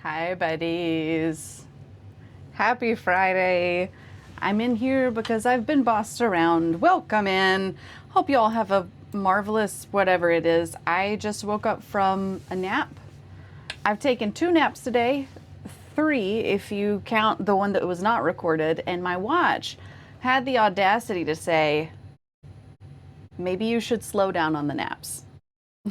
Hi, buddies. Happy Friday. I'm in here because I've been bossed around. Welcome in. Hope you all have a marvelous whatever it is. I just woke up from a nap. I've taken 2 naps today, 3 if you count the one that was not recorded, and my watch had the audacity to say, maybe you should slow down on the naps.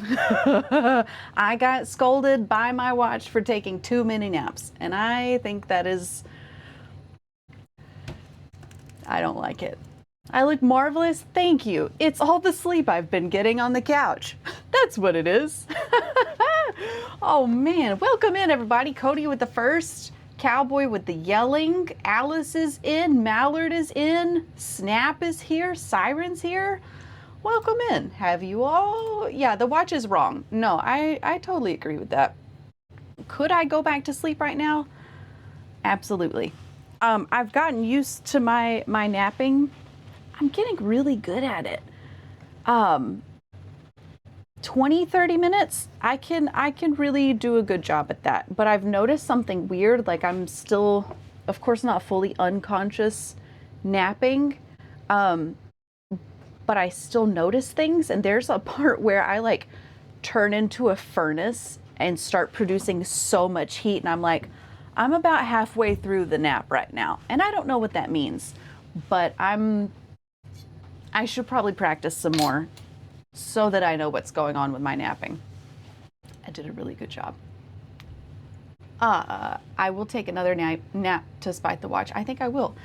I got scolded by my watch for taking too many naps, and I think that is, I don't like it. I look marvelous. Thank you. It's all the sleep I've been getting on the couch. That's what it is. Oh man, welcome in everybody. Cody with the first, Cowboy with the yelling, Alice is in, Mallard is in, Snap is here, Siren's here. Welcome in. Have you all? Yeah, the watch is wrong. No, I totally agree with that. Could I go back to sleep right now? Absolutely. I've gotten used to my napping. I'm getting really good at it. 20, 30 minutes, I can really do a good job at that. But I've noticed something weird, like I'm still, of course, not fully unconscious napping. But I still notice things, and there's a part where I like turn into a furnace and start producing so much heat, and I'm like, I'm about halfway through the nap right now, and I don't know what that means, but I should probably practice some more so that I know what's going on with my napping. I did a really good job. I will take another nap to spite the watch. I think I will.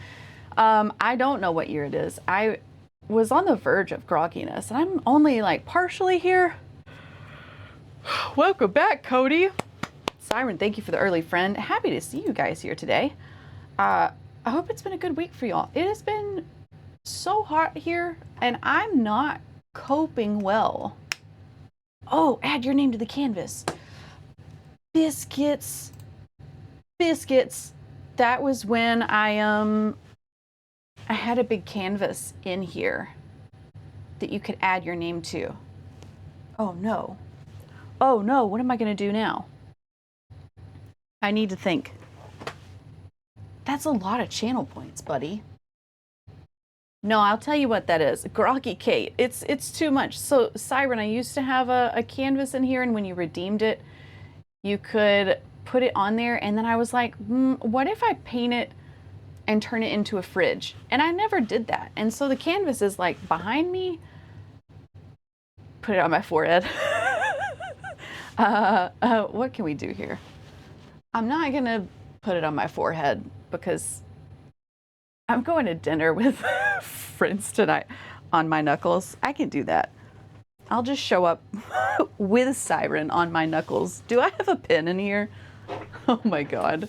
I don't know what year it is. I was on the verge of grogginess, and I'm only like partially here. Welcome back, Cody. Siren, thank you for the early friend. Happy to see you guys here today. I hope it's been a good week for y'all. It has been so hot here, and I'm not coping well. Oh, add your name to the canvas. Biscuits. That was when I had a big canvas in here that you could add your name to. Oh no. Oh no, what am I gonna do now? I need to think. That's a lot of channel points, buddy. No, I'll tell you what that is. Groggy Kate. It's too much. So Siren, I used to have a canvas in here, and when you redeemed it, you could put it on there, and then I was like, what if I paint it and turn it into a fridge? And I never did that. And so the canvas is like behind me. Put it on my forehead. What can we do here? I'm not gonna put it on my forehead because I'm going to dinner with friends tonight on my knuckles. I can do that. I'll just show up with Siren on my knuckles. Do I have a pin in here? Oh my God.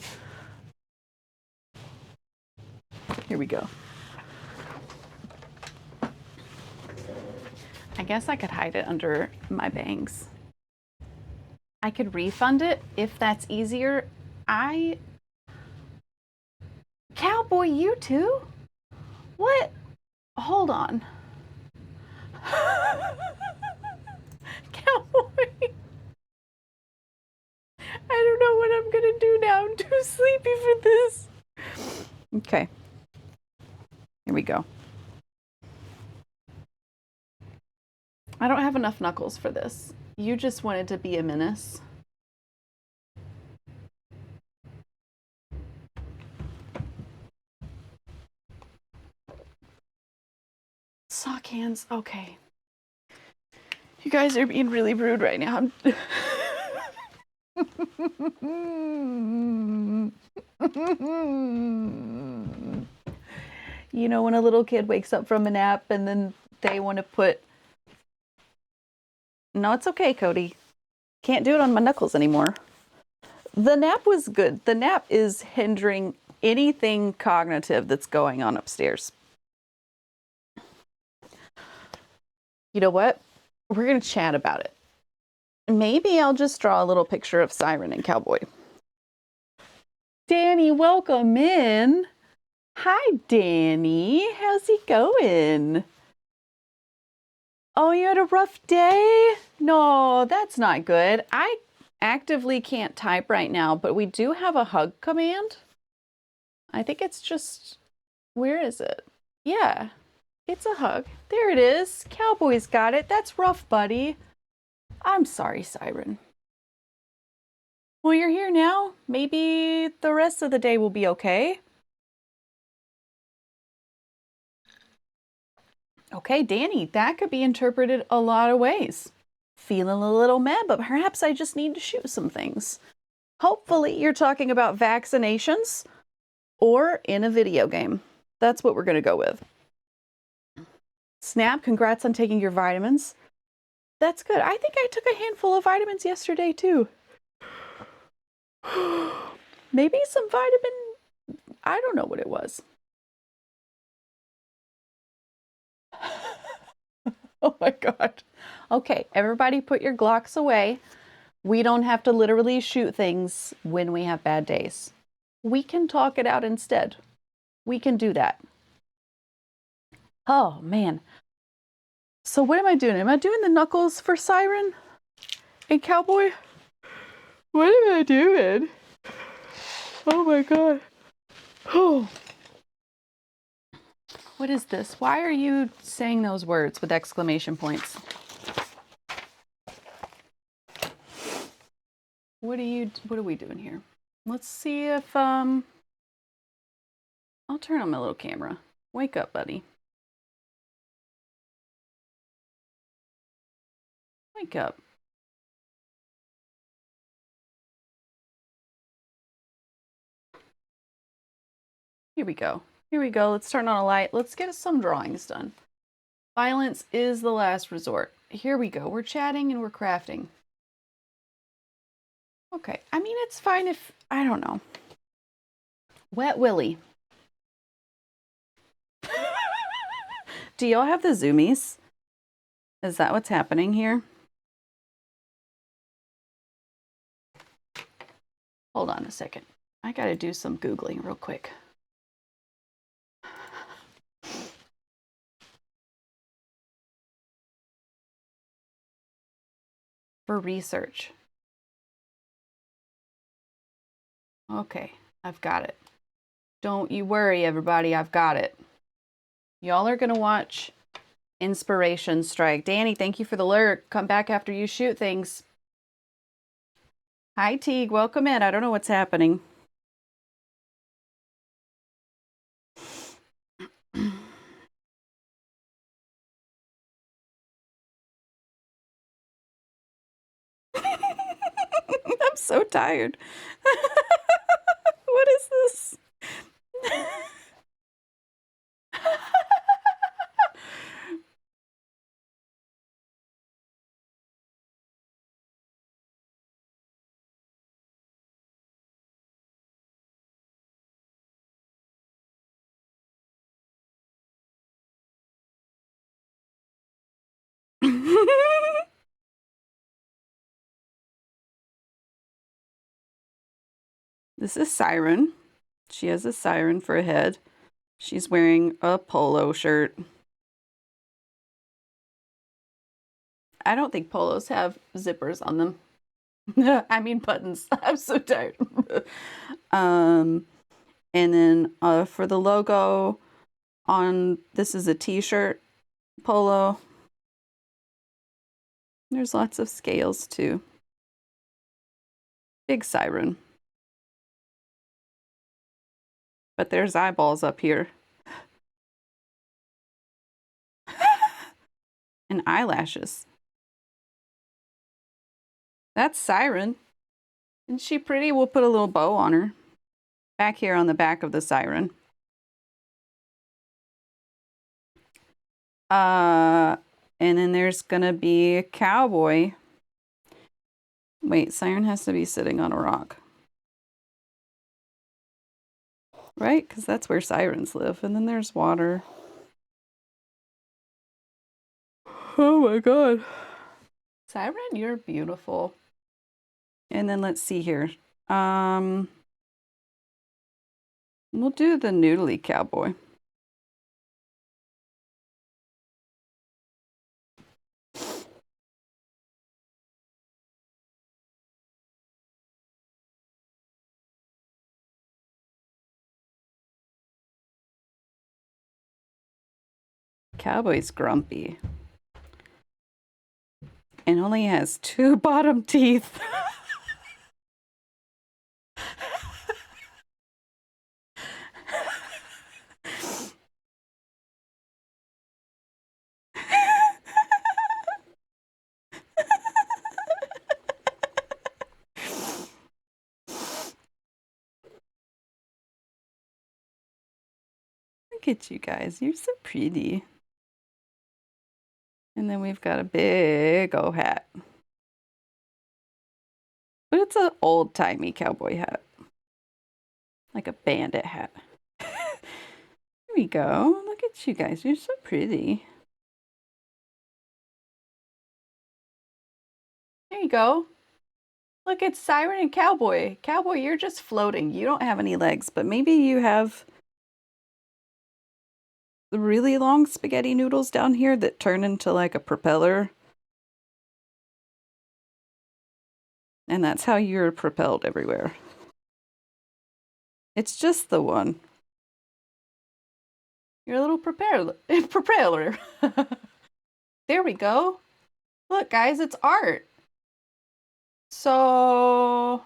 Here we go. I guess I could hide it under my bangs. I could refund it if that's easier. Cowboy, you too? What? Hold on. Cowboy. I don't know what I'm gonna do now. I'm too sleepy for this. Okay. Here we go. I don't have enough knuckles for this. You just wanted to be a menace. Sock hands. Okay. You guys are being really rude right now. You know, when a little kid wakes up from a nap and then they want to put... No, it's okay, Cody. Can't do it on my knuckles anymore. The nap was good. The nap is hindering anything cognitive that's going on upstairs. You know what? We're going to chat about it. Maybe I'll just draw a little picture of Siren and Cowboy. Danny, welcome in. Hi, Danny. How's it going? Oh, you had a rough day? No, that's not good. I actively can't type right now, but we do have a hug command. I think it's just, where is it? Yeah, it's a hug. There it is. Cowboy's got it. That's rough, buddy. I'm sorry, Siren. Well, you're here now. Maybe the rest of the day will be okay. Okay, Danny, that could be interpreted a lot of ways. Feeling a little mad, but perhaps I just need to shoot some things. Hopefully, you're talking about vaccinations or in a video game. That's what we're going to go with. Snap, congrats on taking your vitamins. That's good. I think I took a handful of vitamins yesterday, too. Maybe some vitamin, I don't know what it was. Oh my God. Okay, everybody put your Glocks away. We don't have to literally shoot things when we have bad days. We can talk it out instead. We can do that. Oh man. So what am I doing? Am I doing the knuckles for Siren and Cowboy? What am I doing? Oh my God. Oh. What is this? Why are you saying those words with exclamation points? What are we doing here? Let's see if I'll turn on my little camera. Wake up, buddy. Wake up. Here we go. Here we go. Let's turn on a light. Let's get some drawings done. Violence is the last resort. Here we go. We're chatting and we're crafting. Okay. I mean, it's fine if, I don't know. Wet Willy. Do y'all have the zoomies? Is that what's happening here? Hold on a second. I gotta do some Googling real quick. For research. Okay, I've got it. Don't you worry, everybody, I've got it. Y'all are gonna watch Inspiration Strike. Danny, thank you for the lurk. Come back after you shoot things. Hi, Teague. Welcome in. I don't know what's happening. I'm so tired. What is this? This is Siren. She has a siren for a head. She's wearing a polo shirt. I don't think polos have zippers on them. I mean buttons. I'm so tired. And then for the logo on, this is a t-shirt polo. There's lots of scales too. Big siren. But there's eyeballs up here. And eyelashes. That's Siren. Isn't she pretty? We'll put a little bow on her. Back here on the back of the siren. And then there's gonna be a cowboy. Wait, siren has to be sitting on a rock. Right? Because that's where sirens live. And then there's water. Oh my God. Siren, you're beautiful. And then let's see here. We'll do the noodly cowboy. Cowboy's grumpy. And only has 2 bottom teeth. Look at you guys. You're so pretty. And then we've got a big old hat. But it's an old-timey cowboy hat. Like a bandit hat. Here we go. Look at you guys. You're so pretty. There you go. Look, it's Siren and Cowboy. Cowboy, you're just floating. You don't have any legs, but maybe you have the really long spaghetti noodles down here that turn into like a propeller. And that's how you're propelled everywhere. It's just the one. You're a little propeller. There we go. Look, guys, it's art. So,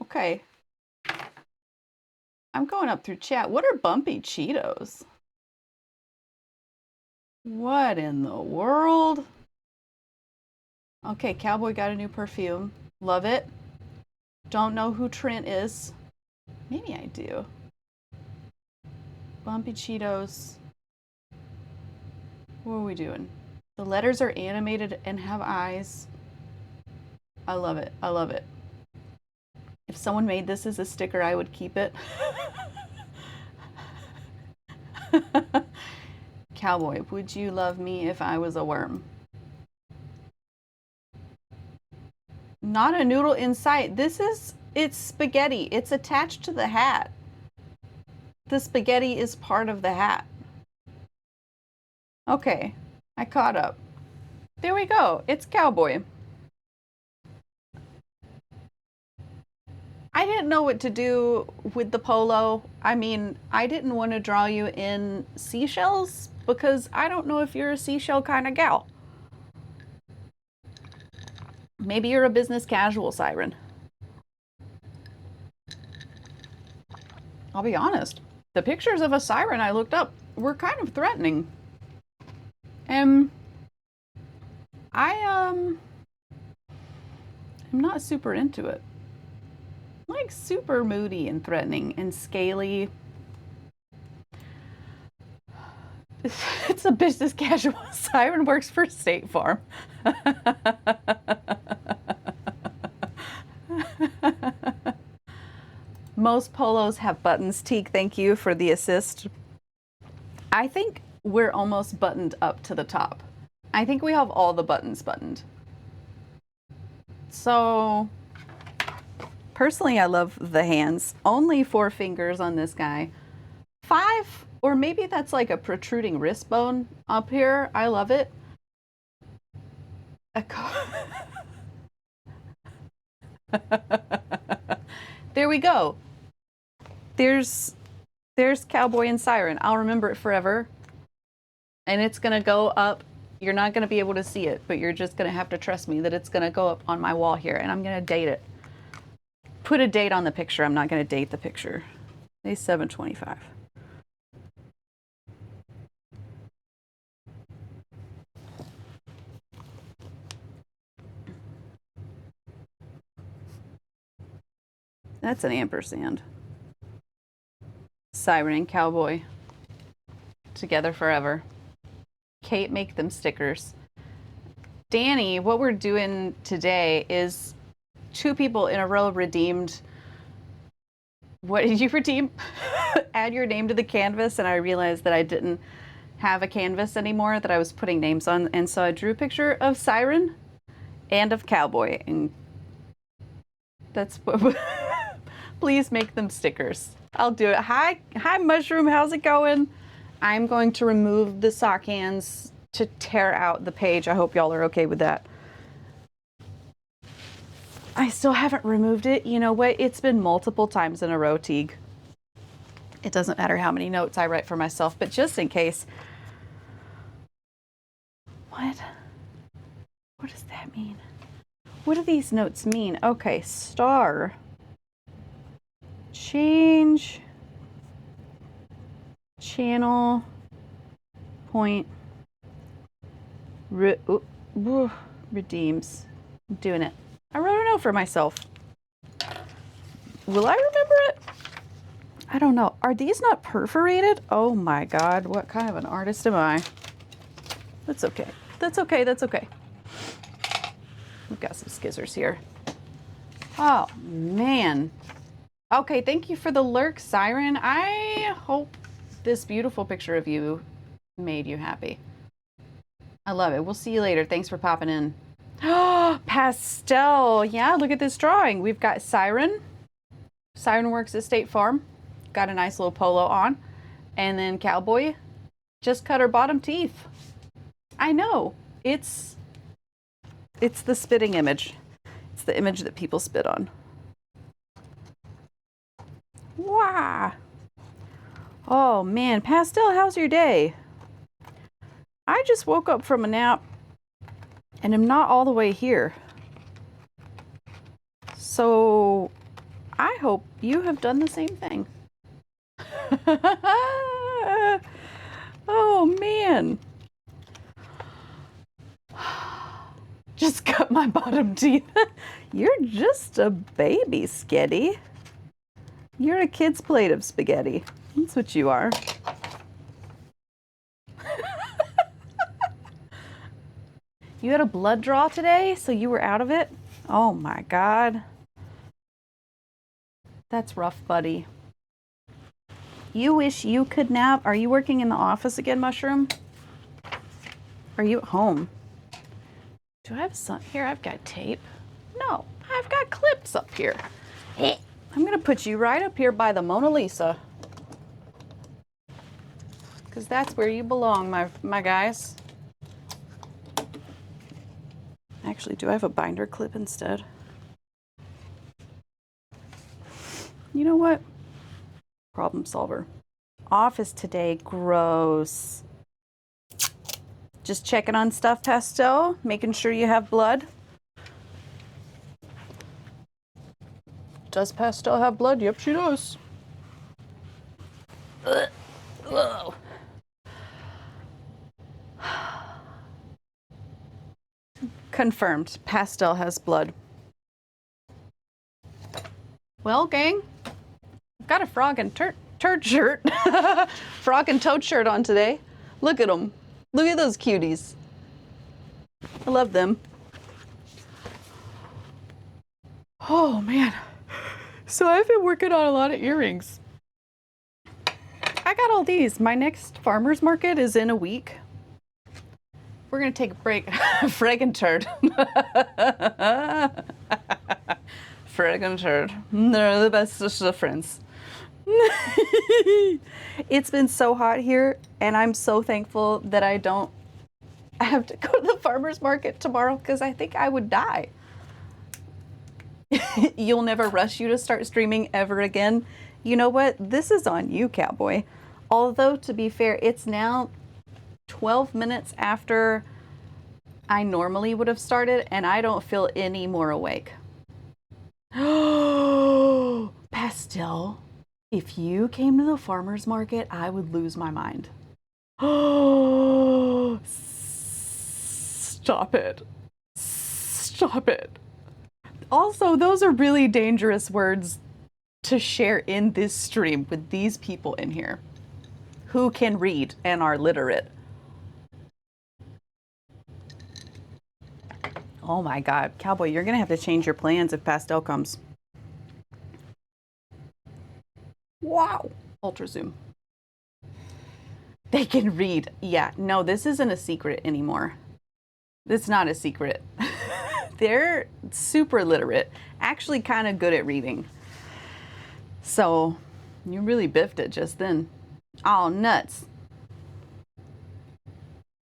okay. I'm going up through chat. What are bumpy Cheetos? What in the world? Okay, Cowboy got a new perfume. Love it. Don't know who Trent is. Maybe I do. Bumpy Cheetos. What are we doing? The letters are animated and have eyes. I love it. I love it. If someone made this as a sticker, I would keep it. Cowboy, would you love me if I was a worm? Not a noodle in sight. It's spaghetti. It's attached to the hat. The spaghetti is part of the hat. Okay, I caught up. There we go. It's Cowboy. I didn't know what to do with the polo. I mean, I didn't want to draw you in seashells because I don't know if you're a seashell kind of gal. Maybe you're a business casual siren. I'll be honest. The pictures of a siren I looked up were kind of threatening. And I'm not super into it. Like super moody and threatening and scaly. It's a business casual. Siren works for State Farm. Most polos have buttons. Teague, thank you for the assist. I think we're almost buttoned up to the top. I think we have all the buttons buttoned. So, personally, I love the hands. Only 4 fingers on this guy. 5, or maybe that's like a protruding wrist bone up here. I love it. There we go. There's Cowboy and Siren. I'll remember it forever. And it's going to go up. You're not going to be able to see it, but you're just going to have to trust me that it's going to go up on my wall here, and I'm going to date it. Put a date on the picture. I'm not going to date the picture. Day 7/25. That's an ampersand. Siren and Cowboy. Together forever. Kate, make them stickers. Danny, what we're doing today is 2 people in a row redeemed. What did you redeem? Add your name to the canvas, and I realized that I didn't have a canvas anymore that I was putting names on, and so I drew a picture of Siren and of Cowboy, and that's what. Please make them stickers. I'll do it. Hi, Mushroom. How's it going? I'm going to remove the sock hands to tear out the page. I hope y'all are okay with that. I still haven't removed it. You know what? It's been multiple times in a row, Teague. It doesn't matter how many notes I write for myself, but just in case, What? What does that mean? What do these notes mean? Okay, star. Change. Channel. Point. Redeems. I'm doing it. I wrote a note for myself. Will I remember it? I don't know. Are these not perforated? Oh my God, what kind of an artist am I? That's okay. That's okay, that's okay. We've got some skizzers here. Oh man. Okay, thank you for the lurk, Siren. I hope this beautiful picture of you made you happy. I love it. We'll see you later. Thanks for popping in. Pastel. Yeah, look at this drawing. We've got Siren. Siren works at State Farm. Got a nice little polo on. And then Cowboy just cut her bottom teeth. I know. It's the spitting image. It's the image that people spit on. Wow. Oh man, Pastel, how's your day? I just woke up from a nap and I'm not all the way here. So I hope you have done the same thing. Oh man. Just cut my bottom teeth. You're just a baby, Sketty. You're a kid's plate of spaghetti. That's what you are. You had a blood draw today, so you were out of it? Oh my God. That's rough, buddy. You wish you could nap. Are you working in the office again, Mushroom? Are you at home? Do I have some here? I've got tape. No, I've got clips up here. I'm gonna put you right up here by the Mona Lisa. Because that's where you belong, my guys. Actually, do I have a binder clip instead? You know what? Problem solver. Office today, gross. Just checking on stuff, Pastel, making sure you have blood. Does Pastel have blood? Yep, she does. Whoa. Confirmed. Pastel has blood. Well, gang, I've got a frog and turd shirt. Frog and toad shirt on today. Look at them. Look at those cuties. I love them. Oh, man. So I've been working on a lot of earrings. I got all these. My next farmer's market is in a week. We're going to take a break. Friggin' turd. Friggin' turd. They're the bestest of friends. It's been so hot here, and I'm so thankful that I don't have to go to the farmer's market tomorrow because I think I would die. You'll never rush you to start streaming ever again. You know what? This is on you, Cowboy. Although, to be fair, it's now 12 minutes after I normally would have started, and I don't feel any more awake. Oh, Pastel, if you came to the farmer's market, I would lose my mind. Oh, stop it. Stop it. Also, those are really dangerous words to share in this stream with these people in here who can read and are literate. Oh my God, Cowboy, you're gonna have to change your plans if Pastel comes. Wow, ultra zoom. They can read. Yeah, no, this isn't a secret anymore. It's not a secret. They're super literate, actually kind of good at reading. So you really biffed it just then. Oh, nuts.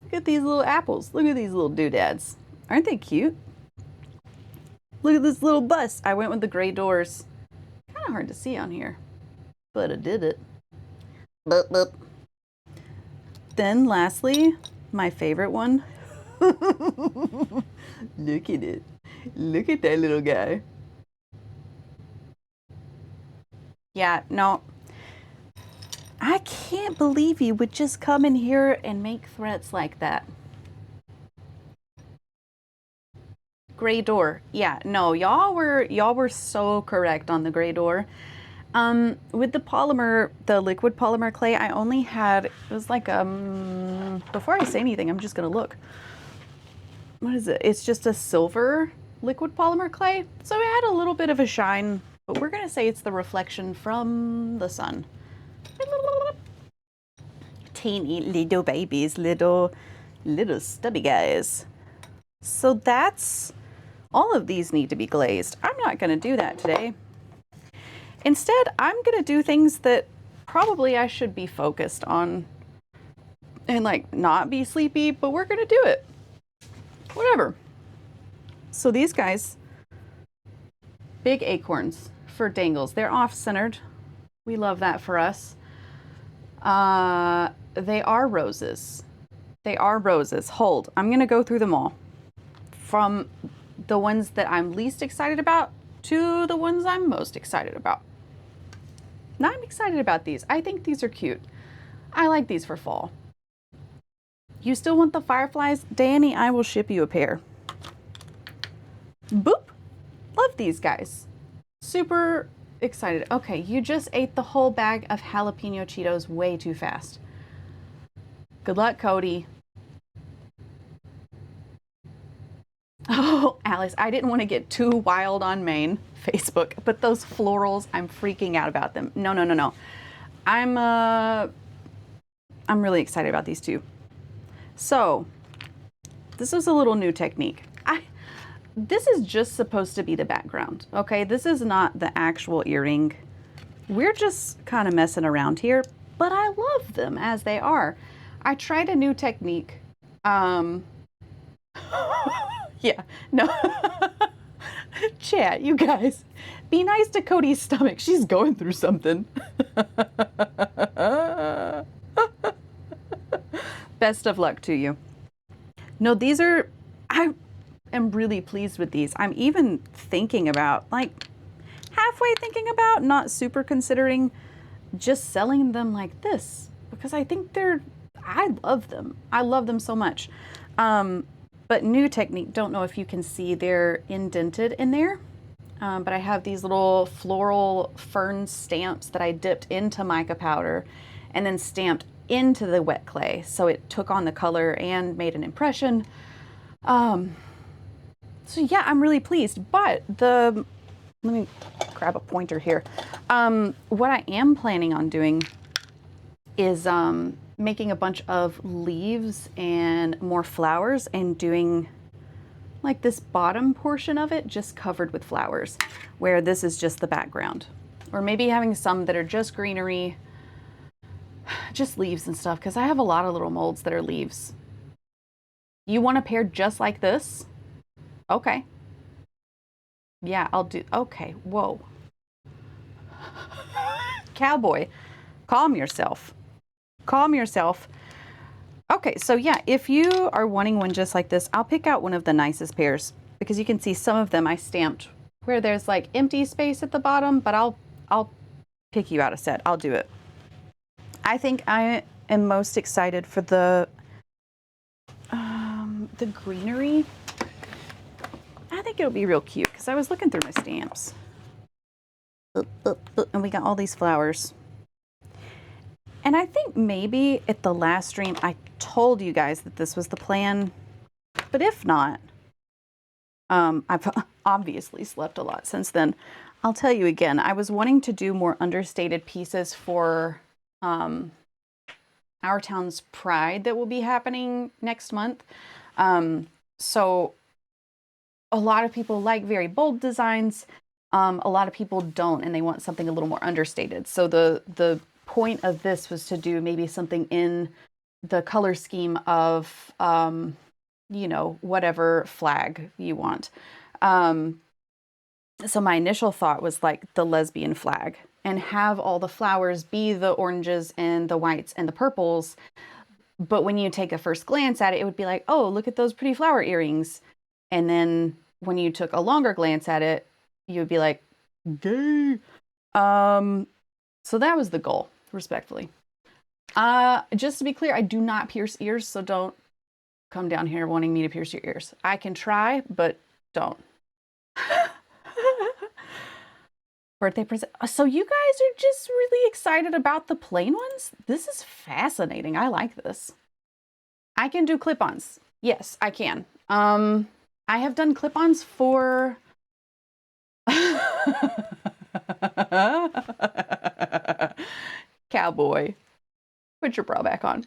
Look at these little apples. Look at these little doodads. Aren't they cute? Look at this little bus. I went with the gray doors. Kind of hard to see on here, but I did it. Boop, boop. Then lastly, my favorite one. Look at it. Look at that little guy. Yeah, no. I can't believe you would just come in here and make threats like that. Gray door. Yeah, no, y'all were so correct on the gray door. With the polymer, the liquid polymer clay, I only had, it was like, before I say anything, I'm just gonna look. What is it? It's just a silver liquid polymer clay. So it had a little bit of a shine, but we're gonna say it's the reflection from the sun. Teeny little babies, little stubby guys. So that's, all of these need to be glazed. I'm not gonna do that today. Instead, I'm gonna do things that probably I should be focused on and like not be sleepy, but we're gonna do it. Whatever. So these guys, big acorns for dangles. They're off-centered. We love that for us. They are roses. They are roses. Hold. I'm gonna go through them all. From the ones that I'm least excited about to the ones I'm most excited about. Now I'm excited about these. I think these are cute. I like these for fall. You still want the fireflies? Danny, I will ship you a pair. Boop. Love these guys. Super excited. Okay, you just ate the whole bag of jalapeno Cheetos way too fast. Good luck, Cody. Oh, Alice, I didn't want to get too wild on Maine Facebook, but those florals, I'm freaking out about them. No, no, no, no. I'm really excited about these two. So, this is a little new technique. This is just supposed to be the background, okay? This is not the actual earring. We're just kind of messing around here, but I love them as they are. I tried a new technique. Yeah, no. Chat, you guys, be nice to Cody's stomach. She's going through something. Best of luck to you. No, I am really pleased with these. I'm even thinking about, like, halfway thinking about, not super considering just selling them like this, because I think I love them. I love them so much. But new technique, don't know if you can see, they're indented in there. But I have these little floral fern stamps that I dipped into mica powder and then stamped into the wet clay. So it took on the color and made an impression. So yeah, I'm really pleased. But let me grab a pointer here. What I am planning on doing is making a bunch of leaves and more flowers and doing like this bottom portion of it just covered with flowers, where this is just the background. Or maybe having some that are just greenery, just leaves and stuff, because I have a lot of little molds that are leaves. You want a pair just like this? Okay. Yeah, I'll do, okay, whoa. Cowboy, calm yourself. Calm yourself. Okay, so yeah, if you are wanting one just like this, I'll pick out one of the nicest pairs, because you can see some of them I stamped where there's like empty space at the bottom, but I'll pick you out a set. I'll do it. I think I am most excited for the greenery. I think it'll be real cute, because I was looking through my stamps. And we got all these flowers. And I think maybe at the last stream, I told you guys that this was the plan. But if not, I've obviously slept a lot since then. I'll tell you again, I was wanting to do more understated pieces for our town's pride that will be happening next month. So a lot of people like very bold designs. A lot of people don't, and they want something a little more understated. So the point of this was to do maybe something in the color scheme of, you know, whatever flag you want. So my initial thought was like the lesbian flag, and have all the flowers be the oranges and the whites and the purples, But when you take a first glance at it, it would be like, oh, look at those pretty flower earrings. And then when you took a longer glance at it, you would be like, gay. So that was the goal, respectfully. Just to be clear, I do not pierce ears, so don't come down here wanting me to pierce your ears. I can try, but don't. Birthday present. So you guys are just really excited about the plain ones? This is fascinating. I like this. I can do clip-ons. Yes, I can. I have done clip-ons for Cowboy. Put your bra back on.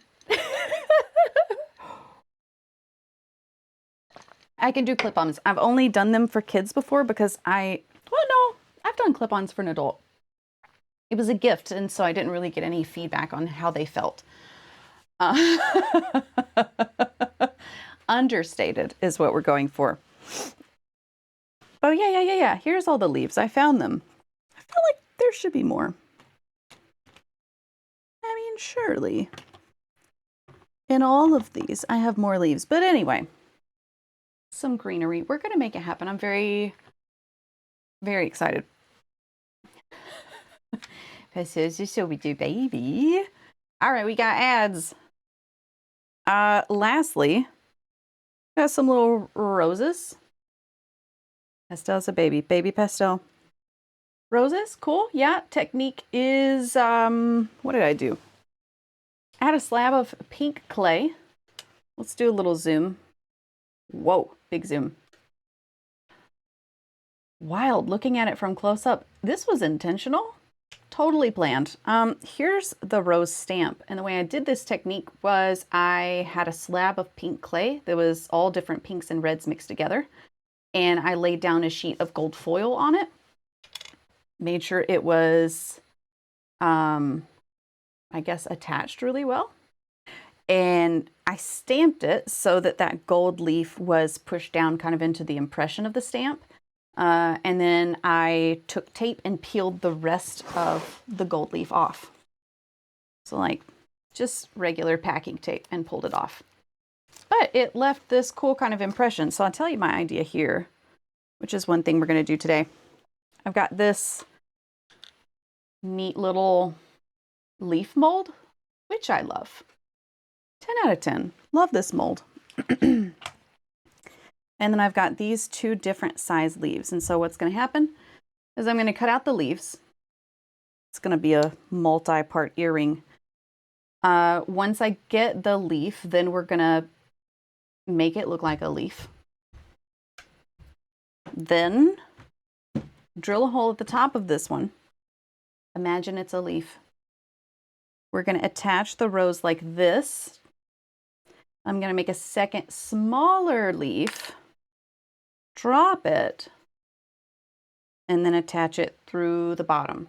I can do clip-ons. I've only done them for kids before because well, no, I've done clip-ons for an adult. It was a gift, and so I didn't really get any feedback on how they felt. Understated is what we're going for. Oh, yeah. Here's all the leaves. I found them. I feel like there should be more. I mean, surely. In all of these, I have more leaves. But anyway, some greenery. We're going to make it happen. I'm very, very excited. So we do, baby. All right, we got ads. Lastly, got some little roses. Pastel's a baby. Baby pastel. Roses, cool. Yeah, technique is, what did I do? I had a slab of pink clay. Let's do a little zoom. Whoa, big zoom. Wild, looking at it from close up. This was intentional. Totally planned. Here's the rose stamp. And the way I did this technique was I had a slab of pink clay that was all different pinks and reds mixed together. And I laid down a sheet of gold foil on it. Made sure it was, I guess, attached really well. And I stamped it so that that gold leaf was pushed down kind of into the impression of the stamp. And then I took tape and peeled the rest of the gold leaf off. So like just regular packing tape, and pulled it off. But it left this cool kind of impression. So I'll tell you my idea here, which is one thing we're going to do today. I've got this neat little leaf mold, which I love. 10 out of 10. Love this mold. And then I've got these two different size leaves. And so what's going to happen is I'm going to cut out the leaves. It's going to be a multi-part earring. Once I get the leaf, then we're going to make it look like a leaf. Then drill a hole at the top of this one. Imagine it's a leaf. We're going to attach the rose like this. I'm going to make a second smaller leaf, drop it, and then attach it through the bottom.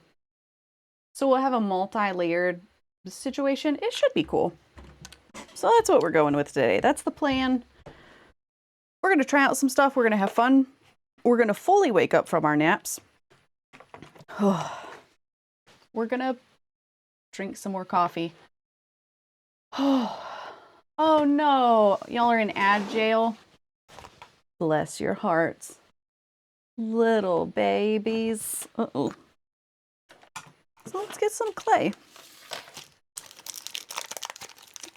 So we'll have a multi-layered situation. It should be cool. So that's what we're going with today. That's the plan. We're going to try out some stuff. We're going to have fun. We're going to fully wake up from our naps. We're going to drink some more coffee. Oh no, y'all are in ad jail. Bless your hearts. Little babies. Uh-oh. So let's get some clay.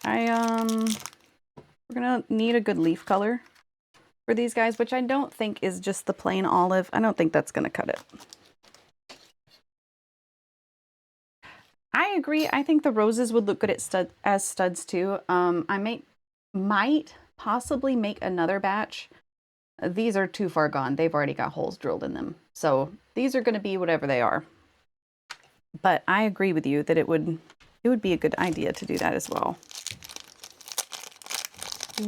We're gonna need a good leaf color for these guys, which I don't think is just the plain olive. I don't think that's gonna cut it. I agree. I think the roses would look good as studs too. I might possibly make another batch. These are too far gone. They've already got holes drilled in them. So these are going to be whatever they are. But I agree with you that it would be a good idea to do that as well.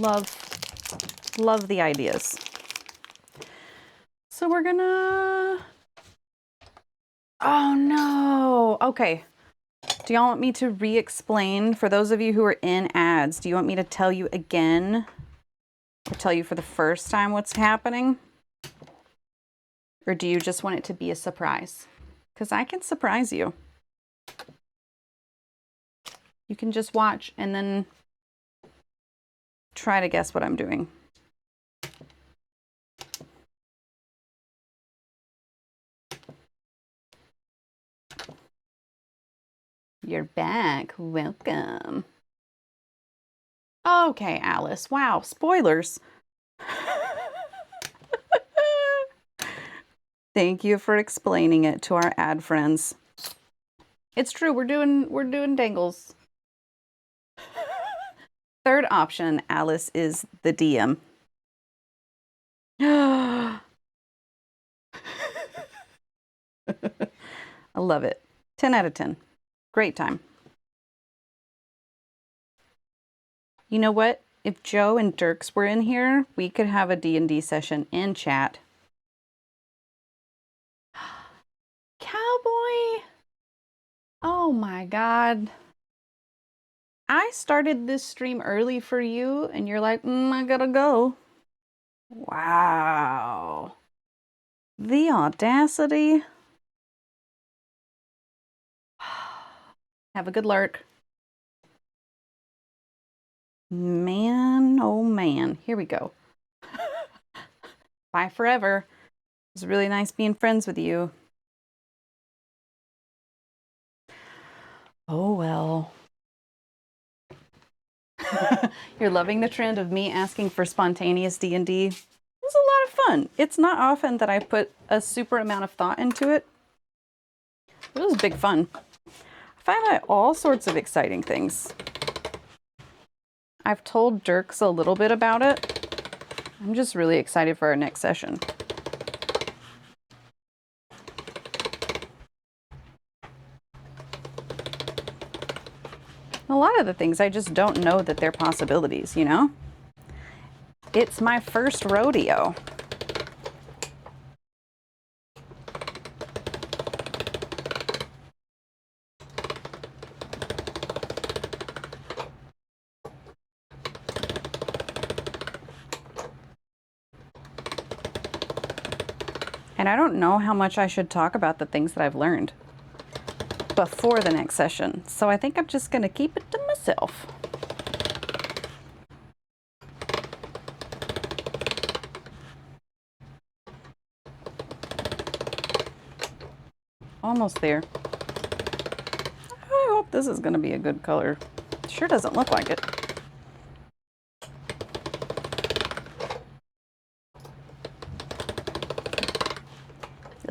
Love the ideas. So we're gonna, oh no. Okay. Do y'all want me to re-explain for those of you who are in ads? Do you want me to tell you again or tell you for the first time what's happening? Or do you just want it to be a surprise? Because I can surprise you. You can just watch and then try to guess what I'm doing. You're back. Welcome. Okay, Alice. Wow, spoilers. Thank you for explaining it to our ad friends. It's true, we're doing dangles. Third option, Alice is the DM. I love it. 10 out of 10. Great time. You know what? If Joe and Dirks were in here, we could have a D&D session in chat. Cowboy! Oh my God. I started this stream early for you, and you're like, I gotta go. Wow. The audacity. Have a good lurk. Man, oh man. Here we go. Bye forever. It was really nice being friends with you. Oh well. You're loving the trend of me asking for spontaneous D&D. It was a lot of fun. It's not often that I put a super amount of thought into it. It was big fun. I find out all sorts of exciting things. I've told Dirks a little bit about it. I'm just really excited for our next session. A lot of the things I just don't know that they're possibilities, you know? It's my first rodeo. And I don't know how much I should talk about the things that I've learned before the next session. So I think I'm just going to keep it to myself. Almost there. I hope this is going to be a good color. Sure doesn't look like it.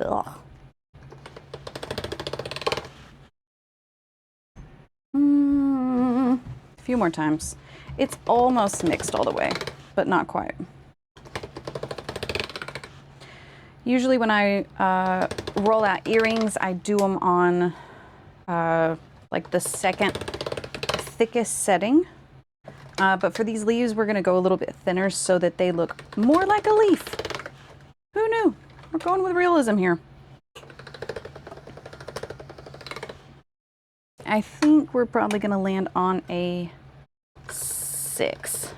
Ugh. A few more times. It's almost mixed all the way, but not quite. Usually when I roll out earrings, I do them on like the second thickest setting. But for these leaves, we're going to go a little bit thinner so that they look more like a leaf. Who knew? We're going with realism here. I think we're probably going to land on a 6.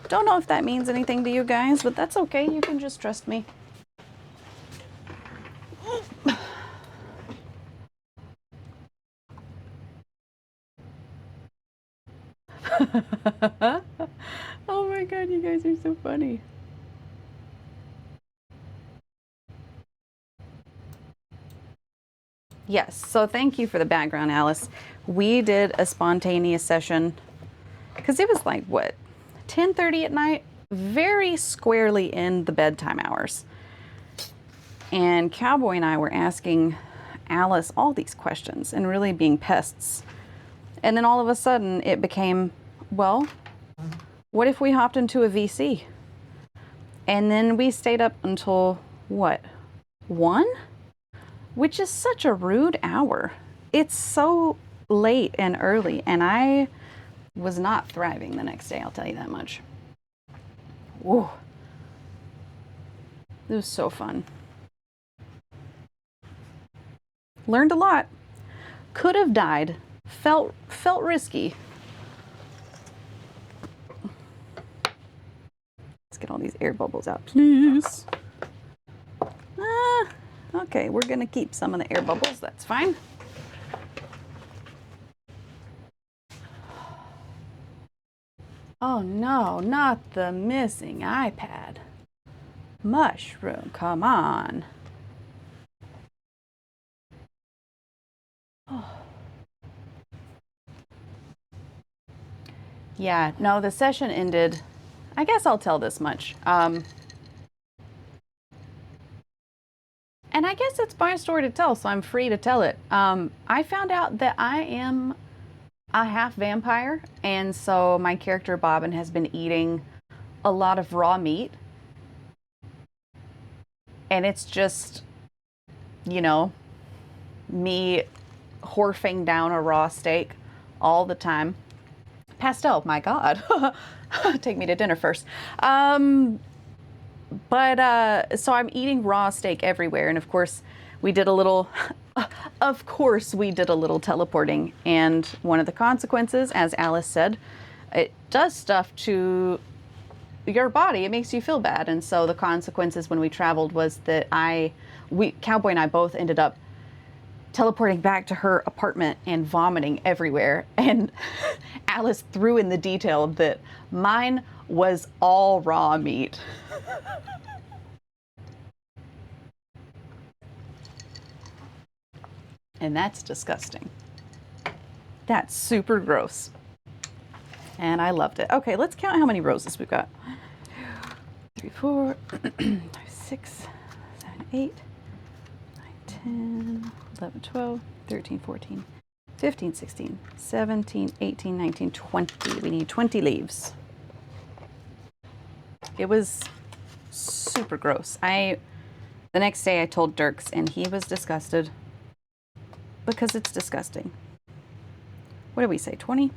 Don't know if that means anything to you guys, but that's okay. You can just trust me. Oh my God, you guys are so funny. Yes, so thank you for the background, Alice. We did a spontaneous session because it was like, what, 10:30 at night? Very squarely in the bedtime hours. And Cowboy and I were asking Alice all these questions and really being pests. And then all of a sudden it became, well, what if we hopped into a VC? And then we stayed up until, what, 1? Which is such a rude hour. It's so late and early, and I was not thriving the next day, I'll tell you that much. Whoa. It was so fun. Learned a lot. Could have died. Felt risky. Let's get all these air bubbles out, please. Okay, we're gonna keep some of the air bubbles, that's fine. Oh no, not the missing iPad. Mushroom, come on. Oh. Yeah, no, the session ended. I guess I'll tell this much. And I guess it's my story to tell, so I'm free to tell it. I found out that I am a half vampire, and so my character Bobbin has been eating a lot of raw meat. And it's just, you know, me horfing down a raw steak all the time. Pastel, my God. Take me to dinner first. So I'm eating raw steak everywhere. And of course, we did a little, of course, we did a little teleporting. And one of the consequences, as Alice said, it does stuff to your body. It makes you feel bad. And so the consequences when we traveled was that Cowboy and I both ended up teleporting back to her apartment and vomiting everywhere. And Alice threw in the detail that mine was all raw meat. And that's disgusting. That's super gross. And I loved it. Okay, let's count how many roses we've got. 3, 4, 5, 6, 7, 8, 9, 10, 11, 12, 13, 14, 15, 16, 17, 18, 19, 20. We need 20 leaves. It was super gross. The next day I told Dirks and he was disgusted because it's disgusting. What did we say, 20?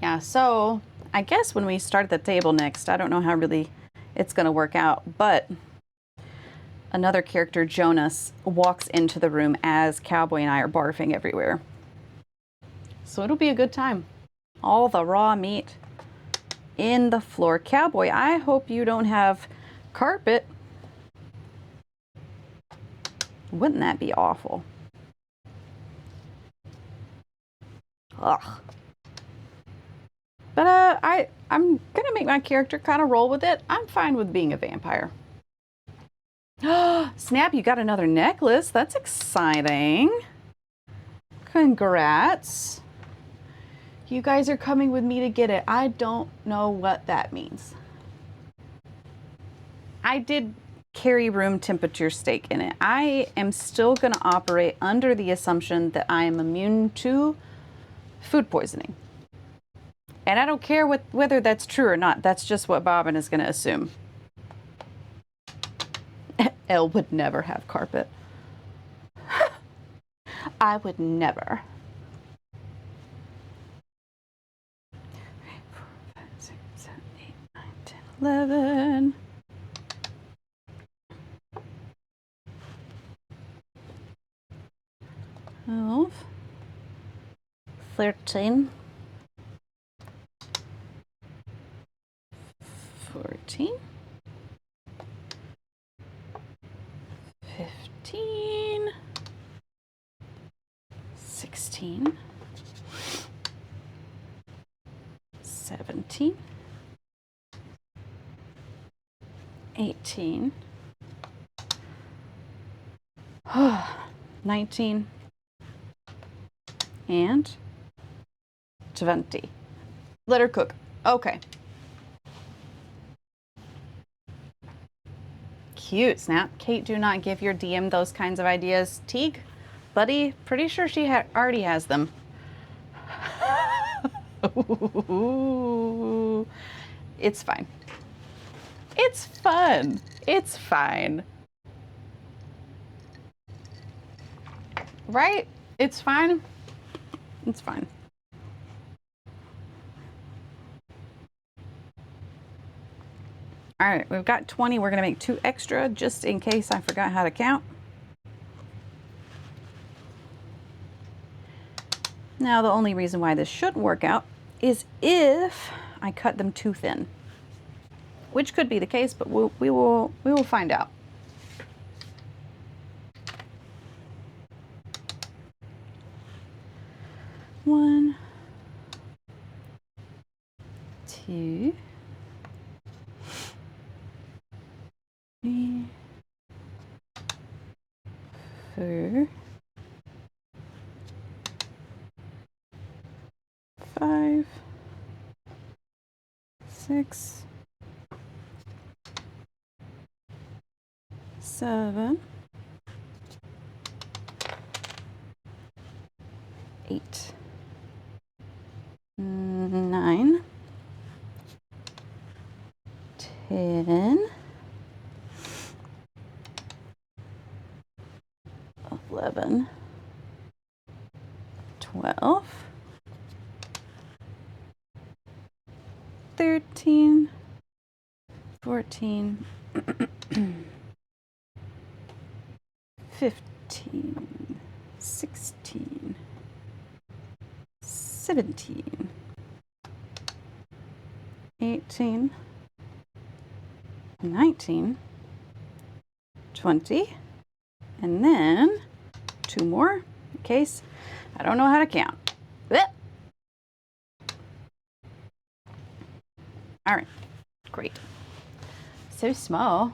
Yeah, so I guess when we start at the table next, I don't know how really it's going to work out, but another character, Jonas, walks into the room as Cowboy and I are barfing everywhere. So it'll be a good time. All the raw meat in the floor. Cowboy, I hope you don't have carpet. Wouldn't that be awful? Ugh. But I'm gonna make my character kind of roll with it. I'm fine with being a vampire. Snap, you got another necklace. That's exciting. Congrats. You guys are coming with me to get it. I don't know what that means. I did carry room temperature steak in it. I am still going to operate under the assumption that I am immune to food poisoning. And I don't care whether that's true or not. That's just what Bobbin is going to assume. Elle would never have carpet. I would never. 3, 4, 5, 6, 7, 8, 9, 10, 11. 12, 13, 14, 15, 16, 17, 18, 19, and 20. Let her cook. Okay. Cute, Snap. Kate, do not give your DM those kinds of ideas. Teague, buddy, pretty sure she already has them. It's fine. It's fun. It's fine. Right? It's fine. It's fine. All right, we've got 20. We're going to make 2 extra just in case I forgot how to count. Now, the only reason why this shouldn't work out is if I cut them too thin, which could be the case, but we will find out. 1, 2, 3, 4, 5, 6, 7, 8, 9, 10, 11, 12, 13, 14, 15, 16, 17, 18, 19, 20, and then 2 more in case I don't know how to count. Blech. All right, great. So small.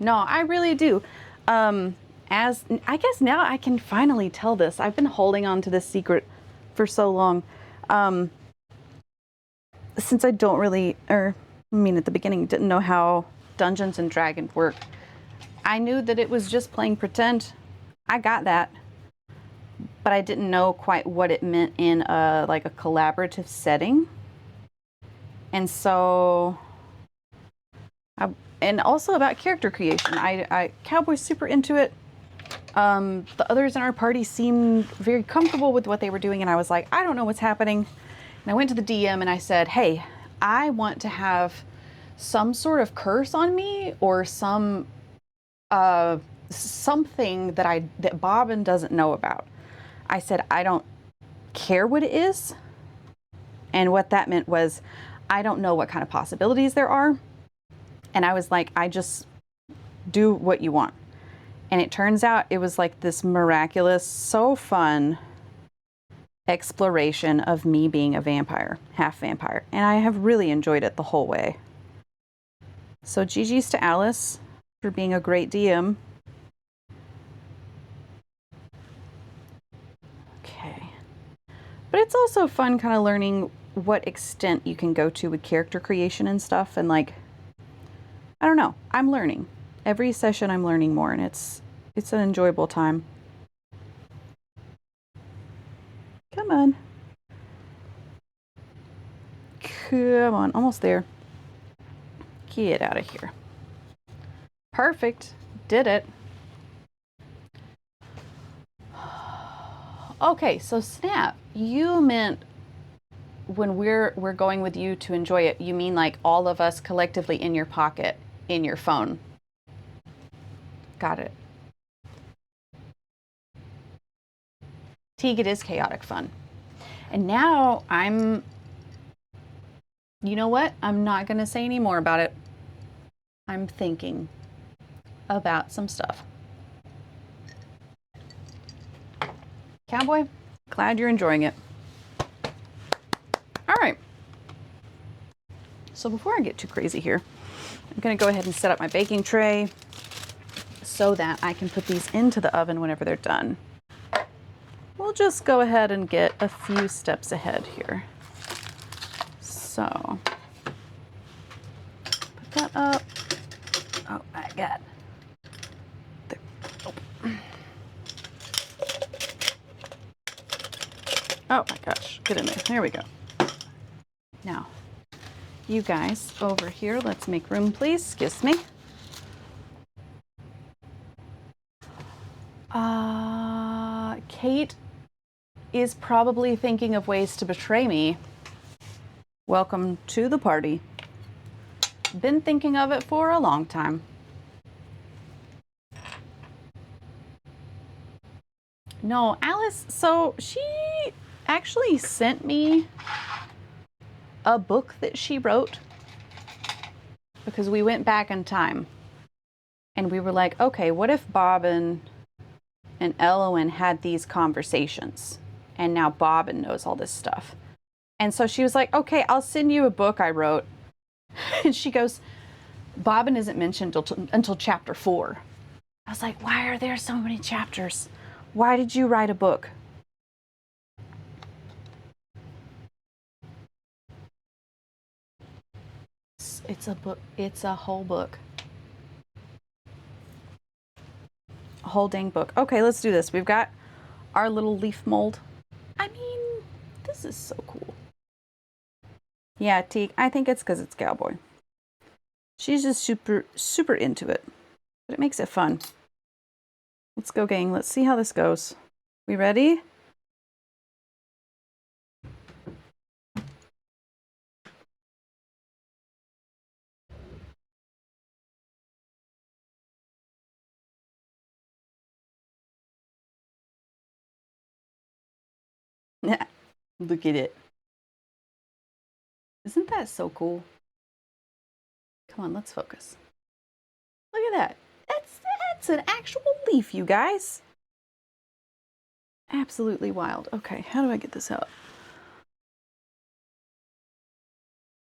No, I really do. As I guess now I can finally tell this. I've been holding on to this secret for so long. Since I don't really, or I mean at the beginning, didn't know how Dungeons and Dragons work. I knew that it was just playing pretend. I got that. But I didn't know quite what it meant in like a collaborative setting. And so, and also about character creation. Cowboy's super into it. The others in our party seemed very comfortable with what they were doing, and I was like, I don't know what's happening. And I went to the DM and I said, hey, I want to have some sort of curse on me or some something that Bobbin doesn't know about. I said, I don't care what it is. And what that meant was, I don't know what kind of possibilities there are. And I was like, I just do what you want. And it turns out it was like this miraculous, so fun exploration of me being a vampire, half vampire. And I have really enjoyed it the whole way. So GG's to Alice for being a great DM. Okay. But it's also fun kind of learning what extent you can go to with character creation and stuff. And like, I don't know, I'm learning. Every session I'm learning more, and it's an enjoyable time. Come on. Come on, almost there. Get out of here. Perfect. Did it. Okay, so Snap, you meant when we're going with you to enjoy it, you mean like all of us collectively in your pocket, in your phone. Got it. Teague, it is chaotic fun. And now you know what? I'm not going to say any more about it. I'm thinking about some stuff. Cowboy, glad you're enjoying it. All right. So before I get too crazy here, I'm going to go ahead and set up my baking tray so that I can put these into the oven whenever they're done. We'll just go ahead and get a few steps ahead here. So, put that up. Oh my God. There. Oh my gosh, get in there. There we go. Now, you guys over here, let's make room, please. Kiss me. Kate is probably thinking of ways to betray me. Welcome to the party. Been thinking of it for a long time. No, Alice, so she actually sent me a book that she wrote because we went back in time and we were like, okay, what if Bob and Elowen had these conversations? And now Bobbin knows all this stuff. And so she was like, okay, I'll send you a book I wrote. And she goes, Bobbin isn't mentioned until chapter 4. I was like, why are there so many chapters? Why did you write a book? It's a book. It's a whole book. A whole dang book. Okay, let's do this. We've got our little leaf mold. I mean, this is so cool. Yeah, Teak, I think it's because it's Cowboy. She's just super, super into it. But it makes it fun. Let's go, gang. Let's see how this goes. We ready? Look at it. Isn't that so cool? Come on, let's focus. Look at that. That's an actual leaf, you guys. Absolutely wild. Okay, how do I get this out?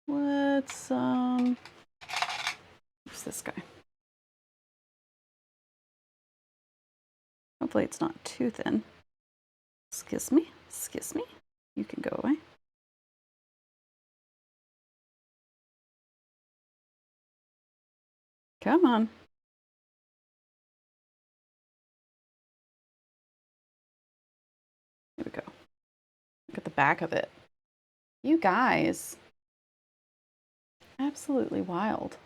Let's use this guy. Hopefully it's not too thin. Excuse me. Excuse me. You can go away. Come on. Here we go. Look at the back of it. You guys. Absolutely wild.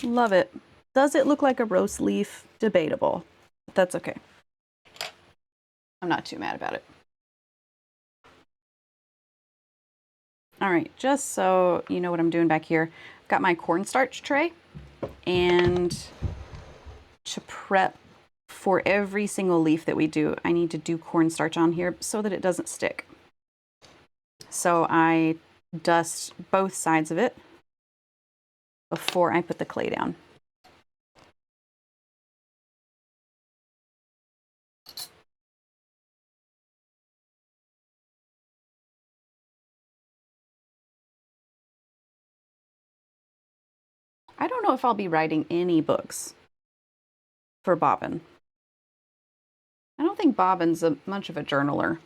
Love it. Does it look like a roast leaf? Debatable. But that's okay. I'm not too mad about it. All right, just so you know what I'm doing back here, got my cornstarch tray, and to prep for every single leaf that we do, I need to do cornstarch on here so that it doesn't stick. So I dust both sides of it before I put the clay down. I don't know if I'll be writing any books for Bobbin. I don't think Bobbin's much of a journaler.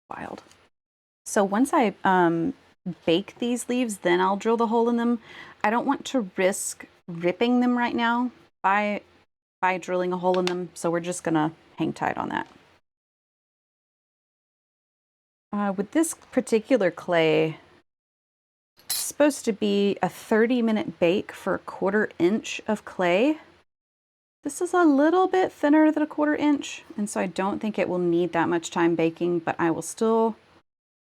Wild. So once I bake these leaves, then I'll drill the hole in them. I don't want to risk ripping them right now by drilling a hole in them, so we're just gonna hang tight on that. With this particular clay, it's supposed to be a 30-minute bake for a 1/4 inch of clay. This is a little bit thinner than a 1/4 inch, and so I don't think it will need that much time baking, but I will still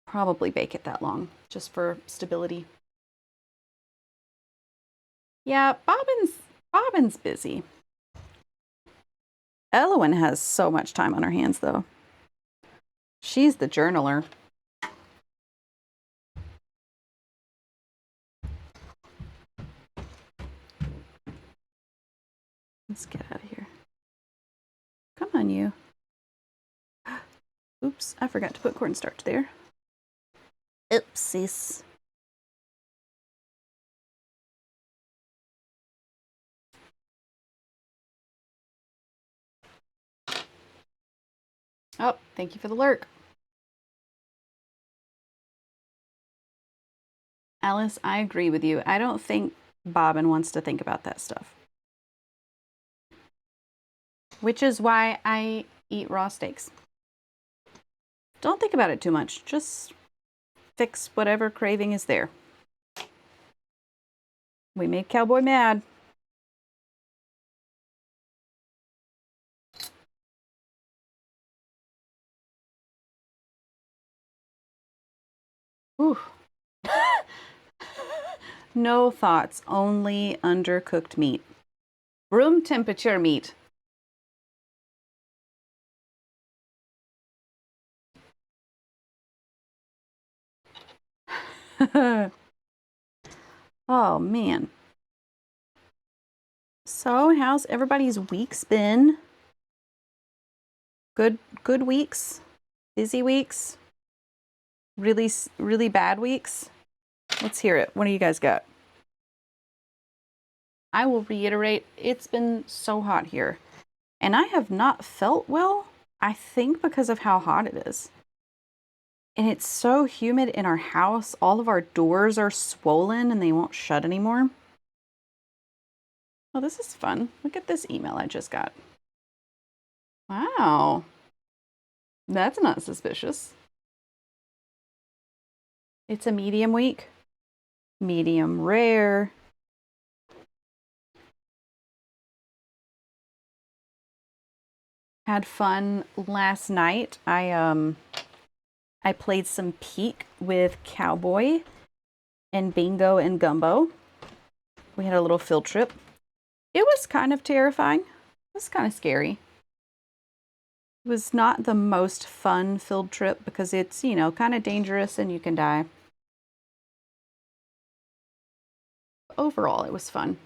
probably bake it that long, just for stability. Yeah, Bobbin's busy. Elowen has so much time on her hands, though. She's the journaler. Let's get out of here. Come on, you. Oops, I forgot to put cornstarch there. Oopsies. Oh, thank you for the lurk. Alice, I agree with you. I don't think Bobbin wants to think about that stuff. Which is why I eat raw steaks. Don't think about it too much. Just fix whatever craving is there. We made Cowboy mad. Ooh. No thoughts, only undercooked meat. Room temperature meat. Oh man. So, how's everybody's weeks been? Good weeks? Busy weeks? Really bad weeks? Let's hear it. What do you guys got? I will reiterate, it's been so hot here. And I have not felt well, I think because of how hot it is. And it's so humid in our house. All of our doors are swollen and they won't shut anymore. Oh, this is fun. Look at this email I just got. Wow. That's not suspicious. It's a medium week. Medium rare. Had fun last night. I played some Peek with Cowboy and Bingo and Gumbo. We had a little field trip. It was kind of terrifying. It was kind of scary. It was not the most fun field trip because it's, you know, kind of dangerous and you can die. Overall, it was fun.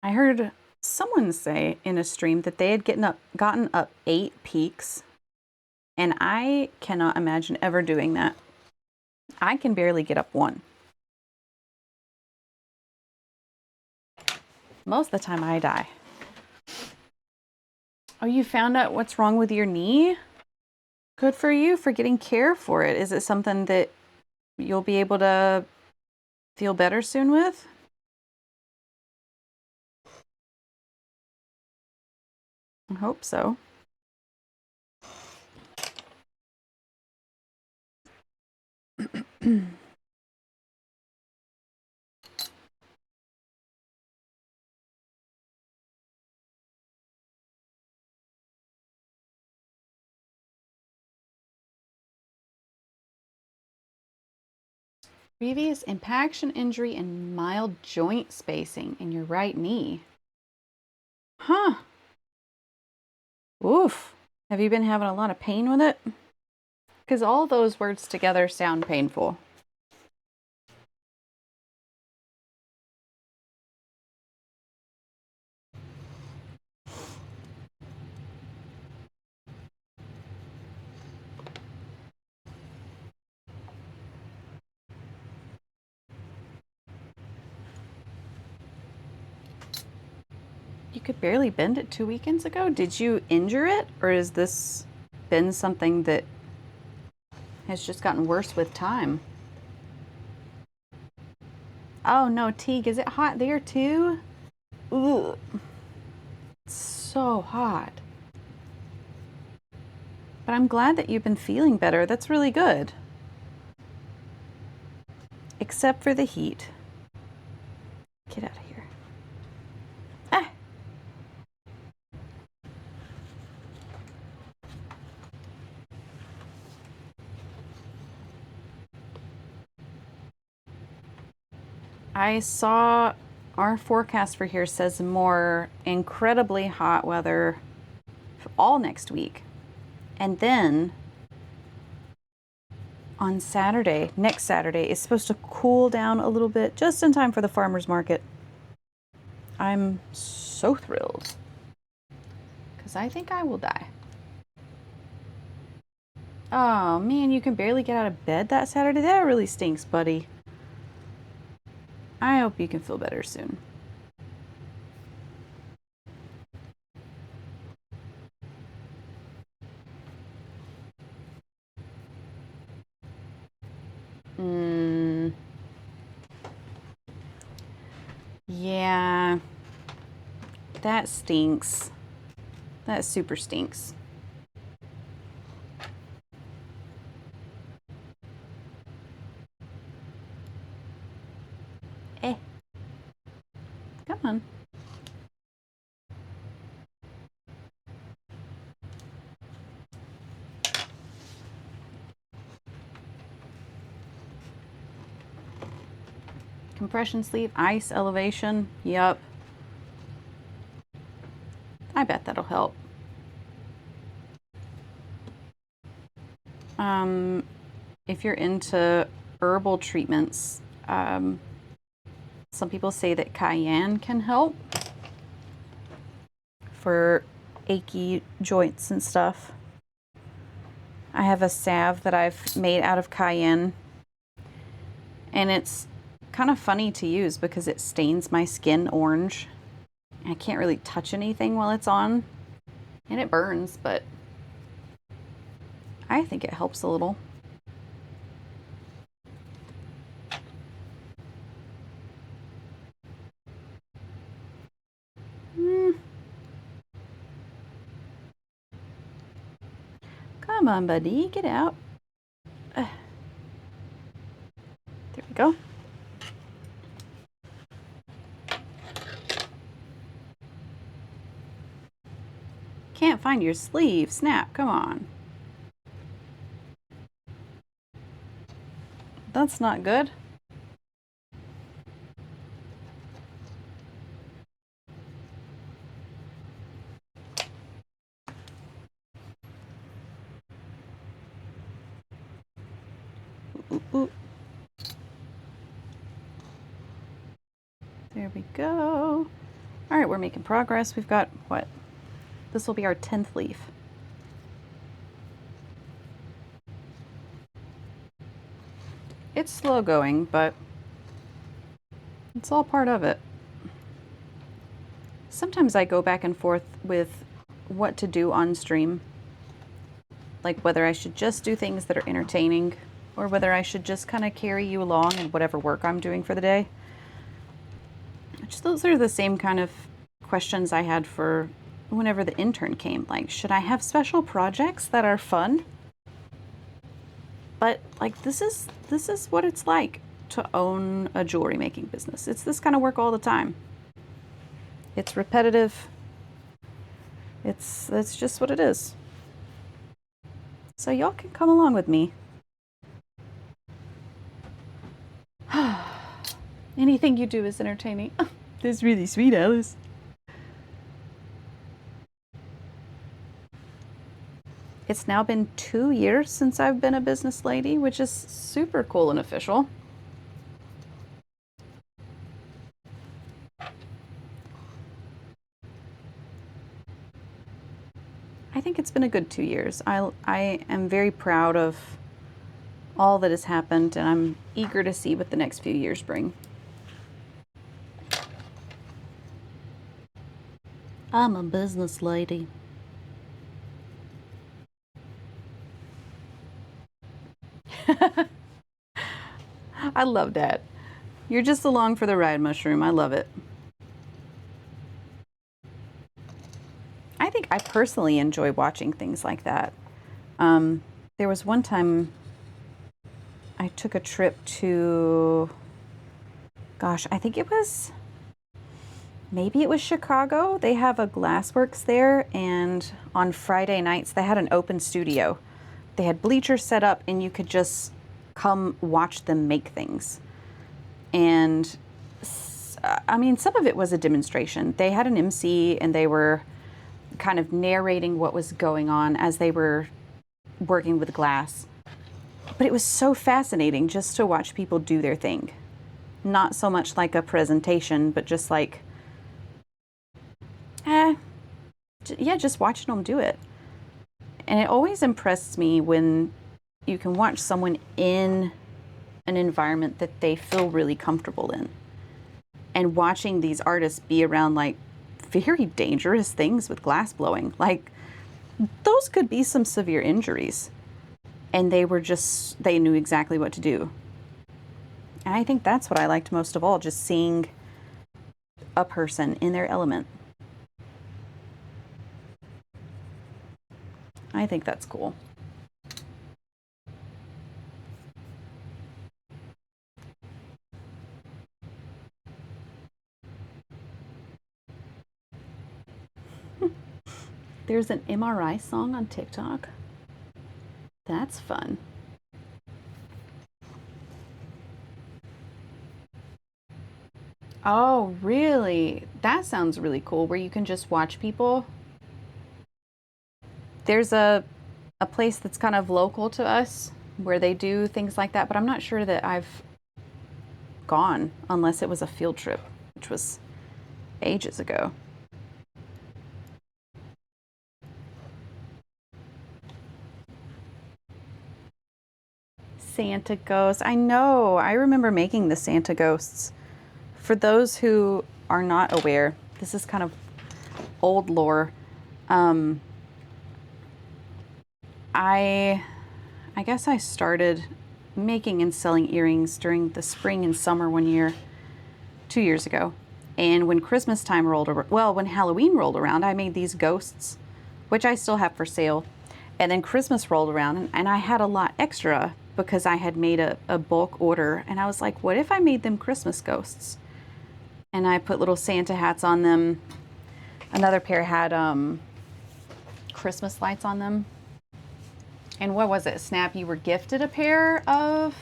I heard someone say in a stream that they had gotten up 8 peaks, and I cannot imagine ever doing that. I can barely get up 1. Most of the time I die. Oh, you found out what's wrong with your knee? Good for you for getting care for it. Is it something that you'll be able to feel better soon with? I hope so. Previous impaction injury and mild joint spacing in your right knee. Huh. Oof. Have you been having a lot of pain with it? Because all those words together sound painful. You could barely bend it 2 weekends ago. Did you injure it, or has this been something that has just gotten worse with time? Oh no, Teague, is it hot there too? Ugh. It's so hot. But I'm glad that you've been feeling better. That's really good. Except for the heat. Get out of here. Ah. I saw our forecast for here says more incredibly hot weather all next week. And then on Saturday, next Saturday, it's supposed to cool down a little bit just in time for the farmer's market. I'm so thrilled because I think I will die. Oh man, you can barely get out of bed that Saturday? That really stinks, buddy. I hope you can feel better soon. Yeah, that stinks. That super stinks. Eh. Come on. Compression sleeve, ice elevation. Yep. I bet that'll help. If you're into herbal treatments, some people say that cayenne can help for achy joints and stuff. I have a salve that I've made out of cayenne, and it's kind of funny to use because it stains my skin orange. I can't really touch anything while it's on, and it burns, but I think it helps a little. Come on, buddy, get out. There we go. Can't find your sleeve. Snap, come on. That's not good. Ooh. There we go. All right, we're making progress. We've got what? This will be our 10th leaf. It's slow going, but it's all part of it. Sometimes I go back and forth with what to do on stream. Like whether I should just do things that are entertaining or whether I should just kind of carry you along in whatever work I'm doing for the day. Which those are the same kind of questions I had for whenever the intern came. Like, should I have special projects that are fun? But like this is what it's like to own a jewelry making business. It's this kind of work all the time. It's repetitive. That's just what it is. So y'all can come along with me. Anything you do is entertaining. That's really sweet, Alice. It's now been 2 years since I've been a business lady, which is super cool and official. I think it's been a good 2 years. I am very proud of all that has happened, and I'm eager to see what the next few years bring. I'm a business lady. I love that. You're just along for the ride, Mushroom. I love it. I think I personally enjoy watching things like that. There was one time I took a trip to, gosh, I think maybe it was Chicago. They have a glassworks there, and on Friday nights they had an open studio. They had bleachers set up, and you could just come watch them make things. And I mean, some of it was a demonstration. They had an MC, and they were kind of narrating what was going on as they were working with glass. But it was so fascinating just to watch people do their thing. Not so much like a presentation, but just like, yeah, just watching them do it. And it always impressed me when you can watch someone in an environment that they feel really comfortable in. And watching these artists be around like very dangerous things with glass blowing. Like, those could be some severe injuries. And they knew exactly what to do. And I think that's what I liked most of all, just seeing a person in their element. I think that's cool. There's an MRI song on TikTok. That's fun. Oh, really? That sounds really cool where you can just watch people. There's a place that's kind of local to us where they do things like that, but I'm not sure that I've gone unless it was a field trip, which was ages ago. Santa ghost. I know. I remember making the Santa ghosts. For those who are not aware, this is kind of old lore. Um, I guess I started making and selling earrings during the spring and summer one year, 2 years ago. And when Christmas time rolled around, well, when Halloween rolled around, I made these ghosts, which I still have for sale. And then Christmas rolled around, and I had a lot extra because I had made a bulk order. And I was like, what if I made them Christmas ghosts? And I put little Santa hats on them. Another pair had Christmas lights on them. And what was it, Snap? You were gifted a pair of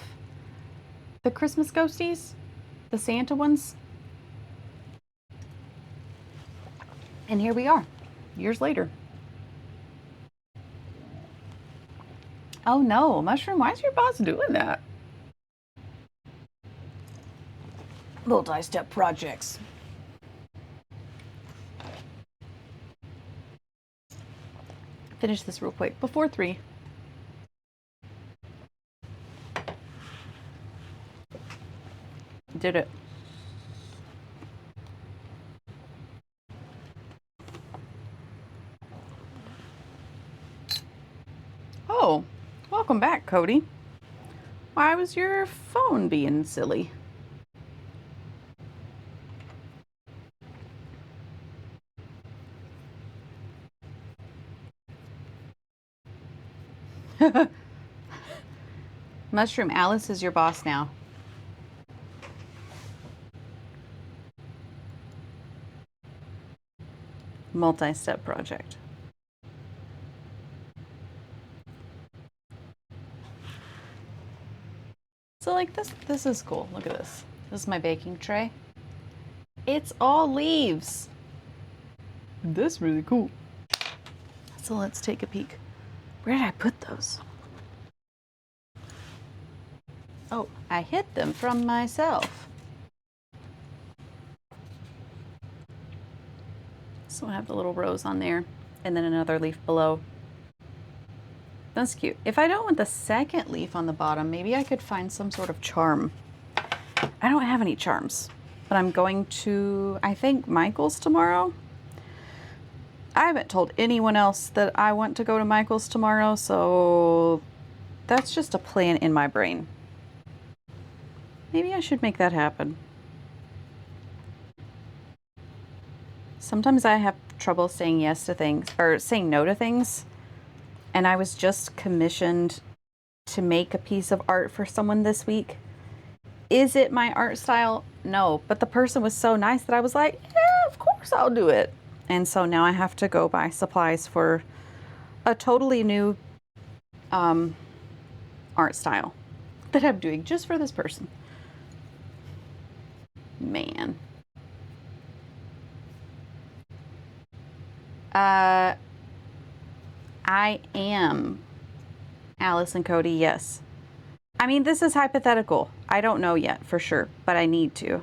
the Christmas ghosties? The Santa ones? And here we are, years later. Oh no, Mushroom, why is your boss doing that? Multi-step projects. Finish this real quick before 3. Did it. Oh, welcome back, Cody. Why was your phone being silly? Mushroom, Alice is your boss now. Multi-step project. So like this is cool. Look at this. This is my baking tray. It's all leaves. This is really cool. So let's take a peek. Where did I put those? Oh, I hid them from myself. So I have the little rose on there and then another leaf below. That's cute. If I don't want the second leaf on the bottom, maybe I could find some sort of charm. I don't have any charms, but I'm going to, I think, Michael's tomorrow. I haven't told anyone else that I want to go to Michael's tomorrow, so that's just a plan in my brain. Maybe I should make that happen. Sometimes I have trouble saying yes to things, or saying no to things. And I was just commissioned to make a piece of art for someone this week. Is it my art style? No, but the person was so nice that I was like, yeah, of course I'll do it. And so now I have to go buy supplies for a totally new art style that I'm doing just for this person. Man. I am Alice and Cody, yes. I mean, this is hypothetical. I don't know yet for sure, but I need to.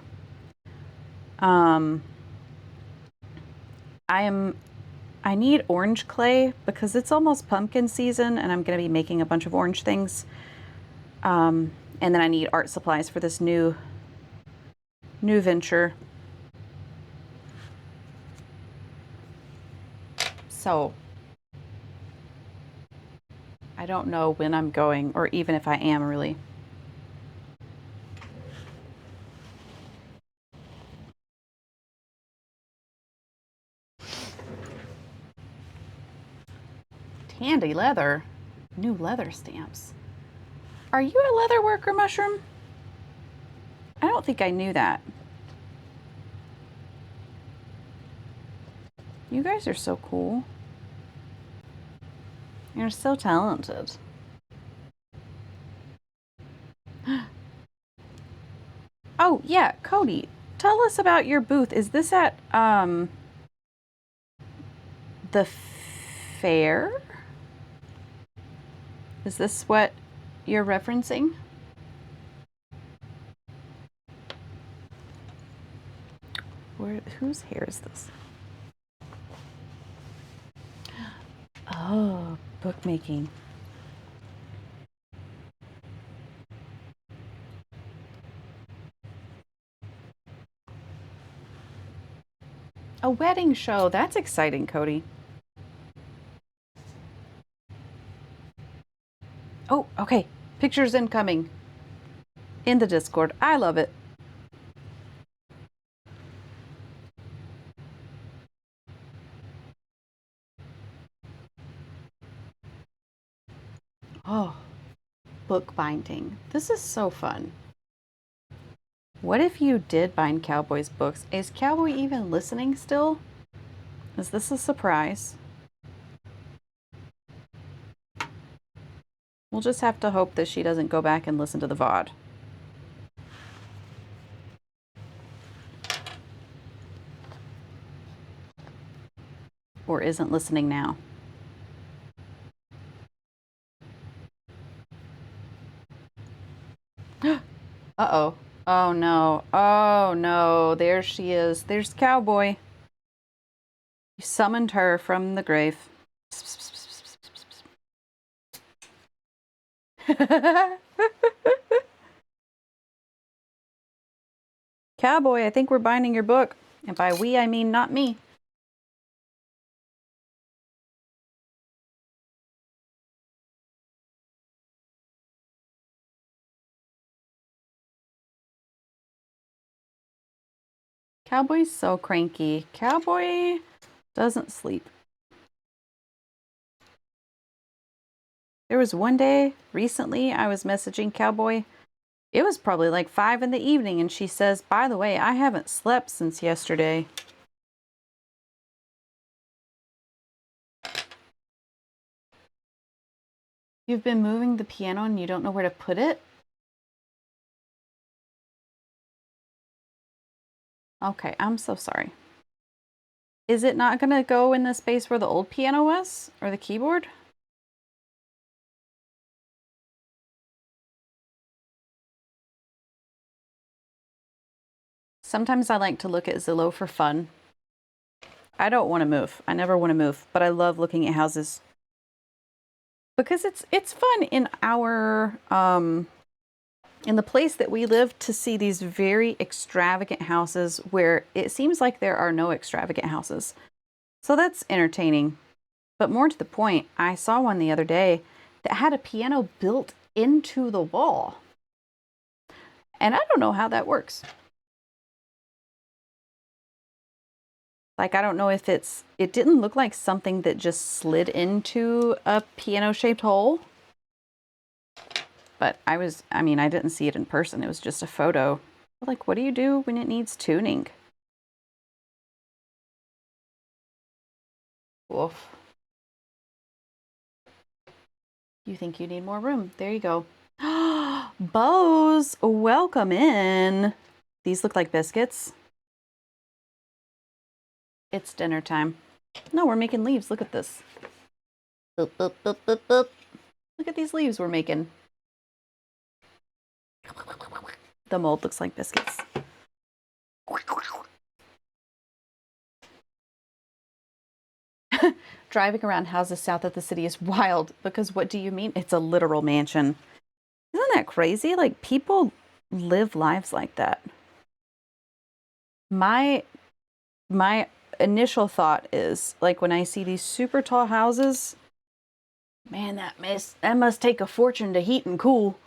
I need orange clay because it's almost pumpkin season and I'm going to be making a bunch of orange things. And then I need art supplies for this new venture. So I don't know when I'm going or even if I am really. Tandy leather, new leather stamps. Are you a leather worker, Mushroom? I don't think I knew that. You guys are so cool. You're so talented. Oh, yeah, Cody, tell us about your booth. Is this at the fair? Is this what you're referencing? Whose hair is this? Oh, bookmaking. A wedding show. That's exciting, Cody. Oh, okay. Pictures incoming in the Discord. I love it. Oh, bookbinding. This is so fun. What if you did bind Cowboy's books? Is Cowboy even listening still? Is this a surprise? We'll just have to hope that she doesn't go back and listen to the VOD. Or isn't listening now. Uh-oh. Oh no. Oh no. There she is. There's Cowboy. You summoned her from the grave. Cowboy, I think we're binding your book. And by we, I mean not me. Cowboy's so cranky. Cowboy doesn't sleep. There was one day recently I was messaging Cowboy. It was probably like 5 in the evening, and she says, by the way, I haven't slept since yesterday. You've been moving the piano and you don't know where to put it? Okay, I'm so sorry. Is it not going to go in the space where the old piano was? Or the keyboard? Sometimes I like to look at Zillow for fun. I don't want to move. I never want to move, but I love looking at houses. Because it's fun in our in the place that we live to see these very extravagant houses where it seems like there are no extravagant houses. So that's entertaining. But more to the point, I saw one the other day that had a piano built into the wall. And I don't know how that works. Like, I don't know if it didn't look like something that just slid into a piano-shaped hole. But I didn't see it in person. It was just a photo. Like, what do you do when it needs tuning? Woof. You think you need more room. There you go. Bows, welcome in. These look like biscuits. It's dinner time. No, we're making leaves. Look at this. Boop, boop, boop, boop, boop. Look at these leaves we're making. The mold looks like biscuits. Driving around houses south of the city is wild because what do you mean? It's a literal mansion. Isn't that crazy? Like, people live lives like that. My initial thought is, like, when I see these super tall houses, man, that must take a fortune to heat and cool.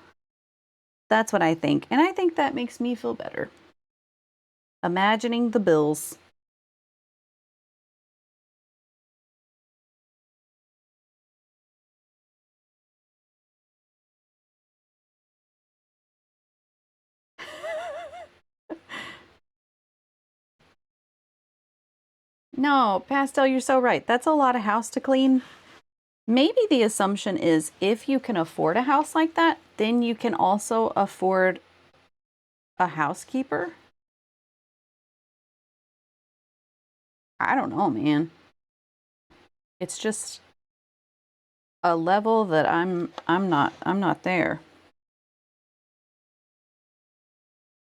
That's what I think. And I think that makes me feel better. Imagining the bills. No, Pastel, you're so right. That's a lot of house to clean. Maybe the assumption is if you can afford a house like that, then you can also afford a housekeeper. I don't know, man. It's just a level that I'm not there.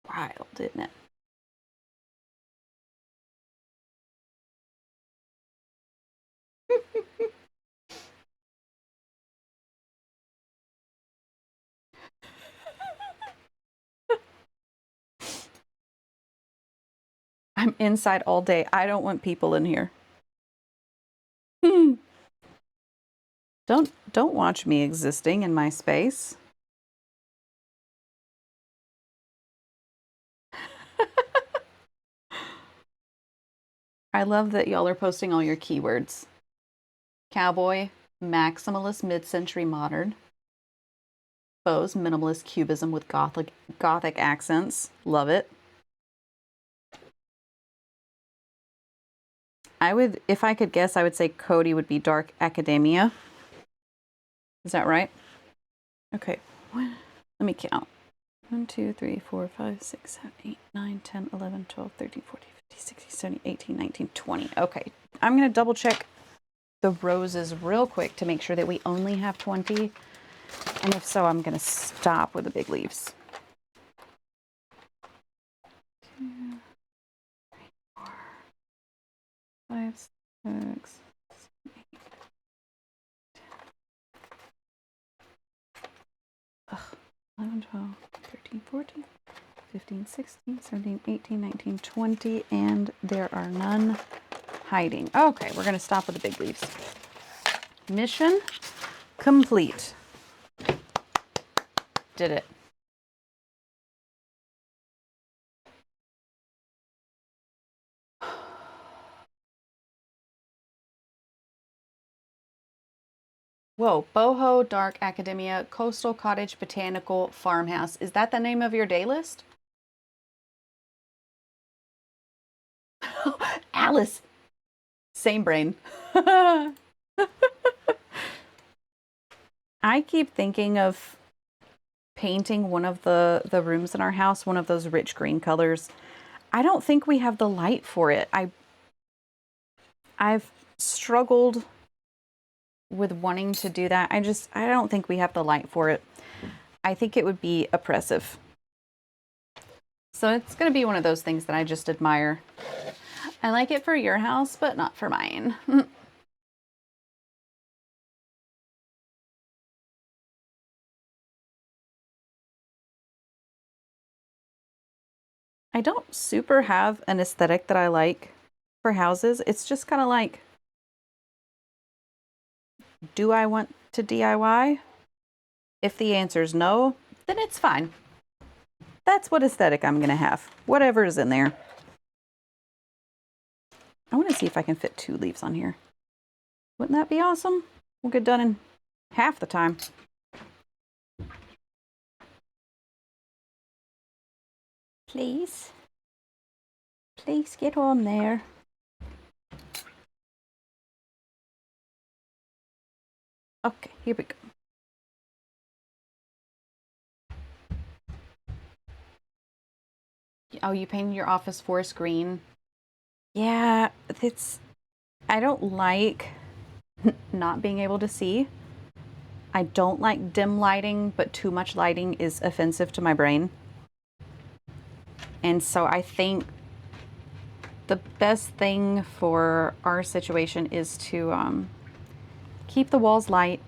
Wild, isn't it? I'm inside all day. I don't want people in here. Don't watch me existing in my space. I love that y'all are posting all your keywords. Cowboy, maximalist mid-century modern, Bose, minimalist cubism with gothic accents. Love it. I would, if I could guess, I would say Cody would be dark academia. Is that right? Okay. Let me count. 1, 2, 3, 4, 5, 6, 7, 8, 9, 10, 11, 12, 13, 14, 15, 16, 17, 18, 19, 20. Okay. I'm going to double check the roses real quick to make sure that we only have 20. And if so, I'm going to stop with the big leaves. 2, 3, 4, 5, 6, 7, 8. Ugh. 11, 12, 13, 14, 15, 16, 17, 18, 19, 20, and there are none hiding. Okay, we're going to stop with the big leaves. Mission complete. Did it. Whoa, Boho, Dark Academia, Coastal Cottage, Botanical, Farmhouse. Is that the name of your day list? Alice. Same brain. I keep thinking of painting one of the rooms in our house, one of those rich green colors. I don't think we have the light for it. I've struggled with wanting to do that. I don't think we have the light for it. I think it would be oppressive. So it's going to be one of those things that I just admire. I like it for your house, but not for mine. I don't super have an aesthetic that I like for houses. It's just kind of like, do I want to DIY? If the answer is no, then it's fine. That's what aesthetic I'm going to have. Whatever is in there. I want to see if I can fit 2 leaves on here. Wouldn't that be awesome? We'll get done in half the time. Please. Please get on there. Okay, here we go. Oh, you painted your office forest green. Yeah, I don't like not being able to see. I don't like dim lighting, but too much lighting is offensive to my brain. And so I think the best thing for our situation is to keep the walls light,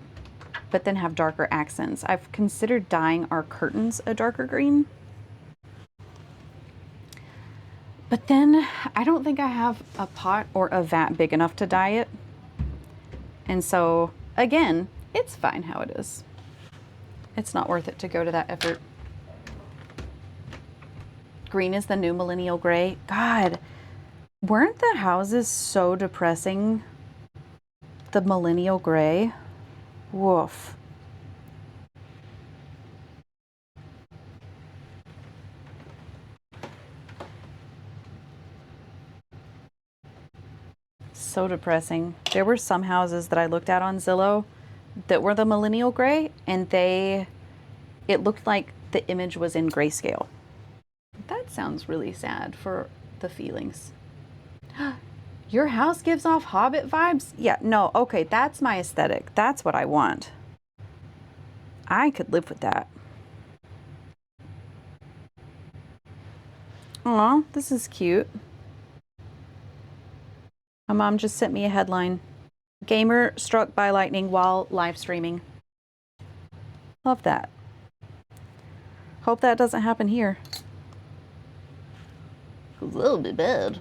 but then have darker accents. I've considered dyeing our curtains a darker green. But then I don't think I have a pot or a vat big enough to dye it. And so, again, it's fine how it is. It's not worth it to go to that effort. Green is the new millennial gray. God, weren't the houses so depressing? The millennial gray? Woof. So depressing. There were some houses that I looked at on Zillow that were the millennial gray, and it looked like the image was in grayscale. That sounds really sad for the feelings. Your house gives off Hobbit vibes? Yeah, no, okay, that's my aesthetic. That's what I want. I could live with that. Aw, this is cute. My mom just sent me a headline. Gamer struck by lightning while live streaming. Love that. Hope that doesn't happen here. That'll be bad.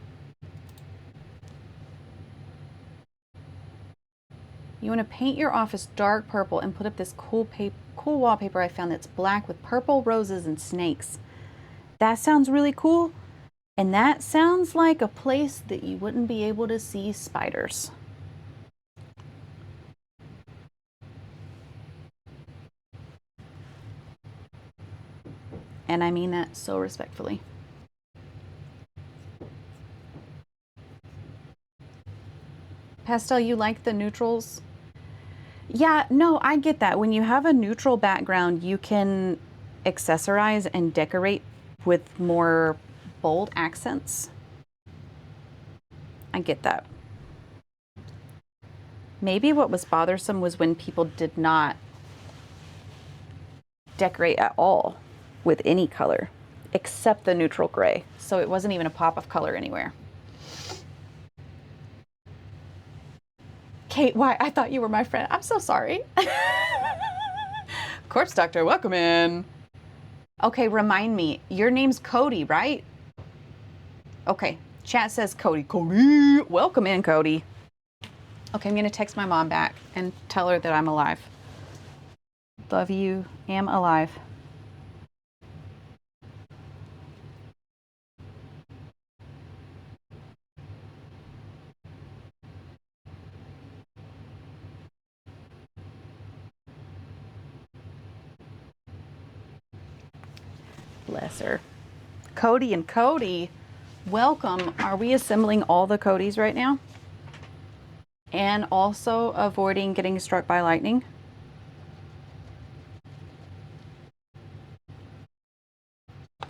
You want to paint your office dark purple and put up this cool wallpaper I found that's black with purple roses and snakes. That sounds really cool. And that sounds like a place that you wouldn't be able to see spiders. And I mean that so respectfully. Pastel, you like the neutrals? Yeah, no, I get that. When you have a neutral background, you can accessorize and decorate with more bold accents. I get that. Maybe what was bothersome was when people did not decorate at all with any color except the neutral gray. So it wasn't even a pop of color anywhere. Kate, why? I thought you were my friend. I'm so sorry. Corpse Doctor, welcome in. Okay, remind me. Your name's Cody, right? Okay, chat says Cody. Cody, welcome in, Cody. Okay, I'm gonna text my mom back and tell her that I'm alive. Love you, am alive. Bless her. Cody and Cody, welcome. Are we assembling all the Codys right now? And also avoiding getting struck by lightning?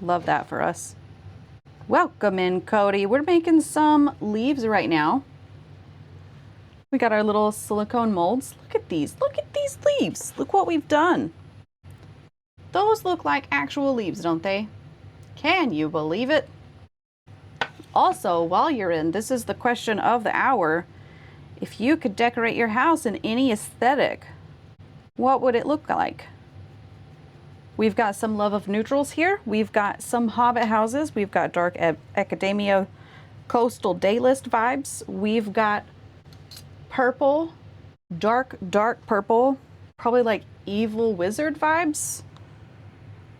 Love that for us. Welcome in, Cody. We're making some leaves right now. We got our little silicone molds. Look at these. Look at these leaves. Look what we've done. Those look like actual leaves, don't they? Can you believe it? Also, while you're in, this is the question of the hour. If you could decorate your house in any aesthetic, what would it look like? We've got some love of neutrals here. We've got some Hobbit houses. We've got dark academia, coastal daylist vibes. We've got purple, dark purple, probably like evil wizard vibes.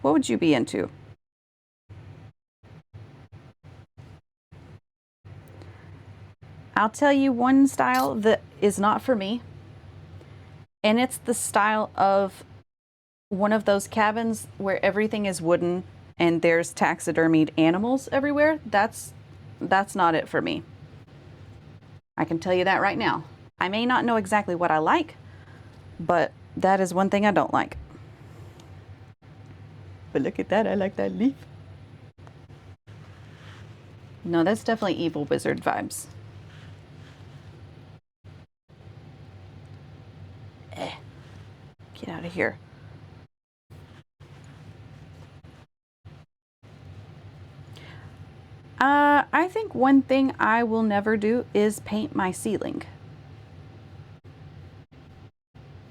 What would you be into? I'll tell you one style that is not for me. And it's the style of one of those cabins where everything is wooden and there's taxidermied animals everywhere. That's not it for me. I can tell you that right now. I may not know exactly what I like, but that is one thing I don't like. But look at that, I like that leaf. No, that's definitely evil wizard vibes. Get out of here. I think one thing I will never do is paint my ceiling.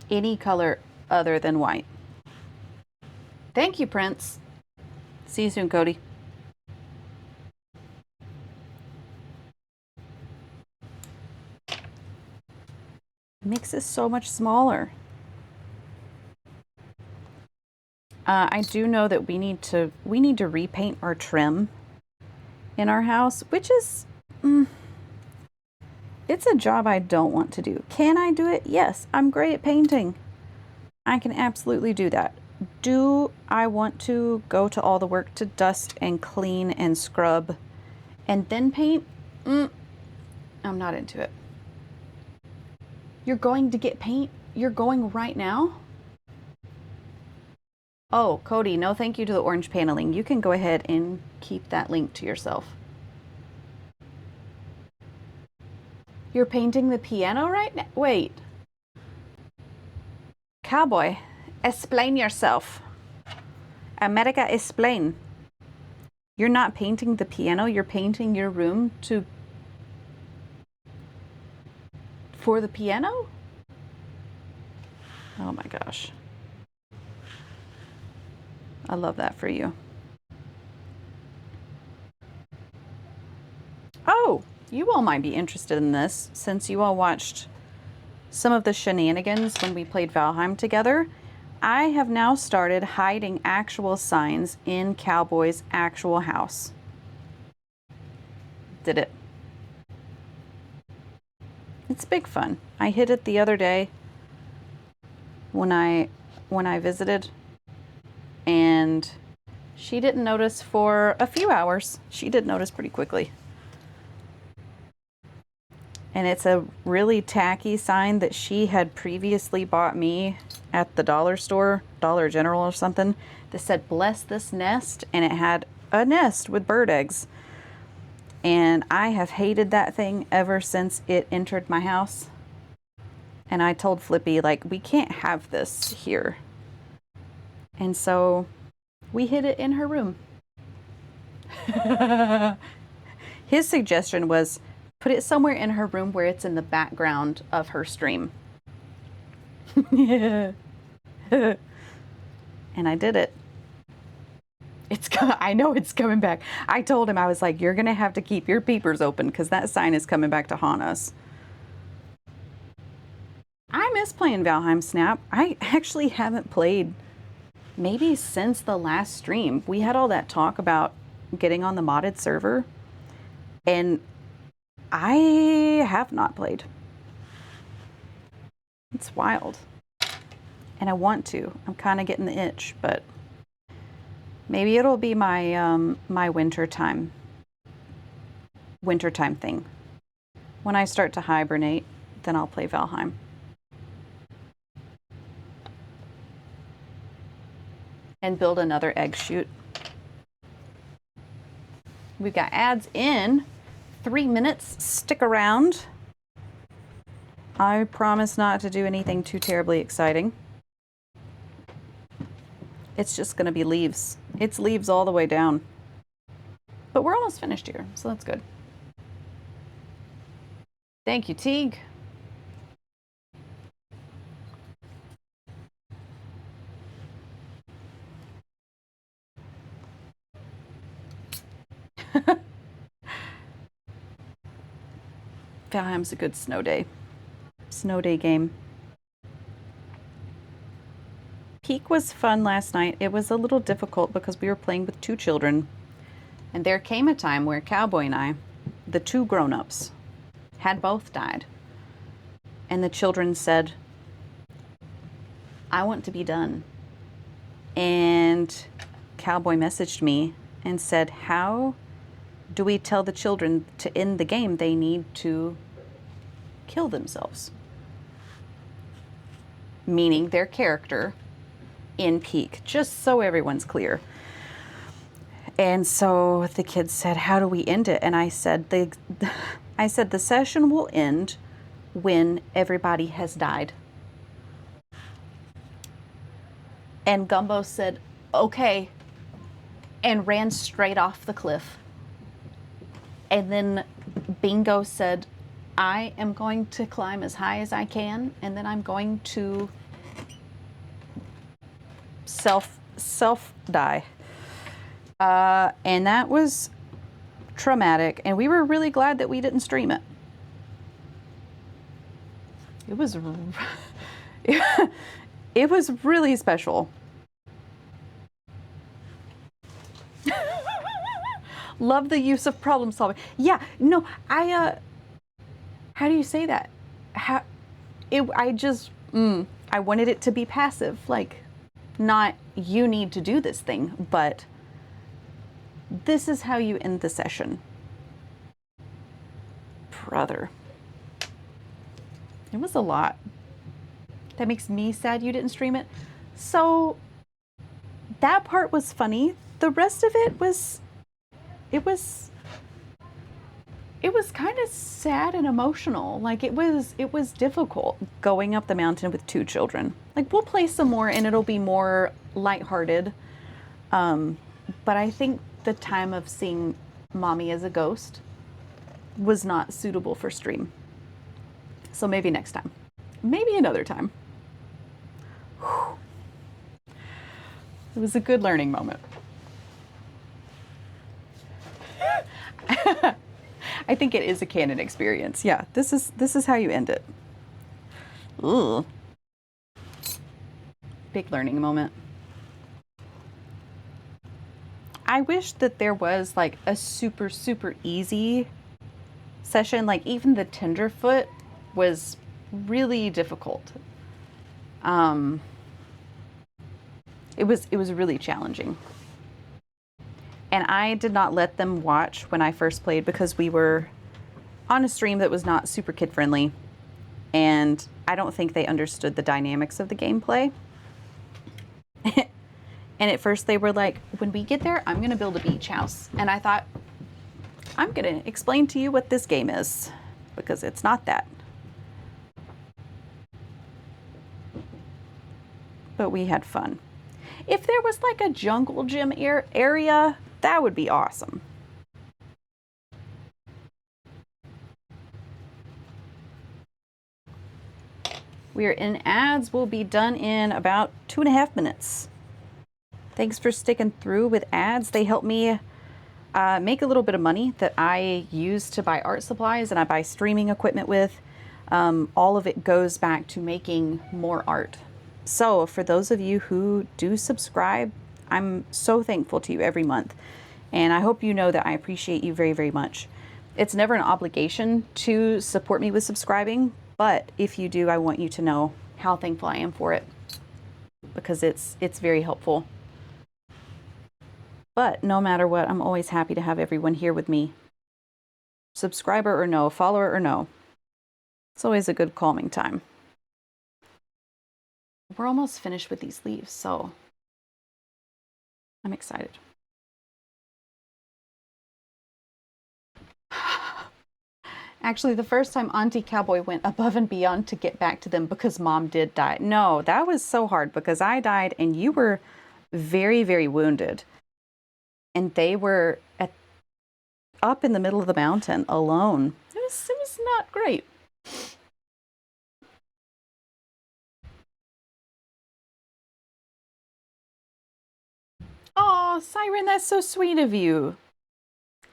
Any color other than white. Thank you, Prince. See you soon, Cody. Makes it so much smaller. I do know that we need to repaint our trim in our house, which is it's a job I don't want to do. Can I do it? Yes, I'm great at painting. I can absolutely do that. Do I want to go to all the work to dust and clean and scrub and then paint? I'm not into it. You're going to get paint? You're going right now? Oh, Cody, no thank you to the orange paneling. You can go ahead and keep that link to yourself. You're painting the piano right now? Wait. Cowboy, explain yourself. America, explain. You're not painting the piano, you're painting your room for the piano? Oh my gosh. I love that for you. Oh, you all might be interested in this since you all watched some of the shenanigans when we played Valheim together. I have now started hiding actual signs in Cowboy's actual house. Did it. It's big fun. I hid it the other day when I visited, and she didn't notice for a few hours. She did notice pretty quickly. And it's a really tacky sign that she had previously bought me at the dollar store, Dollar General or something, that said, "Bless this nest," and it had a nest with bird eggs. And I have hated that thing ever since it entered my house. And I told Flippy, like, we can't have this here. And so we hid it in her room. His suggestion was, put it somewhere in her room where it's in the background of her stream. And I did it. I know it's coming back. I told him, I was like, you're going to have to keep your peepers open because that sign is coming back to haunt us. I miss playing Valheim Snap. I actually haven't played maybe since the last stream. We had all that talk about getting on the modded server, and I have not played. It's wild. And I want to. I'm kind of getting the itch, but maybe it'll be my my wintertime thing. When I start to hibernate, then I'll play Valheim. And build another egg shoot. We've got ads in 3 minutes. Stick around. I promise not to do anything too terribly exciting. It's just going to be leaves. It's leaves all the way down. But we're almost finished here, so that's good. Thank you, Teague. Valheim's a good snow day game. Peak was fun last night. It was a little difficult because we were playing with 2 children. And there came a time where Cowboy and I, the 2 grown-ups, had both died. And the children said, I want to be done. And Cowboy messaged me and said, how do we tell the children to end the game? They need to kill themselves. Meaning their character in Peak, just so everyone's clear. And so the kids said, how do we end it? And I said, the session will end when everybody has died. And Gumbo said, okay, and ran straight off the cliff. And then Bingo said, I am going to climb as high as I can, and then I'm going to self die. And that was traumatic, and we were really glad that we didn't stream it. It was it was really special. Love the use of problem solving. Yeah, no, how do you say that? I wanted it to be passive, like, not you need to do this thing, but this is how you end the session. Brother. It was a lot. That makes me sad you didn't stream it. So that part was funny. The rest of it was it was kind of sad and emotional. Like it was difficult going up the mountain with two children. Like we'll play some more and it'll be more lighthearted. But I think the time of seeing Mommy as a ghost was not suitable for stream. So maybe next time. Maybe another time. Whew. It was a good learning moment. I think it is a canon experience. Yeah, this is how you end it. Ooh. Big learning moment. I wish that there was like a super, super easy session. Like even the tenderfoot was really difficult. It was really challenging. And I did not let them watch when I first played because we were on a stream that was not super kid friendly. And I don't think they understood the dynamics of the gameplay. And at first they were like, when we get there, I'm going to build a beach house. And I thought, I'm going to explain to you what this game is because it's not that. But we had fun. If there was like a jungle gym area, that would be awesome. We are in ads. We'll be done in about 2.5 minutes. Thanks for sticking through with ads. They help me make a little bit of money that I use to buy art supplies and I buy streaming equipment with. All of it goes back to making more art. So for those of you who do subscribe, I'm so thankful to you every month. And I hope you know that I appreciate you very, very much. It's never an obligation to support me with subscribing, but if you do, I want you to know how thankful I am for it because it's very helpful. But no matter what, I'm always happy to have everyone here with me. Subscriber or no, follower or no. It's always a good calming time. We're almost finished with these leaves, so I'm excited. Actually, the first time Auntie Cowboy went above and beyond to get back to them because Mom did die. No, that was so hard because I died and you were very, very wounded. And they were up in the middle of the mountain alone. It was not great. Oh, Siren, that's so sweet of you.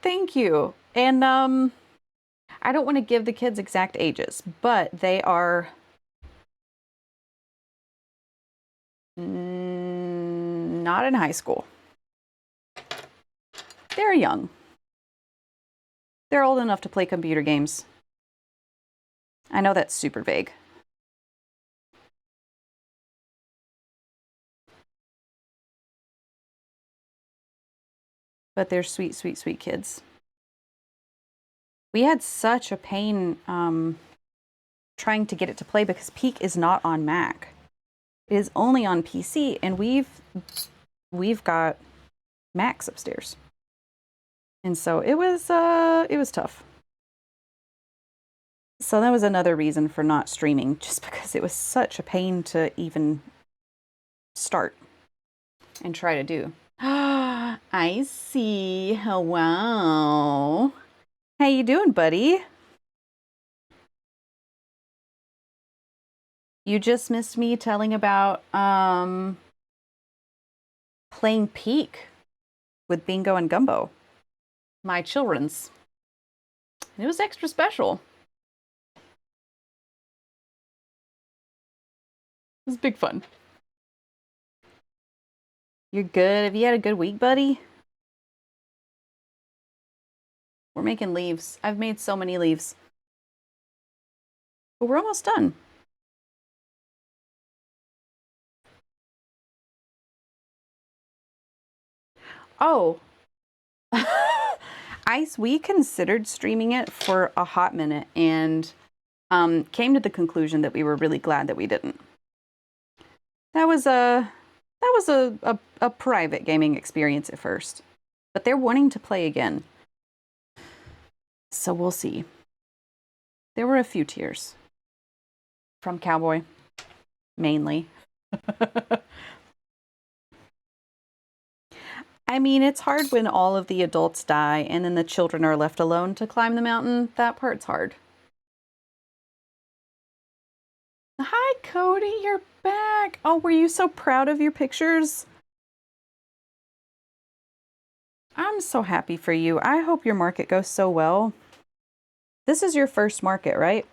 Thank you. And I don't want to give the kids exact ages, but they are not in high school. They're young. They're old enough to play computer games. I know that's super vague. But they're sweet, sweet, sweet kids. We had such a pain trying to get it to play because Peak is not on Mac. It is only on PC, and we've got Macs upstairs. And so it was tough. So that was another reason for not streaming, just because it was such a pain to even start and try to do. I see. Oh, wow. How you doing, buddy? You just missed me telling about playing Peak with Bingo and Gumbo, my children's. It was extra special. It was big fun. You're good. Have you had a good week, buddy? We're making leaves. I've made so many leaves. But we're almost done. Oh. Ice, we considered streaming it for a hot minute and came to the conclusion that we were really glad that we didn't. That was a private gaming experience at first, but they're wanting to play again. So we'll see. There were a few tears from Cowboy, mainly. I mean, it's hard when all of the adults die and then the children are left alone to climb the mountain. That part's hard. Hi, Cody, you're back. Oh, were you so proud of your pictures? I'm so happy for you. I hope your market goes so well. This is your first market, right?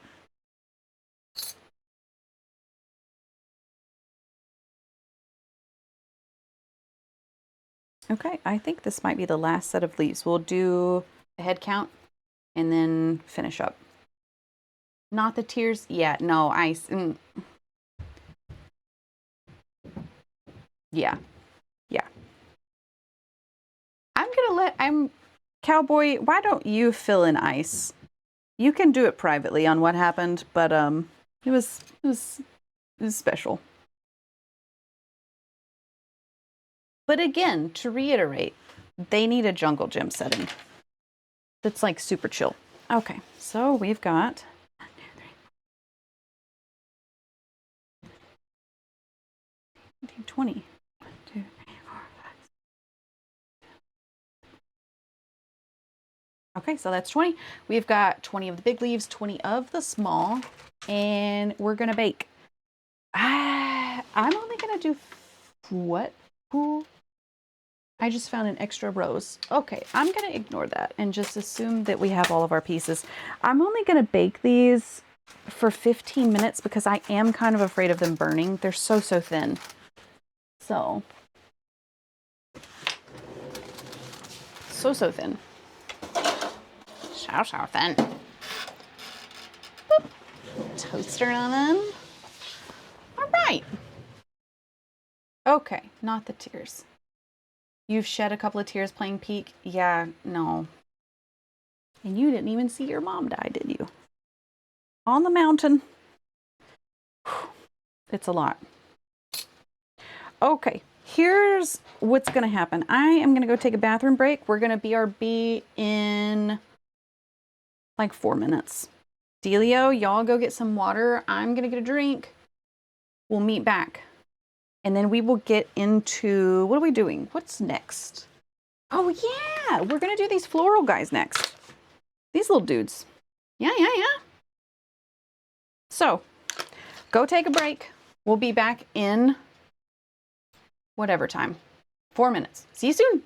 Okay, I think this might be the last set of leaves. We'll do a head count and then finish up. Not the tears? Yeah, no, yeah, yeah. Cowboy, why don't you fill in ice? You can do it privately on what happened, but it was special. But again, to reiterate, they need a jungle gym setting that's like super chill. Okay, so we've got 20. 1, 2, 3, 4, 5. Okay, so that's 20. We've got 20 of the big leaves, 20 of the small, and we're gonna bake. I'm only gonna do what? Ooh, I just found an extra rose. Okay, I'm gonna ignore that and just assume that we have all of our pieces. I'm only gonna bake these for 15 minutes because I am kind of afraid of them burning. They're so thin. So thin. So thin. Boop. Toaster oven. All right. Okay, not the tears. You've shed a couple of tears playing Peak? Yeah, no. And you didn't even see your mom die, did you? On the mountain. It's a lot. Okay, here's what's going to happen. I am going to go take a bathroom break. We're going to BRB in like 4 minutes. Delio, y'all go get some water. I'm going to get a drink. We'll meet back. And then we will get into, what are we doing? What's next? Oh yeah, we're going to do these floral guys next. These little dudes. Yeah. So, go take a break. We'll be back in whatever time. 4 minutes. See you soon.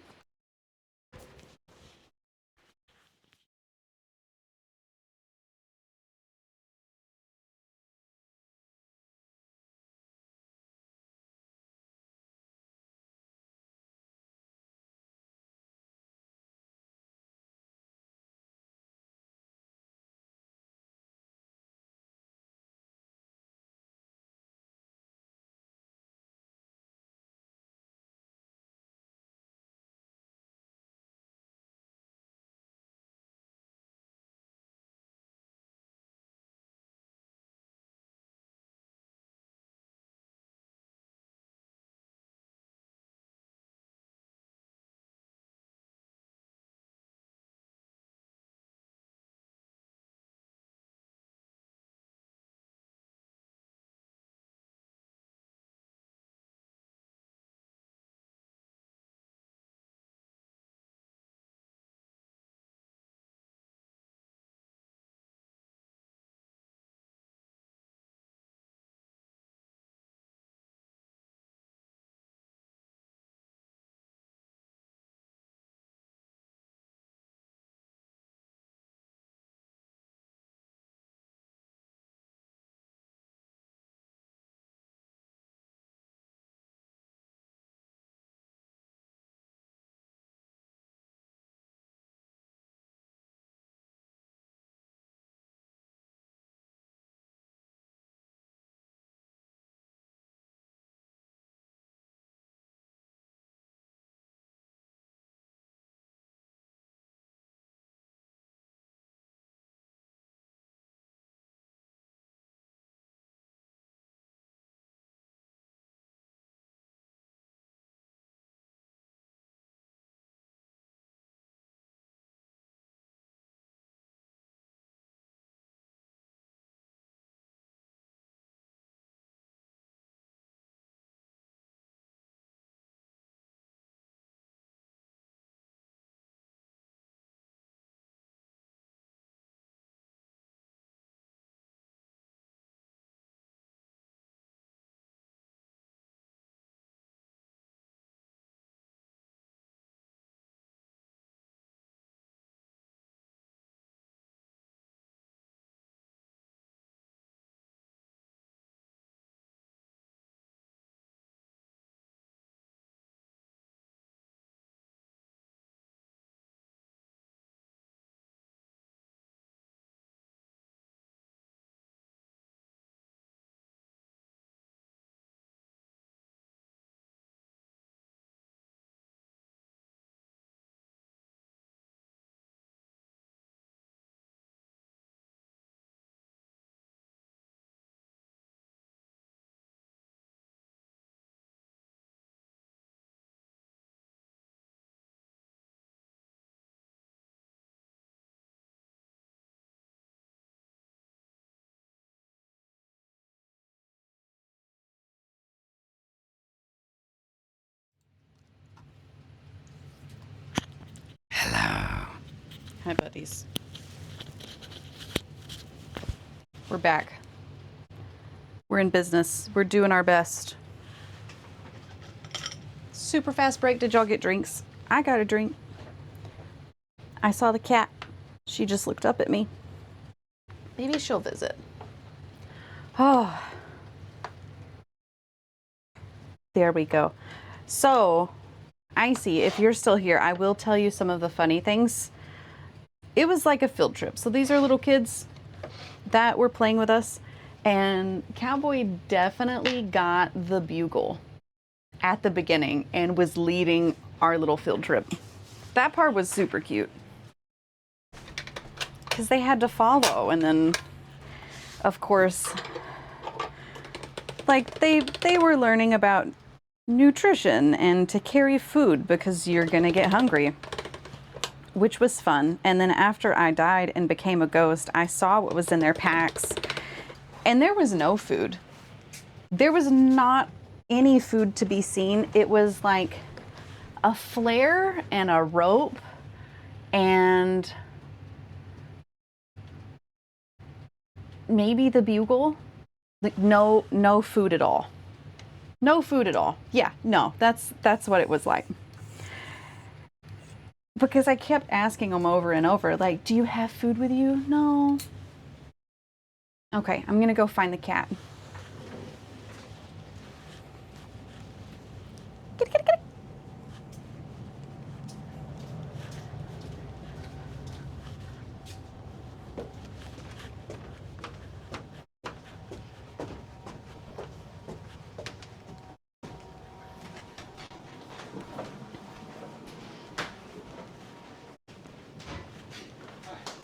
Hi, buddies. We're back. We're in business. We're doing our best. Super fast break. Did y'all get drinks? I got a drink. I saw the cat. She just looked up at me. Maybe she'll visit. Oh. There we go. So, Icy, if you're still here, I will tell you some of the funny things. It was like a field trip. So these are little kids that were playing with us, and Cowboy definitely got the bugle at the beginning and was leading our little field trip. That part was super cute because they had to follow, and then of course like they were learning about nutrition and to carry food because you're gonna get hungry, which was fun. And then after I died and became a ghost, I saw what was in their packs, and there was no food. There was not any food to be seen. It was like a flare and a rope and maybe the bugle. Like no food at all. No food at all. Yeah, no, that's what it was like. Because I kept asking them over and over, like, do you have food with you? No. Okay, I'm gonna go find the cat. Get it.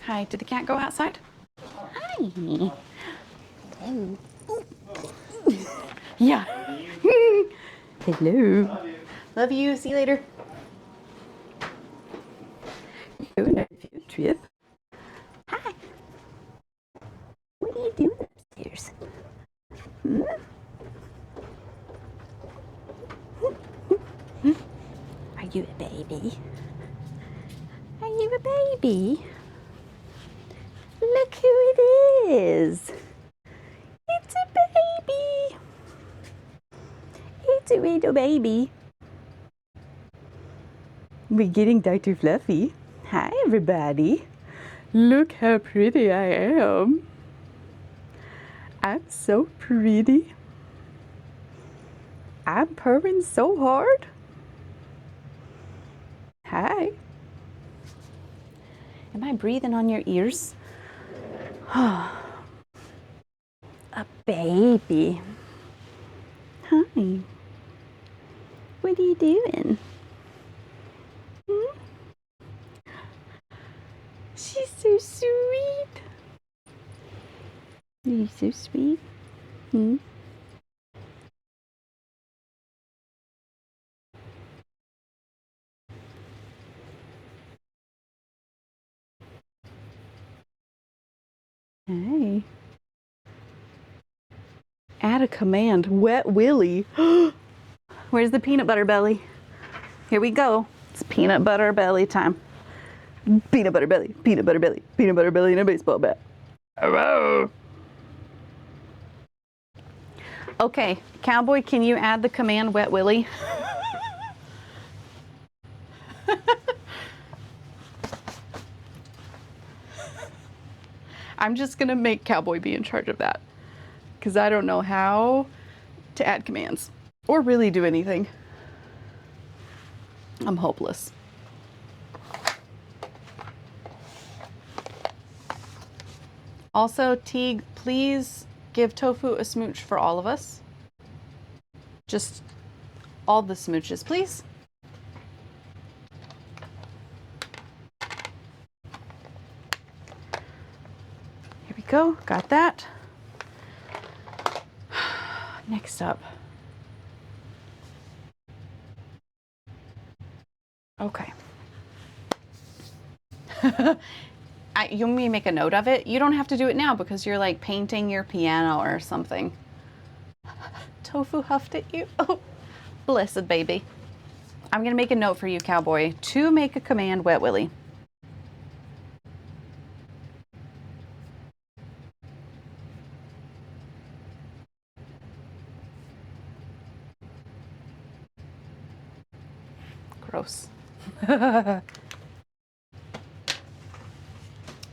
Hi, did the cat go outside? Hi. Hello. Yeah. Hello. Love you. See you later. Going on a field trip. Hi. What are you doing upstairs? Hmm? Are you a baby? Are you a baby? Look who it is. It's a baby. It's a little baby. We're getting Dr. Fluffy. Hi, everybody. Look how pretty I am. I'm so pretty. I'm purring so hard. Hi. Am I breathing on your ears? A baby. Hi. What are you doing? Hmm? She's so sweet. You're so sweet. Hmm? Hey. Add a command. Wet Willy. Where's the peanut butter belly? Here we go. It's peanut butter belly time. Peanut butter belly, peanut butter belly, peanut butter belly, and a baseball bat. Hello. Okay, Cowboy, can you add the command Wet Willy? I'm just gonna make Cowboy be in charge of that because I don't know how to add commands or really do anything. I'm hopeless. Also, Teague, please give Tofu a smooch for all of us. Just all the smooches, please. Here we go, got that. Next up. Okay. You want me to make a note of it? You don't have to do it now because you're like painting your piano or something. Tofu huffed at you? Oh, blessed baby. I'm gonna make a note for you, Cowboy, to make a command Wet Willy. Gross.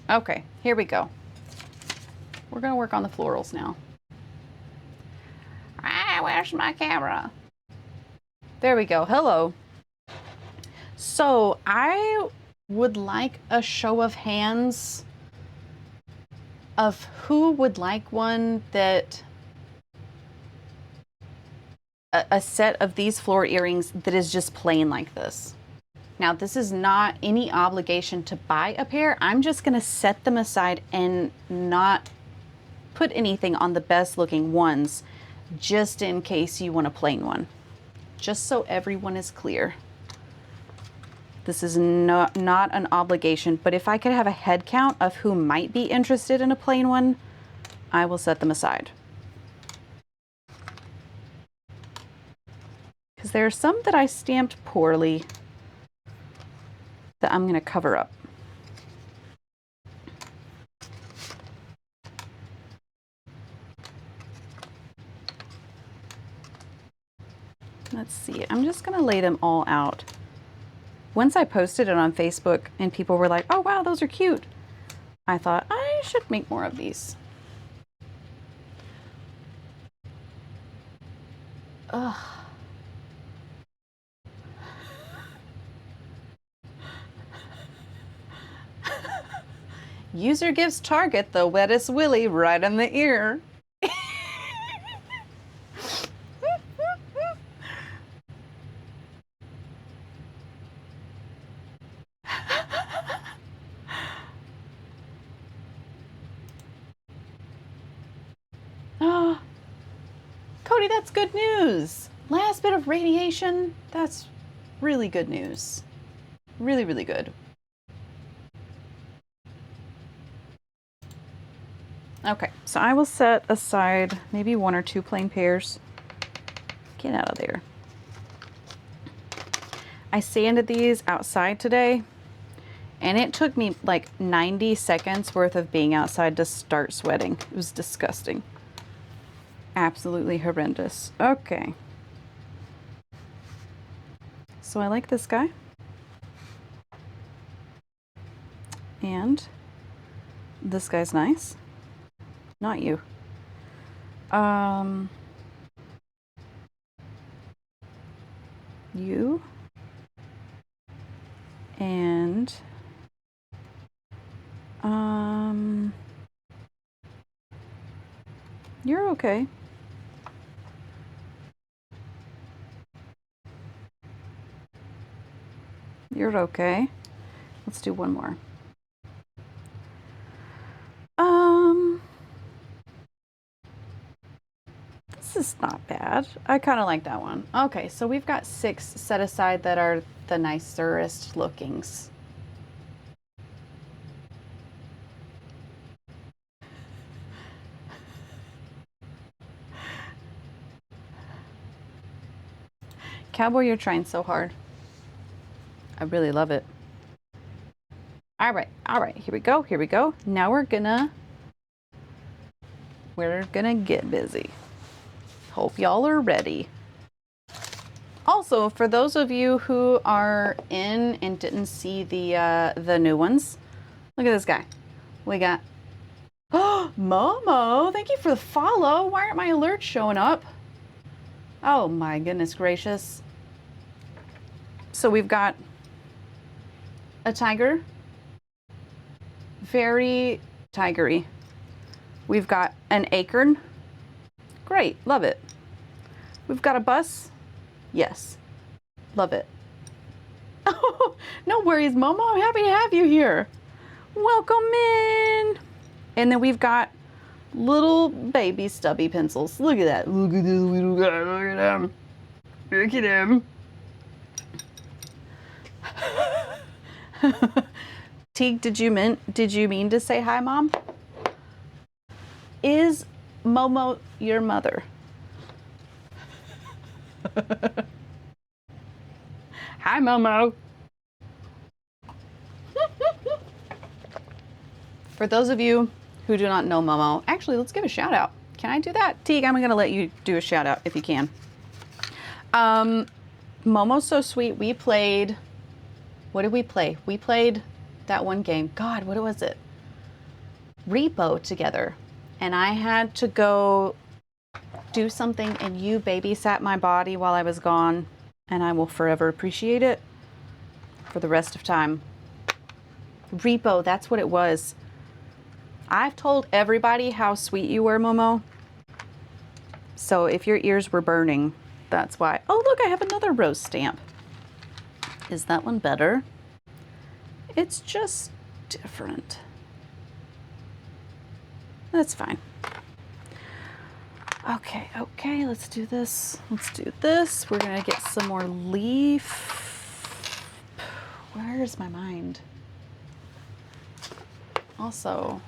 Okay, here we go. We're gonna work on the florals now. Ah, where's my camera? There we go. Hello. So I would like a show of hands of who would like one that a set of these floor earrings that is just plain like this. Now, this is not any obligation to buy a pair. I'm just gonna set them aside and not put anything on the best looking ones, just in case you want a plain one. Just so everyone is clear. This is not an obligation, but if I could have a head count of who might be interested in a plain one, I will set them aside. Because there are some that I stamped poorly that I'm going to cover up. Let's see, I'm just going to lay them all out. Once I posted it on Facebook and people were like, oh wow, those are cute, I thought I should make more of these. Ugh. User gives Target the wettest willy right in the ear. Oh, Cody, that's good news. Last bit of radiation. That's really good news. Really, really good. Okay, so I will set aside maybe 1 or 2 plain pairs. Get out of there. I sanded these outside today, and it took me like 90 seconds worth of being outside to start sweating. It was disgusting. Absolutely horrendous. Okay. So I like this guy. And this guy's nice. Not you. You. And you're okay. You're okay. Let's do one more. This is not bad. I kind of like that one. Okay, so we've got 6 set aside that are the nicerest lookings. Cowboy, you're trying so hard. I really love it. All right, here we go. Now we're gonna get busy. Hope y'all are ready. Also, for those of you who are in and didn't see the new ones, look at this guy. We got, oh, Momo, thank you for the follow. Why aren't my alerts showing up? Oh my goodness gracious. So we've got a tiger, very tigery. We've got an acorn. Great, love it. We've got a bus. Yes, love it. Oh, no worries, Momo. I'm happy to have you here. Welcome in. And then we've got little baby stubby pencils. Look at that. Look at this little guy. Look at him. Look at him. Teague, did you mean to say hi, Mom? Is Momo your mother? Hi, Momo. For those of you who do not know Momo, actually, let's give a shout out. Can I do that? Teague, I'm going to let you do a shout out if you can. Momo Momo's So Sweet, we played, what did we play? We played that one game. God, what was it? Repo together. And I had to go do something and you babysat my body while I was gone. And I will forever appreciate it for the rest of time. Repo, that's what it was. I've told everybody how sweet you were, Momo. So if your ears were burning, that's why. Oh, look, I have another rose stamp. Is that one better? It's just different. That's fine. Okay, okay, let's do this. Let's do this. We're gonna get some more leaf. Where's my mind? Also,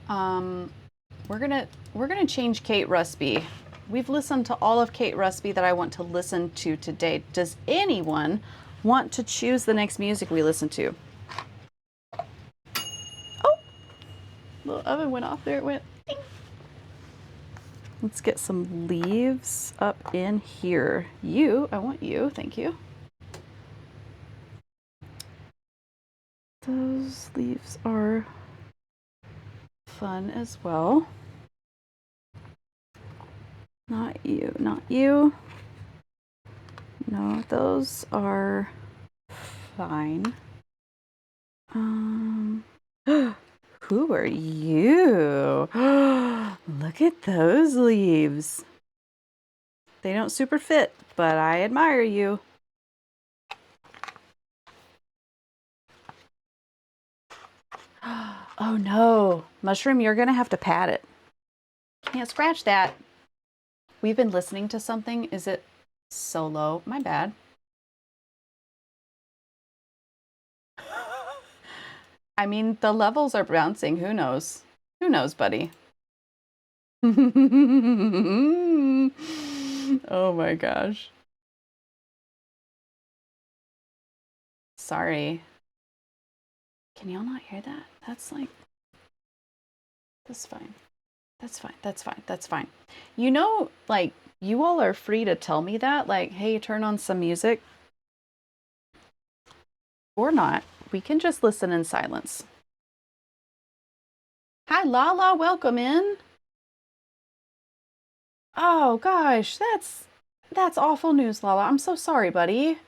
we're gonna change Kate Rusby. We've listened to all of Kate Rusby that I want to listen to today. Does anyone want to choose the next music we listen to? Oh, little oven went off there. It went. Ding. Let's get some leaves up in here. You, I want you. Thank you. Those leaves are fun as well. Not you, not you. No, those are fine. Who are you? Look at those leaves. They don't super fit, but I admire you. Oh no, Mushroom, you're gonna have to pat it. Can't scratch that. We've been listening to something. Is it so low? My bad. I mean, the levels are bouncing. Who knows? Who knows, buddy? Oh my gosh. Sorry. Can y'all not hear that? That's like, that's fine. That's fine. That's fine. That's fine. You know, like, you all are free to tell me that, like, hey, turn on some music. Or not. We can just listen in silence. Hi, Lala. Welcome in. Oh, gosh. That's awful news, Lala. I'm so sorry, buddy.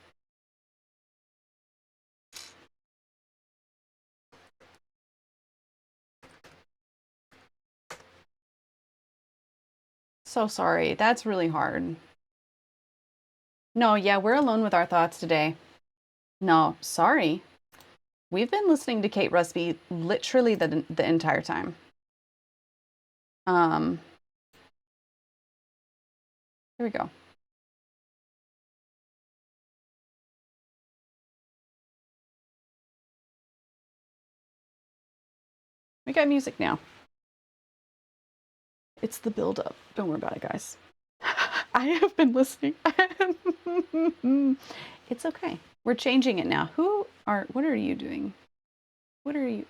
So sorry. That's really hard. No, yeah, we're alone with our thoughts today. No, sorry. We've been listening to Kate Rusby literally the entire time. Here we go. We got music now. It's the build-up. Don't worry about it, guys. I have been listening. It's okay. We're changing it now. What are you doing? What are you?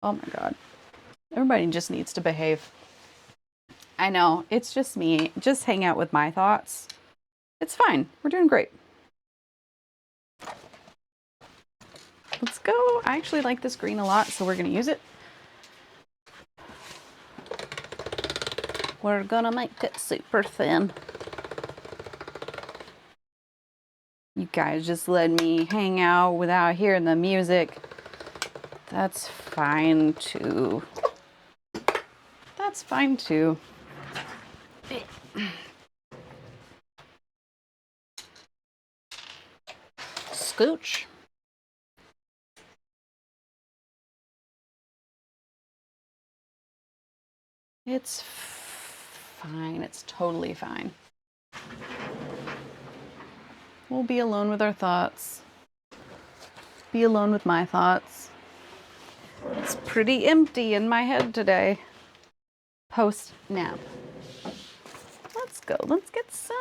Oh my God. Everybody just needs to behave. I know. It's just me. Just hang out with my thoughts. It's fine. We're doing great. Let's go. I actually like this green a lot, so we're going to use it. We're going to make it super thin. You guys just let me hang out without hearing the music. That's fine too. That's fine too. Scooch. It's fine. It's totally fine. We'll be alone with our thoughts. Be alone with my thoughts. It's pretty empty in my head today. Post nap. Let's go. Let's get some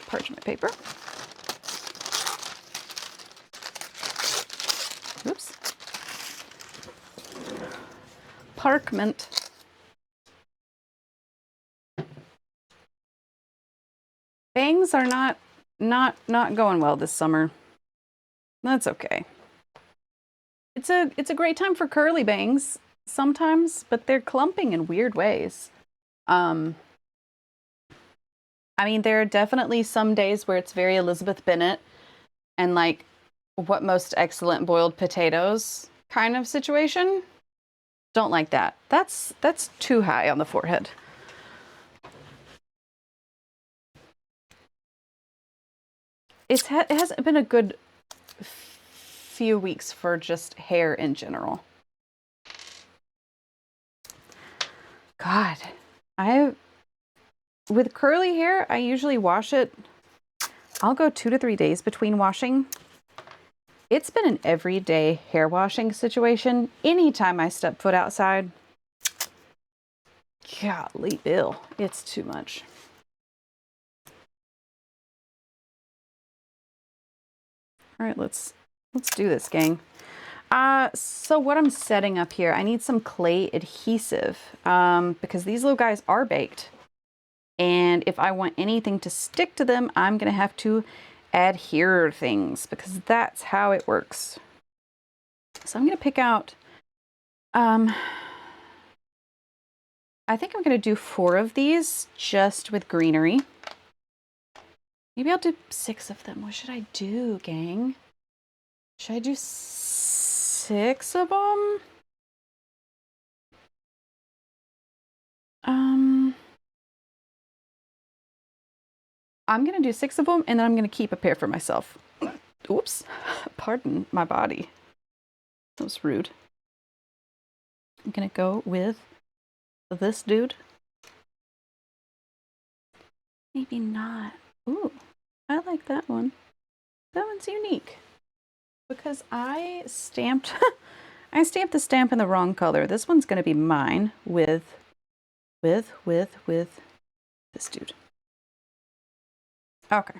parchment paper. Oops. Parchment. Bangs are not Not going well this summer. That's okay. It's a great time for curly bangs sometimes, but they're clumping in weird ways. Um, I mean, there are definitely some days where it's very Elizabeth Bennet and like what most excellent boiled potatoes kind of situation. Don't like that. That's too high on the forehead. It hasn't been a good few weeks for just hair in general. God, with curly hair, I usually wash it. I'll go 2 to 3 days between washing. It's been an everyday hair washing situation anytime I step foot outside. Golly, Bill, it's too much. All right, let's do this, gang. So what I'm setting up here, I need some clay adhesive because these little guys are baked. And if I want anything to stick to them, I'm gonna have to adhere things because that's how it works. So I'm gonna pick out, I think I'm gonna do 4 of these just with greenery. Maybe I'll do 6 of them. What should I do, gang? Should I do 6 of them? I'm gonna do 6 of them and then I'm gonna keep a pair for myself. Oops, pardon my body. That was rude. I'm gonna go with this dude. Maybe not. Ooh, I like that one. That one's unique because I stamped I stamped the stamp in the wrong color. This one's gonna be mine with this dude. Okay,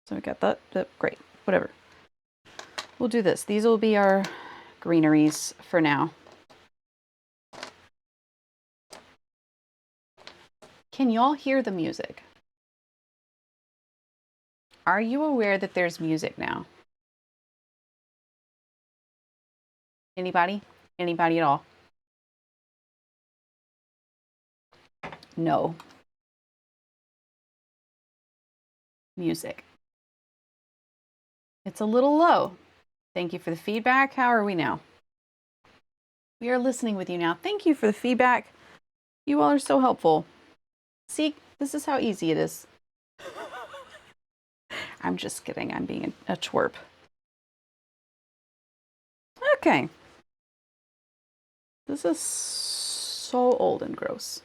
so we got that. Great, whatever. We'll do this. These will be our greeneries for now. Can y'all hear the music? Are you aware that there's music now? Anybody? Anybody at all? No. Music. It's a little low. Thank you for the feedback. How are we now? We are listening with you now. Thank you for the feedback. You all are so helpful. See, this is how easy it is. I'm just kidding. I'm being a twerp. Okay. This is so old and gross.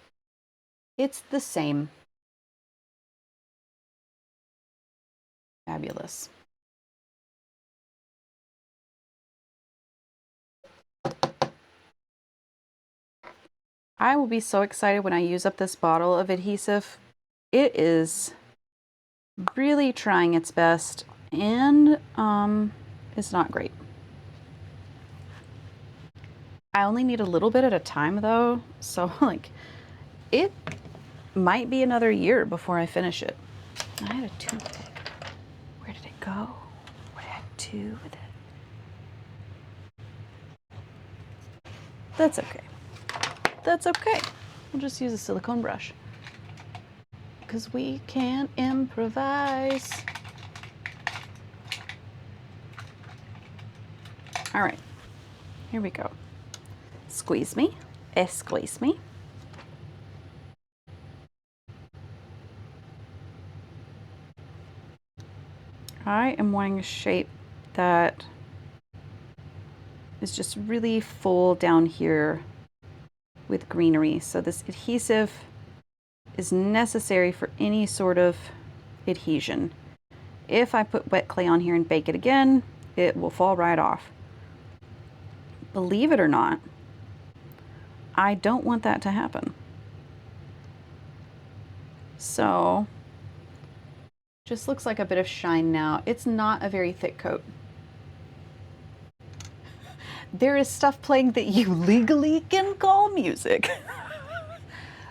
It's the same. Fabulous. I will be so excited when I use up this bottle of adhesive. It is really trying its best and it's not great. I only need a little bit at a time though, so like it might be another year before I finish it. I had a toothpick. Where did it go? What did I do with it? That's okay. That's okay. We'll just use a silicone brush because we can improvise. All right, here we go. Squeeze me, squeeze me. I am wanting a shape that is just really full down here with greenery. So this adhesive is necessary for any sort of adhesion. If I put wet clay on here and bake it again, it will fall right off. Believe it or not, I don't want that to happen. So, just looks like a bit of shine now. It's not a very thick coat. There is stuff playing that you legally can call music.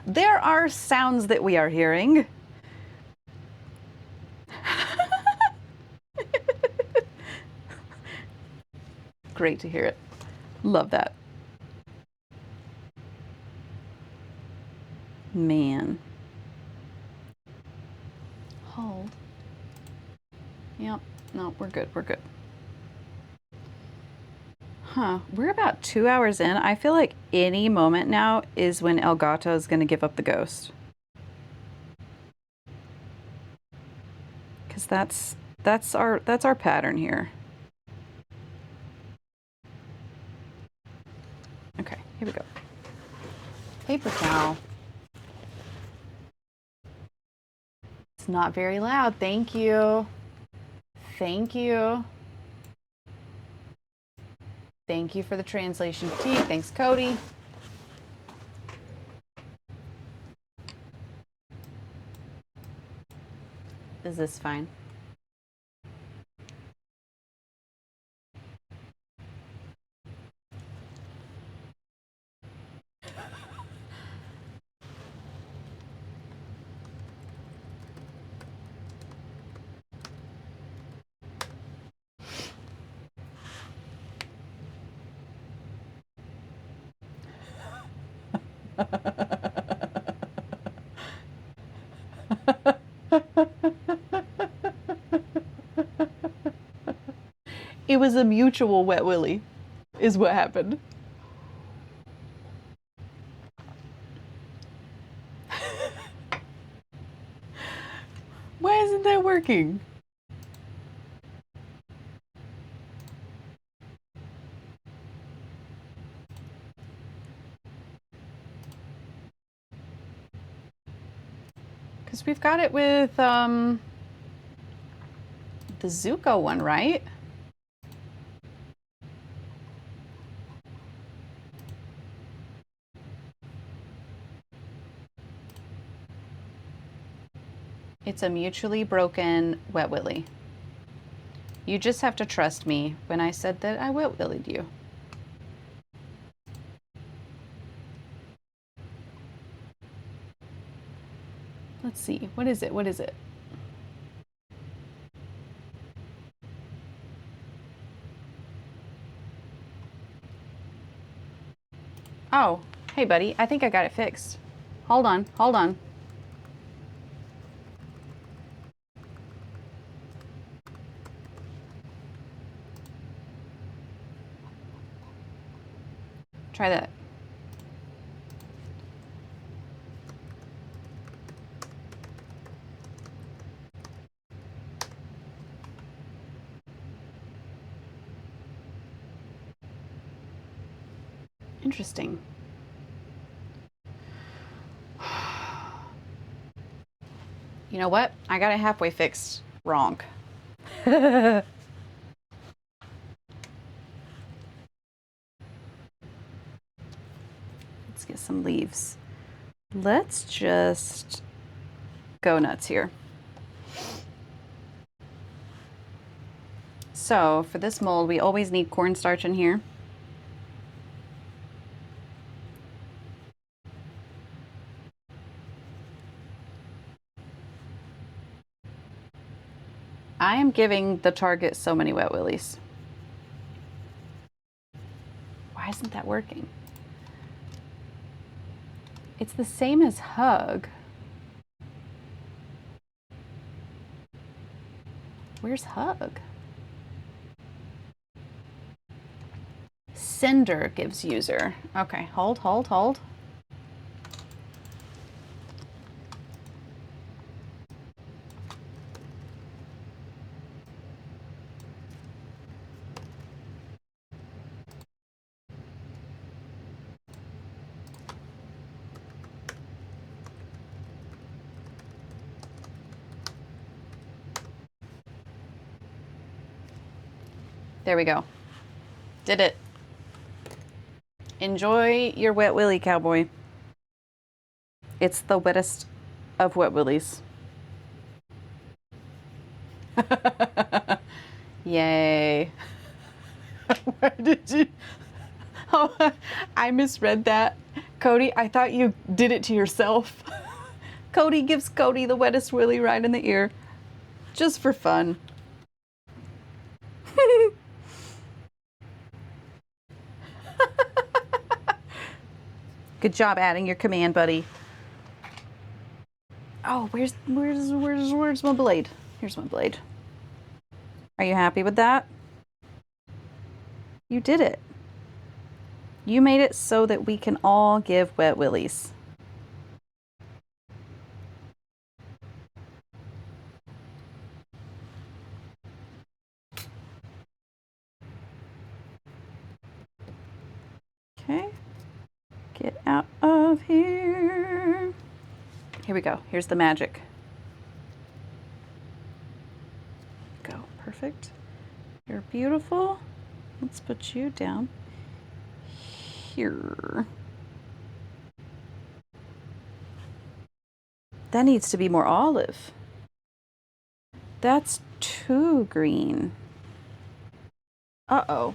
There are sounds that we are hearing. great to hear it. Love that. Man. Hold. Yep. No, we're good. We're good. Huh. We're about 2 hours in. I feel like any moment now is when El Gato is going to give up the ghost. Because that's our pattern here. Okay, here we go. Paper towel. It's not very loud. Thank you. Thank you. Thank you for the translation fatigue. Thanks, Cody. Is this fine? It was a mutual wet willy, is what happened. Why isn't that working? Because we've got it with the Zuko one, right? It's a mutually broken wet willy. You just have to trust me when I said that I wet willied you. Let's see. What is it? What is it? Oh, hey, buddy. I think I got it fixed. Hold on. Hold on. Try that. Interesting. You know what? I got it halfway fixed wrong. Let's get some leaves. Let's just go nuts here. So for this mold, we always need cornstarch in here. I am giving the target so many wet willies. Why isn't that working? It's the same as hug. Where's hug? Cinder gives user. Okay, hold, hold, hold. There we go. Did it. Enjoy your wet willy, cowboy. It's the wettest of wet willies. Yay. Where did you? Oh, I misread that. Cody, I thought you did it to yourself. Cody gives Cody the wettest willy right in the ear. Just for fun. Good job adding your command, buddy. Oh, where's my blade? Here's my blade. Are you happy with that? You did it. You made it so that we can all give wet willies. Okay. Get out of here. Here we go. Here's the magic. Go. Perfect. You're beautiful. Let's put you down here. That needs to be more olive. That's too green. Uh-oh.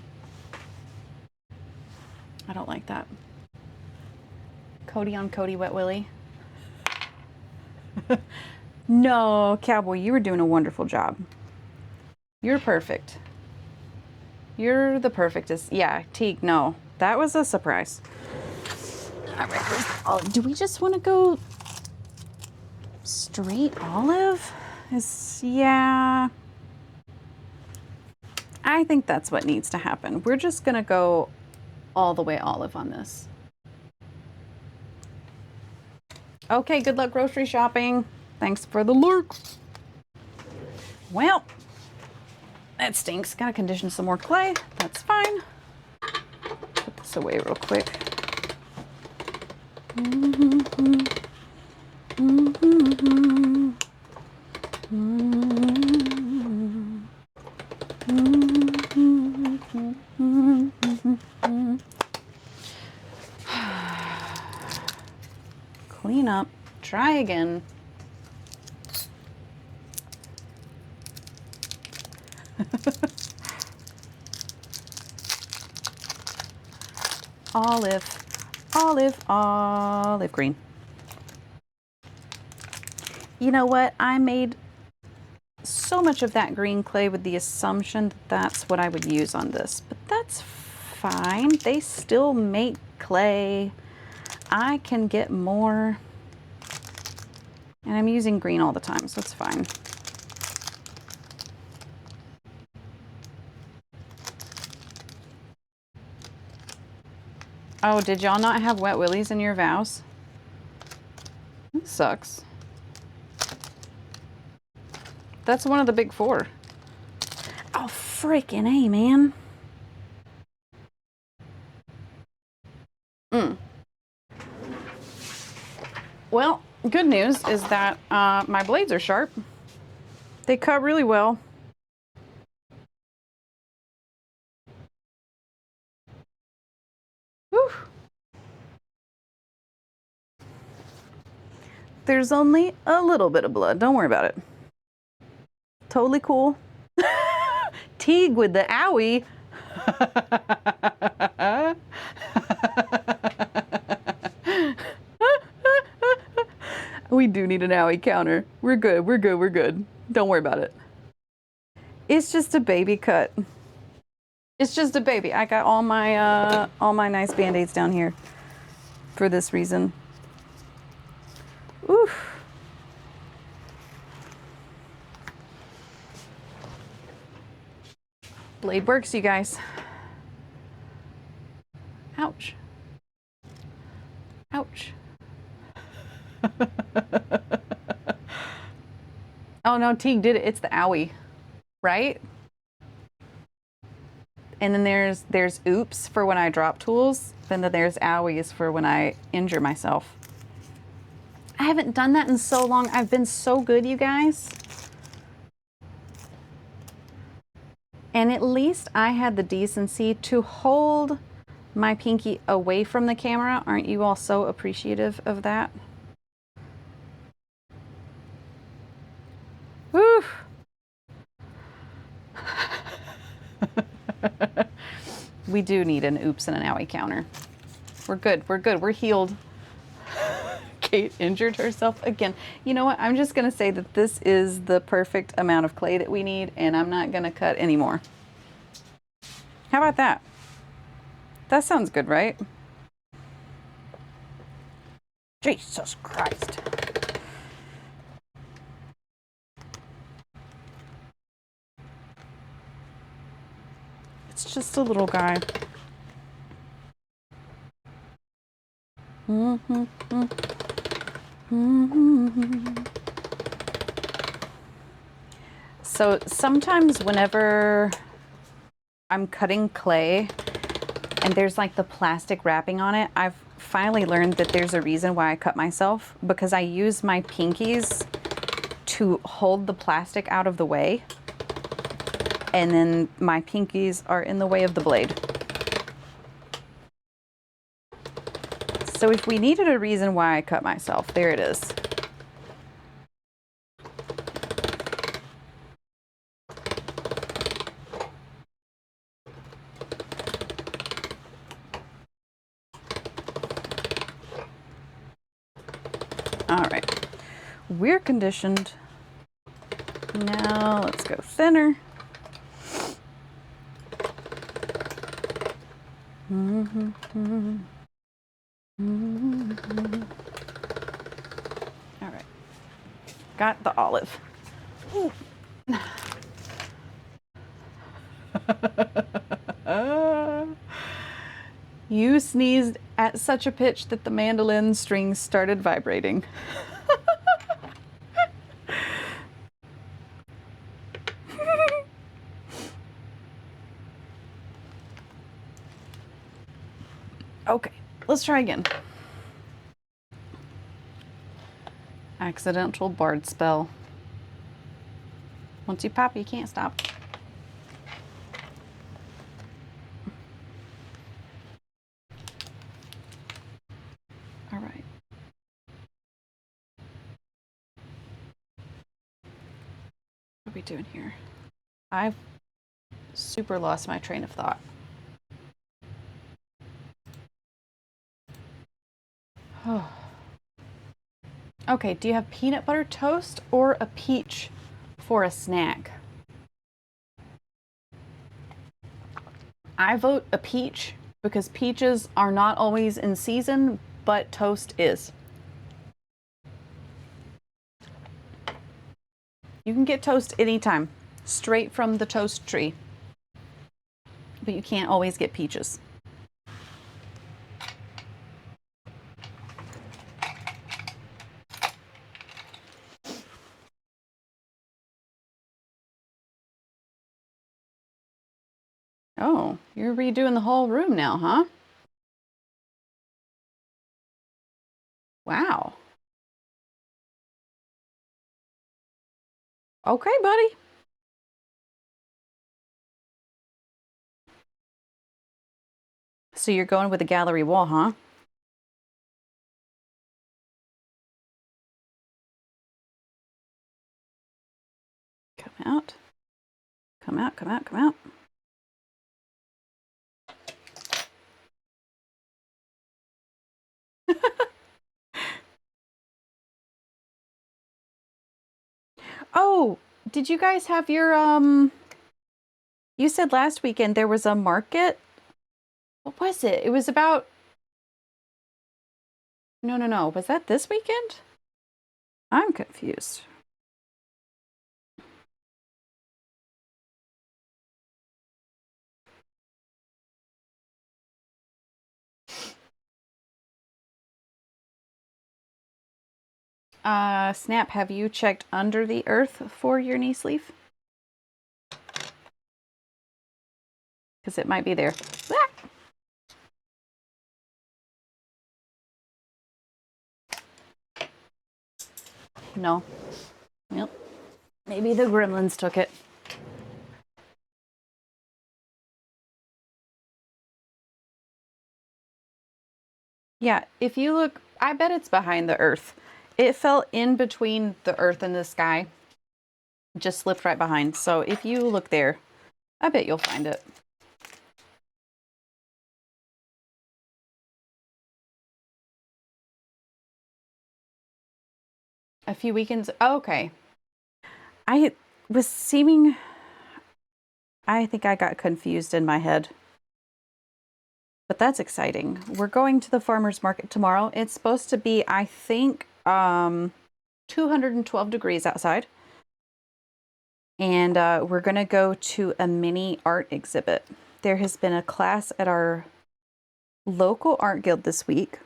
I don't like that. Cody on Cody Wet Willy. No, Cowboy, you were doing a wonderful job. You're perfect. You're the perfectest. Yeah, Teague, no. That was a surprise. All right, do we just want to go straight olive? Yeah. I think that's what needs to happen. We're just going to go all the way olive on this. Okay, good luck grocery shopping. Thanks for the lurk. Well, that stinks. Gotta condition some more clay. That's fine. Put this away real quick. Clean up. Try again. Olive, olive, olive green. You know what? I made so much of that green clay with the assumption that that's what I would use on this, but that's fine. They still make clay. I can get more. And I'm using green all the time, so it's fine. Oh, did y'all not have wet willies in your vows? That sucks. That's one of the big four. Oh, freaking A, man. Well, good news is that my blades are sharp. They cut really well. Whew. There's only a little bit of blood. Don't worry about it. Totally cool. Teague with the owie. We do need an owie counter. We're good. We're good. We're good. Don't worry about it. It's just a baby cut. It's just a baby. I got all my nice band-aids down here for this reason. Oof. Blade works, you guys. Ouch. Ouch. Oh no, Teague did it. It's the owie, right? And then there's oops for when I drop tools. Then there's owies for when I injure myself. I haven't done that in so long. I've been so good, you guys. And at least I had the decency to hold my pinky away from the camera. Aren't you all so appreciative of that? Woo! We do need an oops and an owie counter. We're good. We're good. We're healed. Kate injured herself again. You know what? I'm just going to say that this is the perfect amount of clay that we need, and I'm not going to cut anymore. How about that? That sounds good, right? Jesus Christ. It's just a little guy. So sometimes whenever I'm cutting clay and there's like the plastic wrapping on it, I've finally learned that there's a reason why I cut myself, because I use my pinkies to hold the plastic out of the way, and then my pinkies are in the way of the blade. So if we needed a reason why I cut myself, there it is. All right, we're conditioned. Now let's go thinner. All right, got the olive. You sneezed at such a pitch that the mandolin strings started vibrating. Okay, let's try again. Accidental bard spell. Once you pop, you can't stop. All right. What are we doing here? I've super lost my train of thought. Oh. Okay, do you have peanut butter toast or a peach for a snack? I vote a peach because peaches are not always in season, but toast is. You can get toast anytime, straight from the toast tree, but you can't always get peaches. Oh, you're redoing the whole room now, huh? Wow. Okay, buddy. So you're going with the gallery wall, huh? Come out. Come out, come out, come out. Oh, did you guys have your you said last weekend there was a market? What was it? It was about No. Was that this weekend? I'm confused. Snap, have you checked under the earth for your knee sleeve? Because it might be there. Ah! No. Yep. Maybe the gremlins took it. Yeah, if you look, I bet it's behind the earth. It fell in between the earth and the sky. Just slipped right behind. So if you look there, I bet you'll find it. A few weekends. Oh, okay. I was seeming. I think I got confused in my head. But that's exciting. We're going to the farmer's market tomorrow. It's supposed to be, I think, 212 degrees outside. And we're going to go to a mini art exhibit. There has been a class at our local art guild this week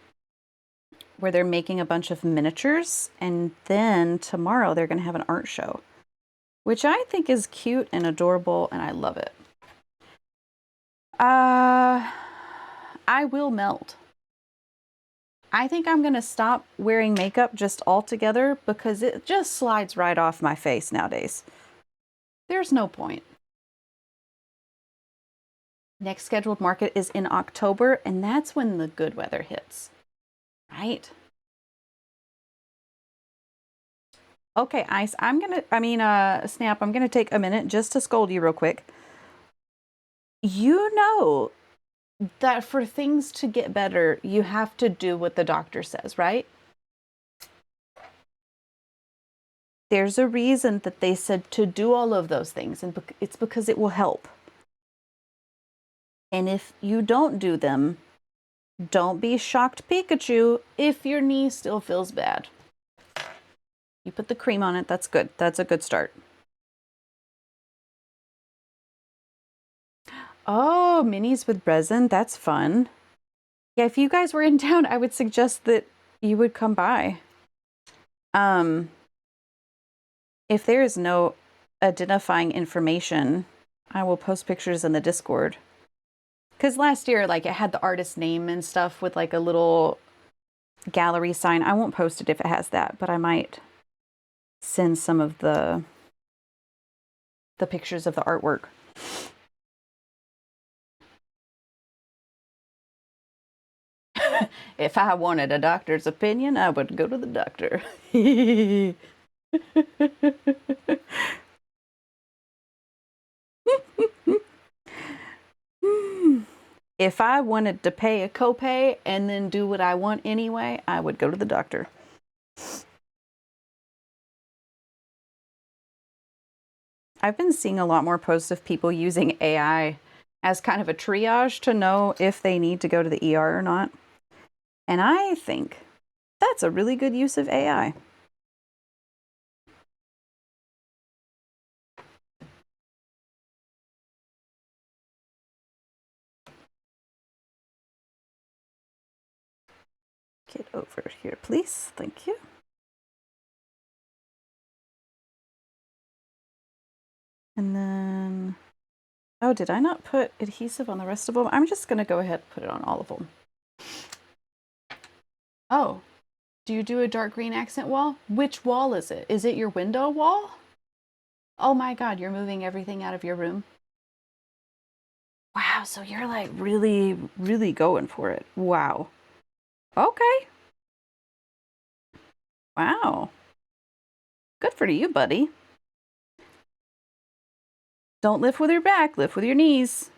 where they're making a bunch of miniatures. And then tomorrow they're going to have an art show, which I think is cute and adorable, and I love it. I will melt. I think I'm going to stop wearing makeup just altogether because it just slides right off my face nowadays. There's no point. Next scheduled market is in October, and that's when the good weather hits. Right? Okay, Ice, Snap, I'm gonna take a minute just to scold you real quick. You know that for things to get better, you have to do what the doctor says, right? There's a reason that they said to do all of those things, and it's because it will help. And if you don't do them, don't be shocked, Pikachu, if your knee still feels bad. You put the cream on it, that's good. That's a good start. Oh, minis with resin, that's fun. Yeah, if you guys were in town, I would suggest that you would come by. If there is no identifying information, I will post pictures in the Discord. Because last year, like, it had the artist's name and stuff with, like, a little gallery sign. I won't post it if it has that, but I might send some of the pictures of the artwork. If I wanted a doctor's opinion, I would go to the doctor. If I wanted to pay a copay and then do what I want anyway, I would go to the doctor. I've been seeing a lot more posts of people using AI as kind of a triage to know if they need to go to the ER or not. And I think that's a really good use of AI. Get over here, please. Thank you. And then, oh, did I not put adhesive on the rest of them? I'm just going to go ahead and put it on all of them. Oh, do you do a dark green accent wall? Which wall is it? Is it your window wall? Oh my God, you're moving everything out of your room. Wow, so you're like really, really going for it. Wow. Okay. Wow. Good for you, buddy. Don't lift with your back, lift with your knees.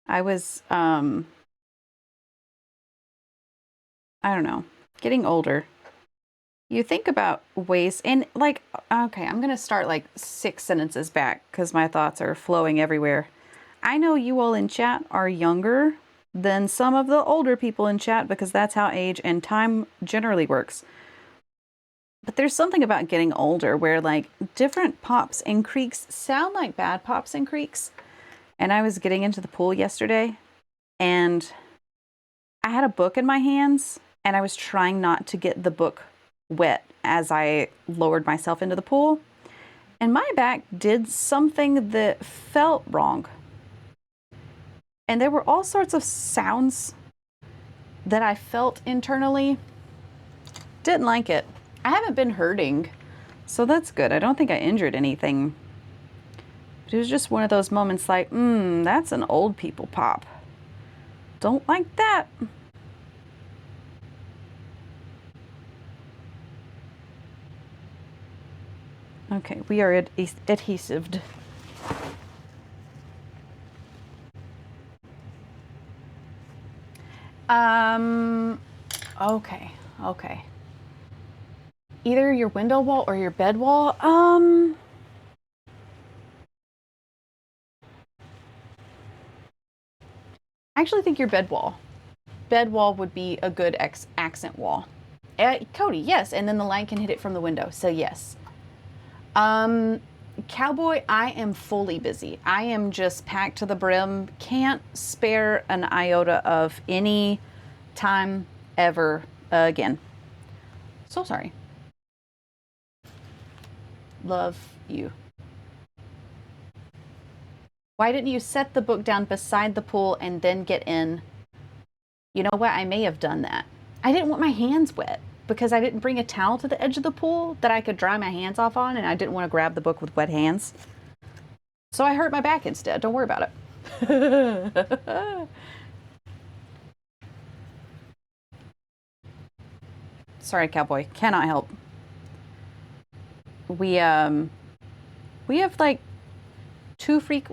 I was, I don't know, getting older. You think about ways, and like, okay, I'm going to start like 6 sentences back because my thoughts are flowing everywhere. I know you all in chat are younger than some of the older people in chat because that's how age and time generally works. But there's something about getting older where like different pops and creaks sound like bad pops and creaks. And I was getting into the pool yesterday and I had a book in my hands and I was trying not to get the book wet as I lowered myself into the pool. And my back did something that felt wrong. And there were all sorts of sounds that I felt internally. Didn't like it. I haven't been hurting, so that's good. I don't think I injured anything. But it was just one of those moments like, that's an old people pop. Don't like that. Okay, we are adhesived. Okay, okay. Either your window wall or your bed wall. I actually think your bed wall. Bed wall would be a good accent wall. Cody, yes, and then the light can hit it from the window, so yes. Cowboy, I am fully busy. I am just packed to the brim. Can't spare an iota of any time ever again. So sorry. Love you. Why didn't you set the book down beside the pool and then get in? You know what? I may have done that. I didn't want my hands wet because I didn't bring a towel to the edge of the pool that I could dry my hands off on, and I didn't want to grab the book with wet hands. So I hurt my back instead. Don't worry about it. Sorry, Cowboy. Cannot help. We have like two free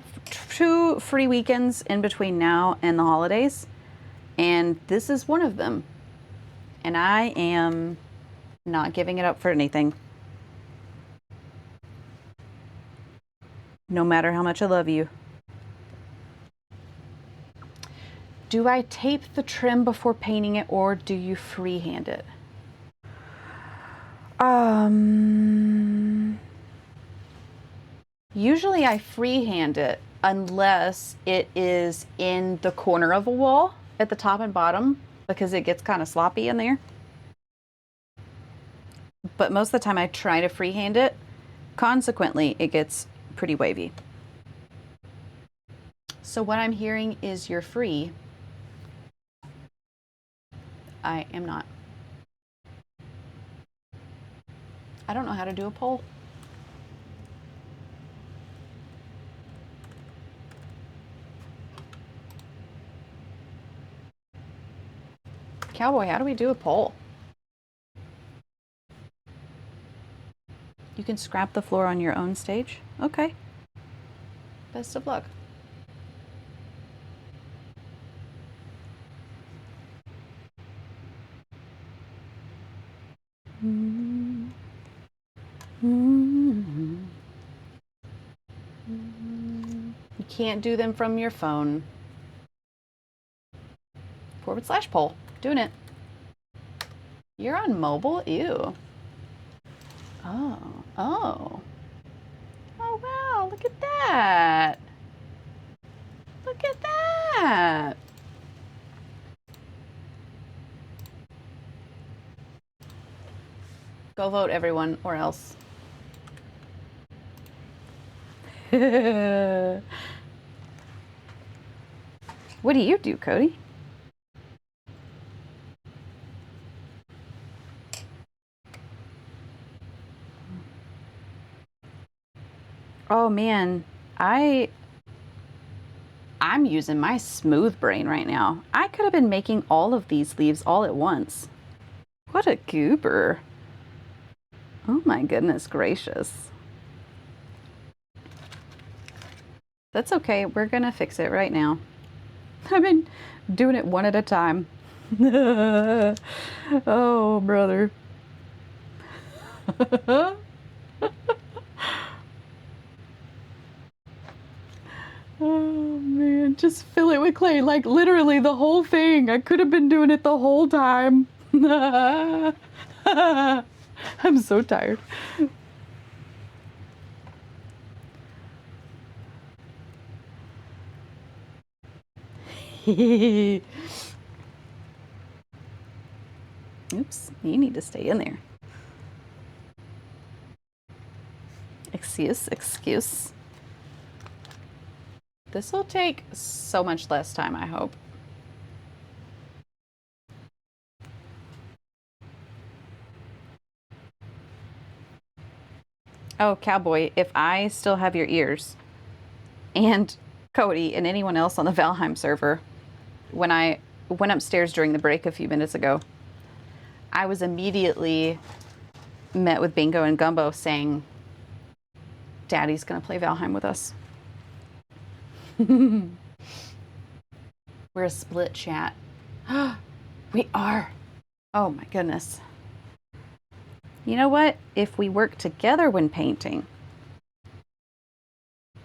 weekends in between now and the holidays, and this is one of them. And I am not giving it up for anything. No matter how much I love you. Do I tape the trim before painting it, or do you freehand it? Usually I freehand it unless it is in the corner of a wall at the top and bottom, because it gets kind of sloppy in there. But most of the time I try to freehand it. Consequently, it gets pretty wavy. So what I'm hearing is you're free. I am not. I don't know how to do a poll. Cowboy, how do we do a poll? You can scrap the floor on your own stage? Okay. Best of luck. You can't do them from your phone. /poll. Doing it. You're on mobile? Ew. Oh. Oh. Oh, wow. Look at that. Look at that. Go vote, everyone, or else. What do you do, Cody? Oh man, I'm using my smooth brain right now. I could have been making all of these leaves all at once. What a goober. Oh my goodness gracious. That's okay, we're gonna fix it right now. I've been doing it one at a time. Oh, brother. Oh man, just fill it with clay, like literally the whole thing. I could have been doing it the whole time. I'm so tired. Oops, you need to stay in there. Excuse. This will take so much less time, I hope. Oh, Cowboy, if I still have your ears, and Cody and anyone else on the Valheim server, when I went upstairs during the break a few minutes ago, I was immediately met with Bingo and Gumbo saying, Daddy's gonna play Valheim with us. We're a split chat. We are. Oh my goodness. You know what? If we work together when painting,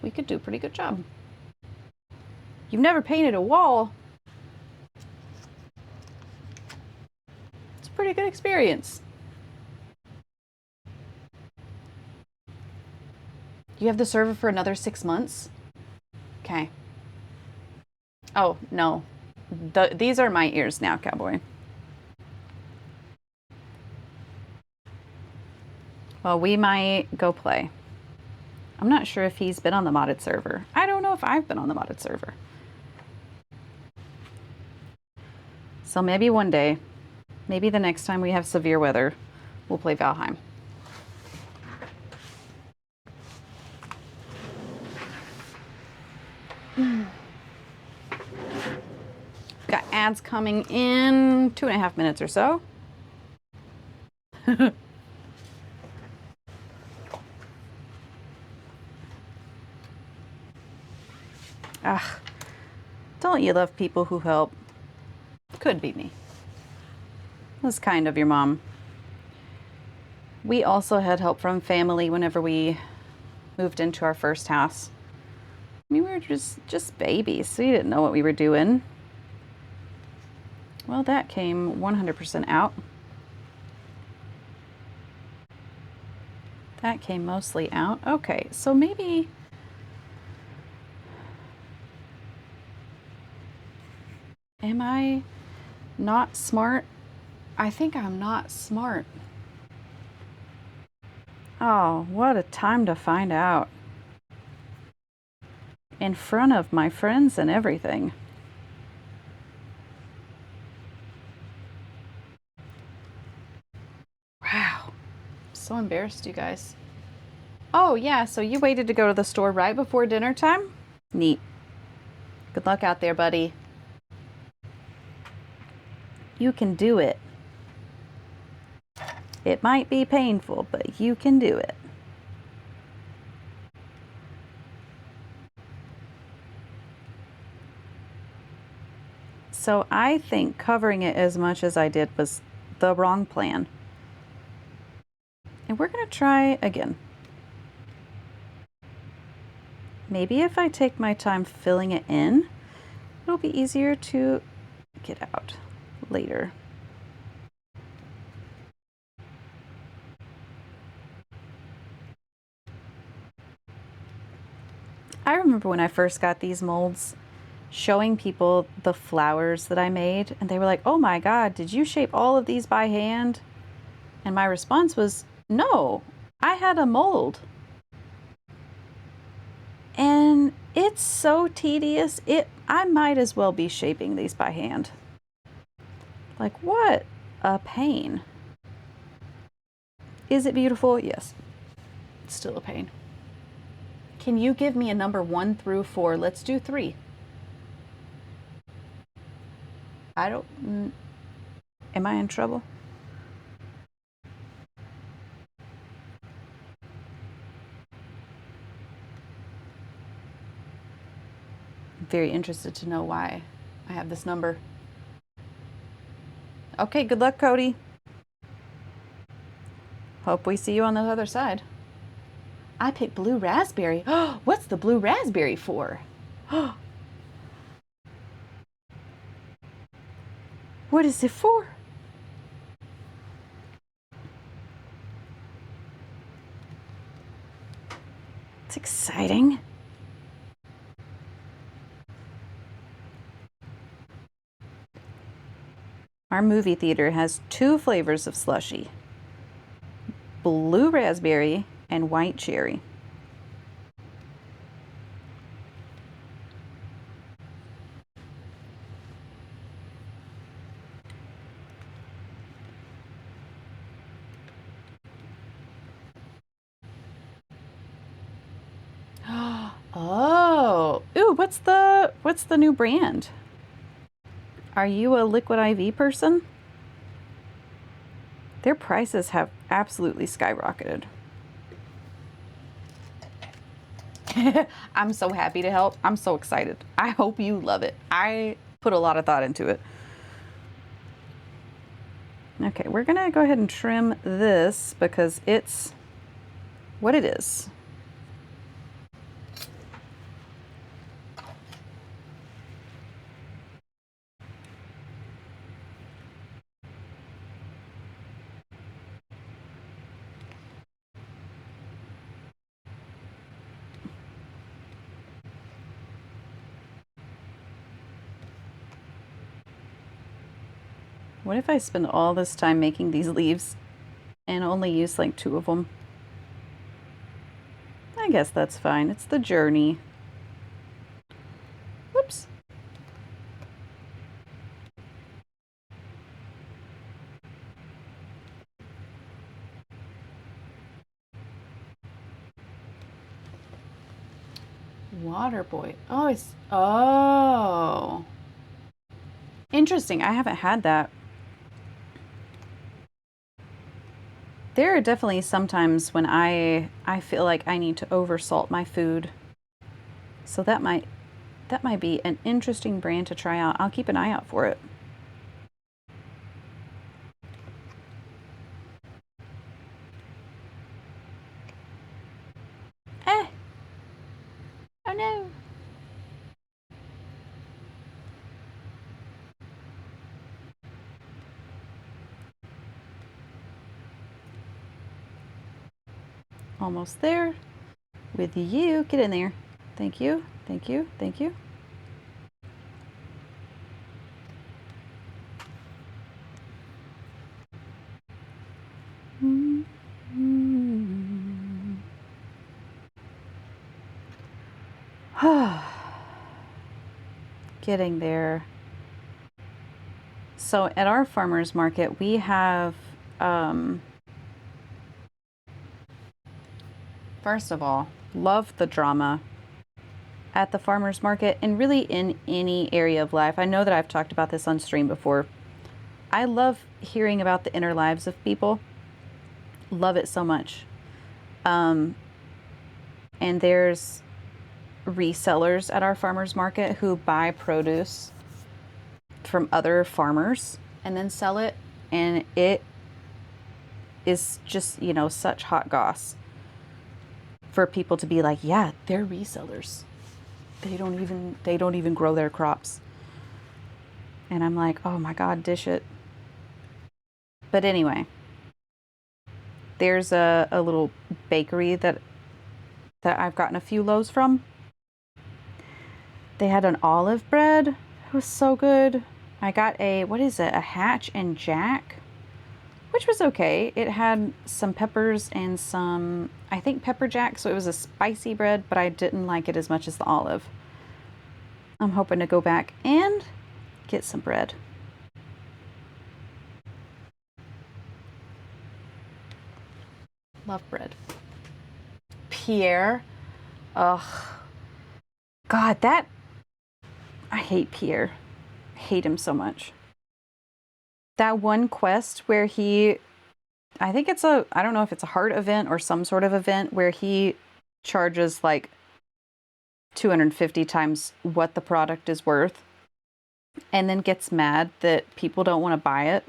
we could do a pretty good job. You've never painted a wall. It's a pretty good experience. You have the server for another 6 months? Okay. Oh, no. These are my ears now, cowboy. Well, we might go play. I'm not sure if he's been on the modded server. I don't know if I've been on the modded server. So maybe one day, maybe the next time we have severe weather, we'll play Valheim. Got ads coming in 2.5 minutes or so. Ugh, don't you love people who help? Could be me. That's kind of your mom. We also had help from family whenever we moved into our first house. I mean, we were just babies, so you didn't know what we were doing. Well, that came 100% out. That came mostly out. Okay, so maybe... Am I not smart? I think I'm not smart. Oh, what a time to find out. In front of my friends and everything. Wow. So embarrassed, you guys. Oh, yeah, so you waited to go to the store right before dinner time? Neat. Good luck out there, buddy. You can do it. It might be painful, but you can do it. So I think covering it as much as I did was the wrong plan. And we're going to try again. Maybe if I take my time filling it in, it'll be easier to get out later. I remember when I first got these molds, showing people the flowers that I made, and they were like, oh my God, did you shape all of these by hand? And my response was, no, I had a mold. And it's so tedious, I might as well be shaping these by hand. Like, what a pain. Is it beautiful? Yes. It's still a pain. Can you give me a number 1 through 4? Let's do 3. I don't... Am I in trouble? I'm very interested to know why I have this number. Okay, good luck, Cody. Hope we see you on the other side. I picked blue raspberry. What's the blue raspberry for? What is it for? It's exciting. Our movie theater has 2 flavors of slushie. Blue raspberry and white cherry. Oh, ooh, what's the new brand? Are you a Liquid IV person? Their prices have absolutely skyrocketed. I'm so happy to help. I'm so excited. I hope you love it. I put a lot of thought into it. Okay, we're gonna go ahead and trim this because it's what it is. What if I spend all this time making these leaves and only use like 2 of them? I guess that's fine. It's the journey. Whoops. Water boy. Oh, it's... Oh. Interesting. I haven't had that. There are definitely some times when I feel like I need to oversalt my food. So that might be an interesting brand to try out. I'll keep an eye out for it. Eh. Oh no. Almost there. With you. Get in there. Thank you. Thank you. Thank you. Getting there. So at our farmers market, we have, first of all, love the drama at the farmers market and really in any area of life. I know that I've talked about this on stream before. I love hearing about the inner lives of people. Love it so much. And there's resellers at our farmers market who buy produce from other farmers and then sell it, and it is just, you know, such hot goss for people to be like, yeah, they're resellers. They don't even grow their crops. And I'm like, oh my God, dish it. But anyway, there's a little bakery that I've gotten a few loaves from. They had an olive bread. It was so good. I got a, what is it? A Hatch and Jack, which was okay. It had some peppers and some, I think, pepper jack. So it was a spicy bread, but I didn't like it as much as the olive. I'm hoping to go back and get some bread. Love bread. Pierre. Ugh. God, that... I hate Pierre. I hate him so much. That one quest where he... I think it's a... I don't know if it's a heart event or some sort of event where he charges like 250 times what the product is worth and then gets mad that people don't want to buy it.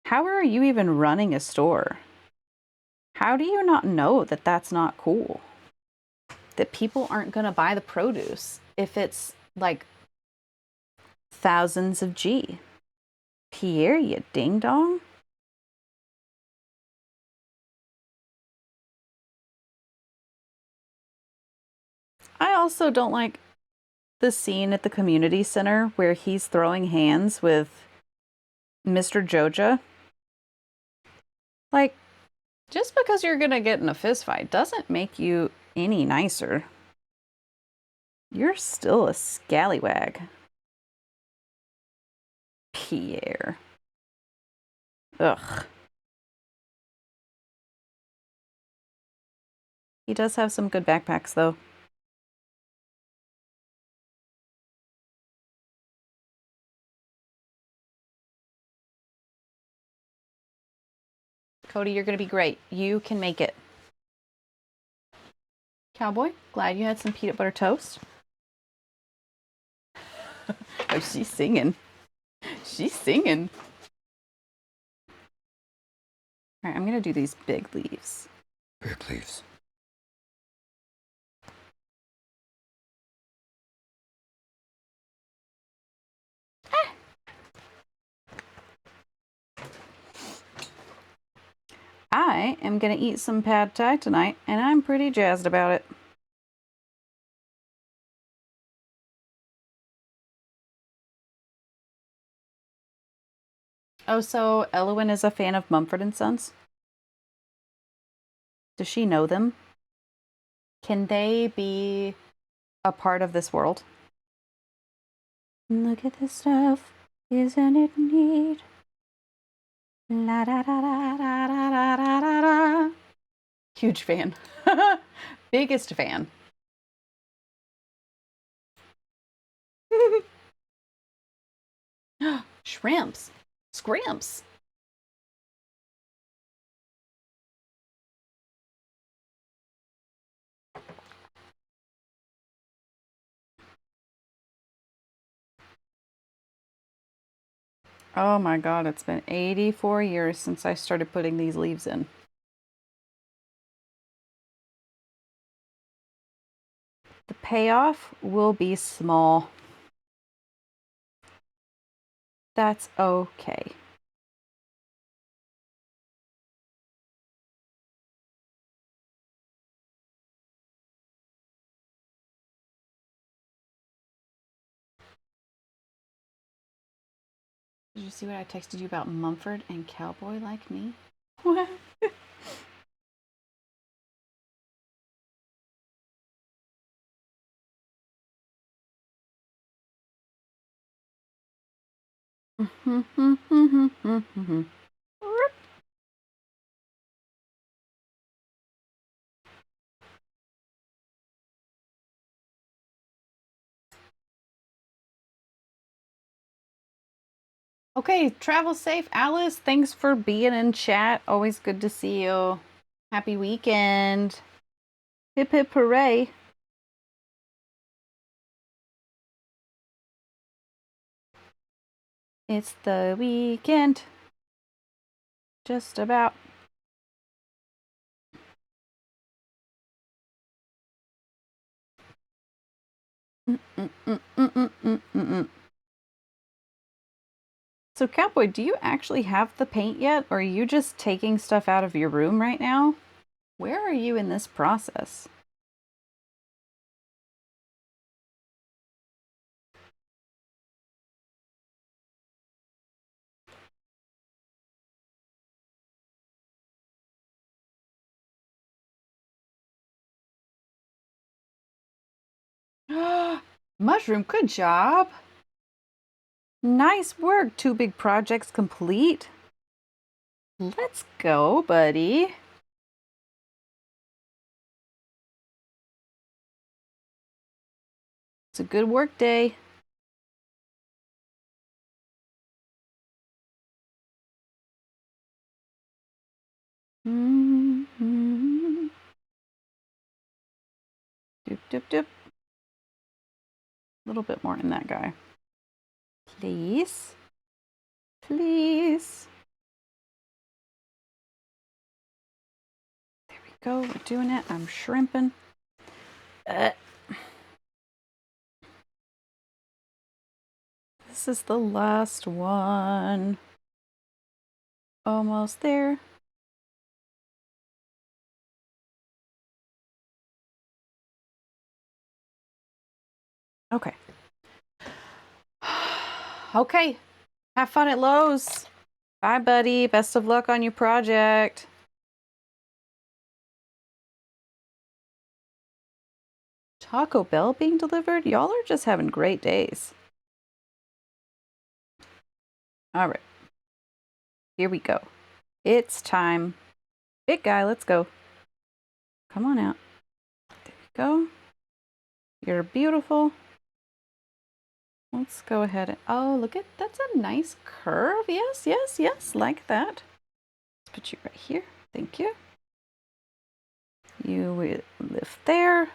How are you even running a store? How do you not know that that's not cool? That people aren't going to buy the produce if it's like thousands of G. Pierre, you ding dong. I also don't like the scene at the community center where he's throwing hands with Mr. Joja. Like, just because you're going to get in a fist fight doesn't make you any nicer. You're still a scallywag. Pierre. Ugh. He does have some good backpacks, though. Cody, you're going to be great. You can make it. Cowboy, glad you had some peanut butter toast. Oh, she's singing. She's singing. All right, I'm gonna do these big leaves. Big leaves. I am gonna eat some pad thai tonight, and I'm pretty jazzed about it. Oh, so Elowen is a fan of Mumford & Sons? Does she know them? Can they be a part of this world? Look at this stuff, isn't it neat? La da da da da da da da da da. Huge fan. Biggest fan. Shrimps. Scrimps. Oh my god, it's been 84 years since I started putting these leaves in. The payoff will be small. That's okay. Did you see what I texted you about Mumford and Cowboy Like Me? What? Okay, travel safe, Alice. Thanks for being in chat. Always good to see you. Happy weekend. Hip hip hooray. It's the weekend. Just about. So, Cowboy, do you actually have the paint yet, or are you just taking stuff out of your room right now? Where are you in this process? Mushroom, good job. Nice work. 2 big projects complete. Let's go, buddy. It's a good work day. Mm-hmm. Doop, doop, doop. A little bit more in that guy. Please. Please. There we go. We're doing it. I'm shrimping. This is the last one. Almost there. Okay. Okay. Have fun at Lowe's. Bye, buddy. Best of luck on your project. Taco Bell being delivered? Y'all are just having great days. All right. Here we go. It's time. Big guy, let's go. Come on out. There we go. You're beautiful. Let's go ahead and, oh, look at, that's a nice curve. Yes, yes, yes, like that. Let's put you right here. Thank you. You will live there.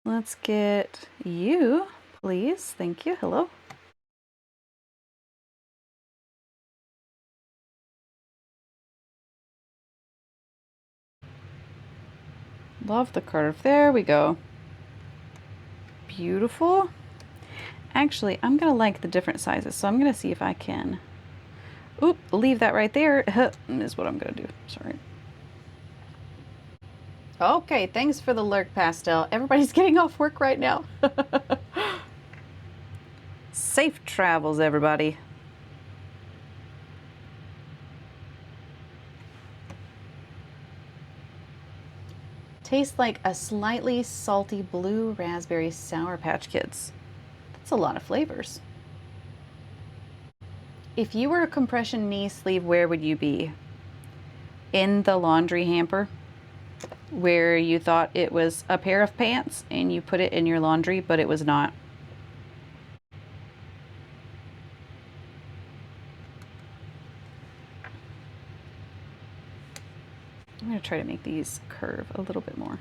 Let's get you, please. Thank you. Hello. Love the curve. There we go. Beautiful. Actually, I'm gonna like the different sizes, so I'm gonna see if I can. Oop, leave that right there is what I'm gonna do. Sorry. Okay, thanks for the lurk, Pastel. Everybody's getting off work right now. Safe travels, everybody. Tastes like a slightly salty blue raspberry Sour Patch Kids. That's a lot of flavors. If you were a compression knee sleeve, where would you be? In the laundry hamper, where you thought it was a pair of pants and you put it in your laundry, but it was not. I'm going to try to make these curve a little bit more.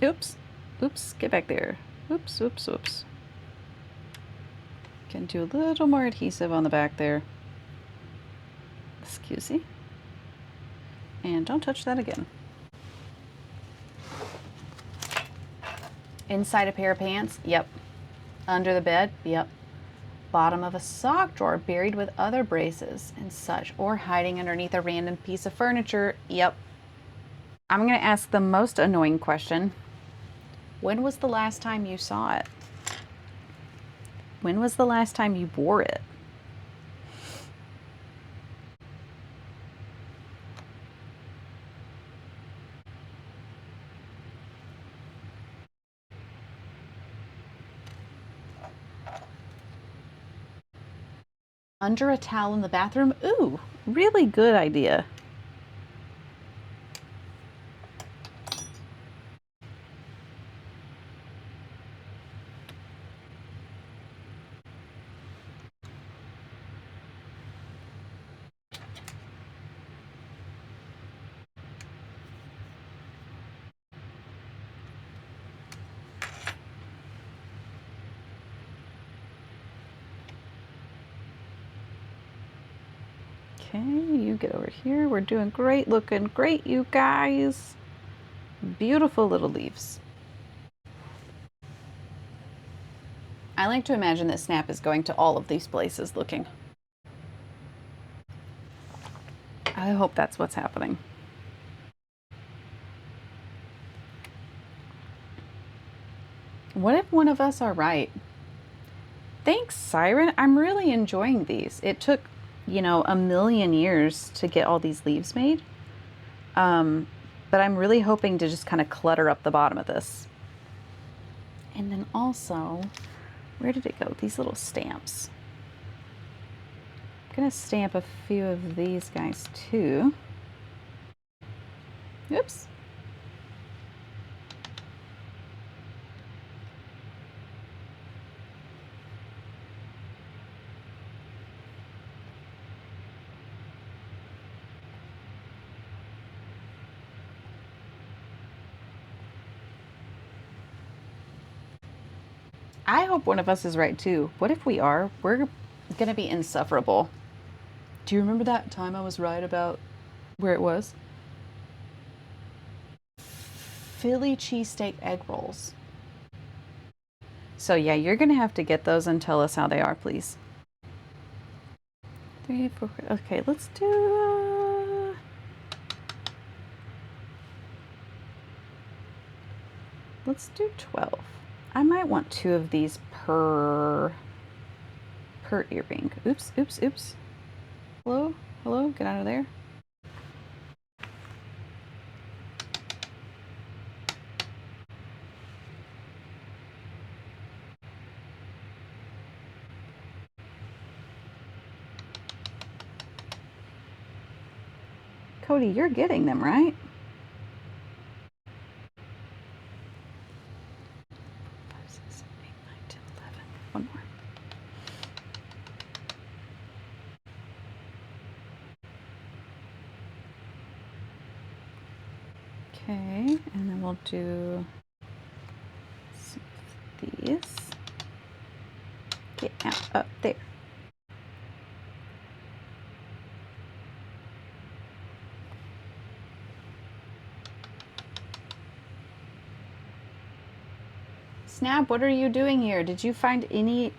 Oops, oops, get back there. Oops, oops, oops. Can do a little more adhesive on the back there. Excuse me. And don't touch that again. Inside a pair of pants? Yep. Under the bed? Yep. Bottom of a sock drawer buried with other braces and such, or hiding underneath a random piece of furniture? Yep. I'm going to ask the most annoying question. When was the last time you saw it? When was the last time you wore it? Under a towel in the bathroom? Ooh, really good idea. Okay, you get over here. We're doing great, looking great, you guys. Beautiful little leaves. I like to imagine that Snap is going to all of these places looking. I hope that's what's happening. What if one of us are right? Thanks, Siren. I'm really enjoying these. It took, a million years to get all these leaves made. But I'm really hoping to just kind of clutter up the bottom of this. And then also, where did it go? These little stamps. I'm gonna stamp a few of these guys too. Oops. I hope one of us is right too. What if we are? We're gonna be insufferable. Do you remember that time I was right about where it was? Philly cheesesteak egg rolls. So yeah, you're gonna have to get those and tell us how they are, please. 3, 4, okay, let's do, let's do 12. I might want 2 of these per earring. Oops, oops, oops. Hello, hello, get out of there. Cody, you're getting them, right? 5, 6, 7, 8, 9, 10, 11. One more. Okay, and then we'll do some of these. Get out up there. Snap, what are you doing here? Did you find any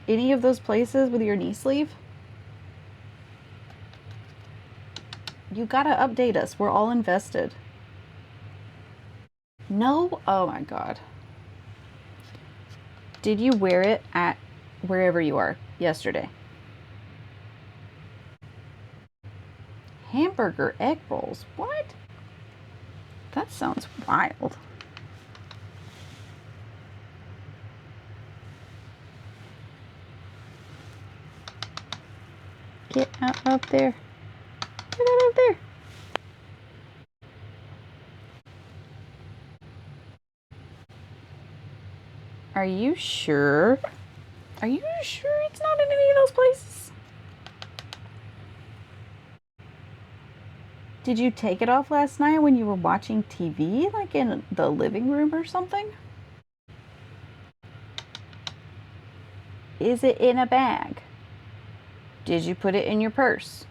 of those places with your knee sleeve? You gotta update us. We're all invested. No? Oh my god. Did you wear it at wherever you are yesterday? Hamburger egg rolls? What? That sounds wild. Get out up there. Get out up there. Are you sure? Are you sure it's not in any of those places? Did you take it off last night when you were watching TV, like in the living room or something? Is it in a bag? Did you put it in your purse?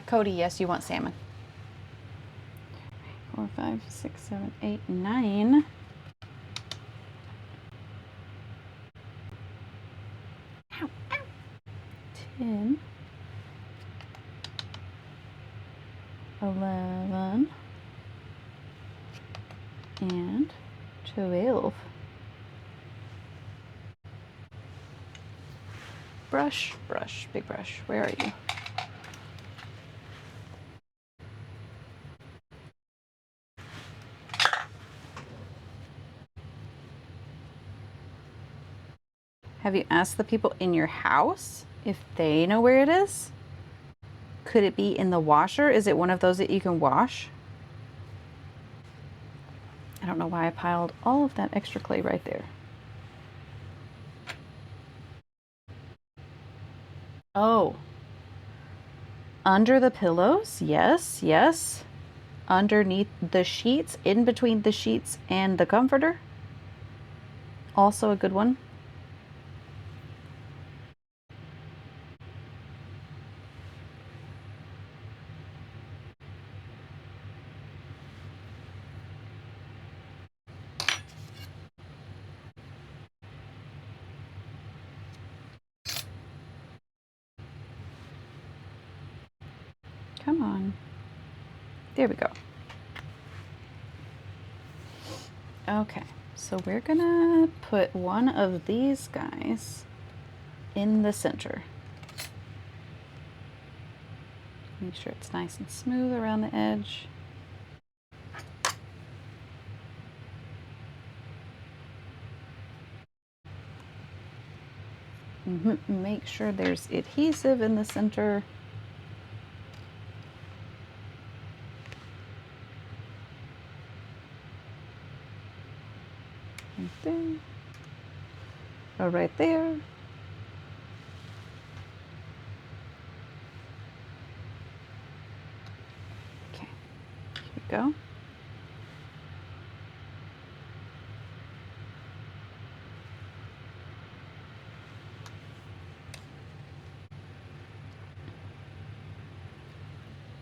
Cody, yes, you want salmon. 4, 5, 6, 7, 8, 9. Ow, ow. 10, 11, and 12. Brush, brush, big brush. Where are you? Have you asked the people in your house if they know where it is? Could it be in the washer? Is it one of those that you can wash? I don't know why I piled all of that extra clay right there. Oh. Under the pillows? Yes, yes. Underneath the sheets, in between the sheets and the comforter. Also a good one. Come on. There we go. Okay, so we're gonna put one of these guys in the center. Make sure it's nice and smooth around the edge. Make sure there's adhesive in the center. Right there. Oh, right there. Okay, here we go.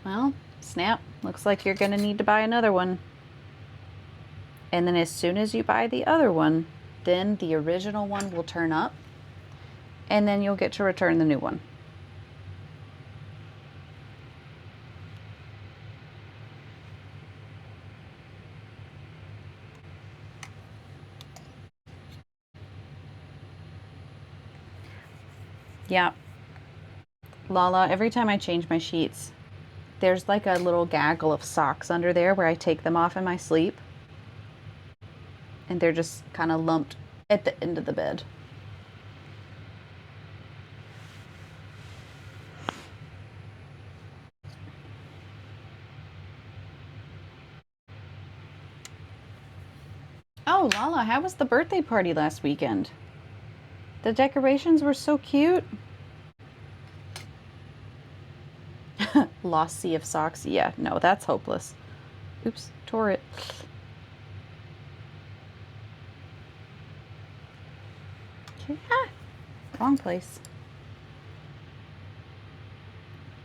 Well, snap. Looks like you're gonna need to buy another one. And then as soon as you buy the other one, then the original one will turn up, and then you'll get to return the new one. Yeah. Lala, every time I change my sheets, there's like a little gaggle of socks under there where I take them off in my sleep. And they're just kind of lumped at the end of the bed. Oh, Lala, how was the birthday party last weekend? The decorations were so cute. Lost sea of socks. Yeah, no, that's hopeless. Oops, tore it. Okay. Ah, wrong place.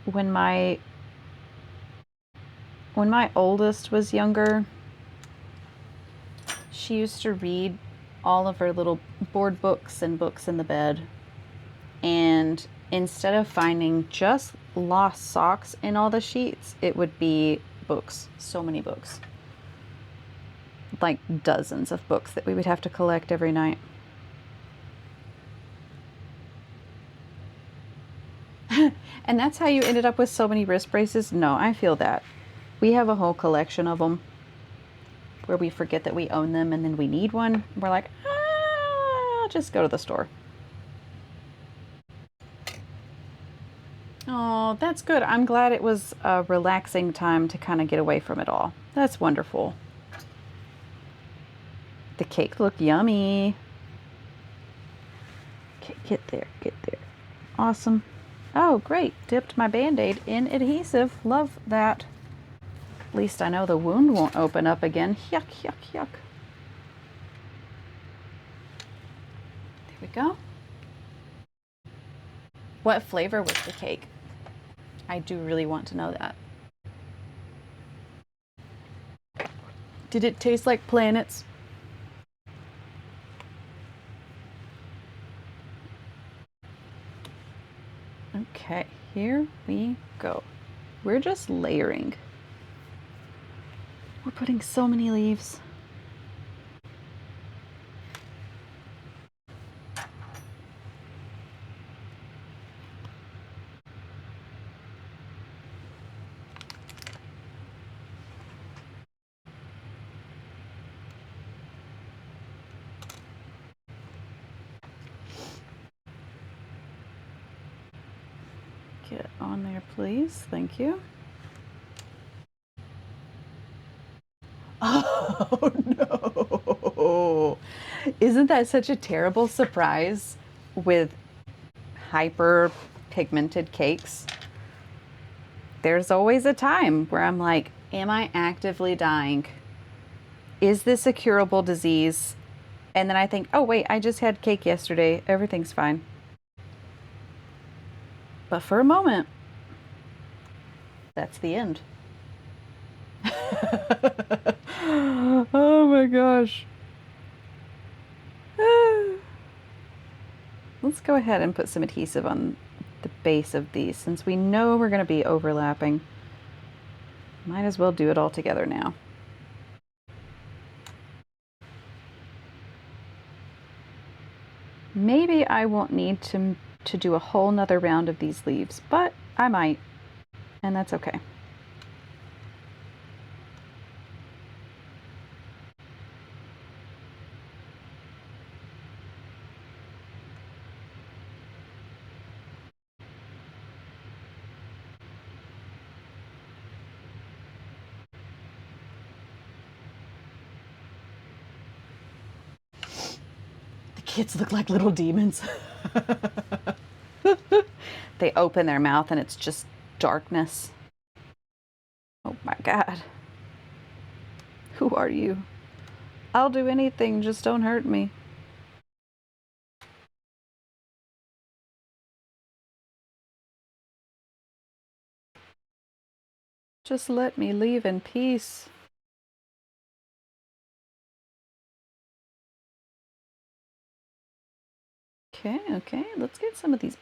When my oldest was younger, she used to read all of her little board books and books in the bed. And instead of finding just lost socks in all the sheets, it would be books. So many books. Like dozens of books that we would have to collect every night. And that's how you ended up with so many wrist braces? No, I feel that. We have a whole collection of them where we forget that we own them and then we need one. We're like, I'll just go to the store. Oh, that's good. I'm glad it was a relaxing time to kind of get away from it all. That's wonderful. The cake looked yummy. Okay, get there, get there. Awesome. Oh, great. Dipped my Band-Aid in adhesive. Love that. At least I know the wound won't open up again. Yuck, yuck, yuck. There we go. What flavor was the cake? I do really want to know that. Did it taste like planets? Okay, here we go. We're just layering. We're putting so many leaves. Get on there, please. Thank you. Oh no! Isn't that such a terrible surprise with hyper pigmented cakes? There's always a time where I'm like, am I actively dying? Is this a curable disease? And then I think, oh wait, I just had cake yesterday. Everything's fine. But for a moment, that's the end. Oh my gosh. Let's go ahead and put some adhesive on the base of these since we know we're going to be overlapping. Might as well do it all together now. Maybe I won't need to do a whole nother round of these leaves, but I might, and that's okay. Kids look like little demons. They open their mouth and it's just darkness. Oh my God. Who are you? I'll do anything, just don't hurt me. Just let me leave in peace. Okay, okay, let's get some of these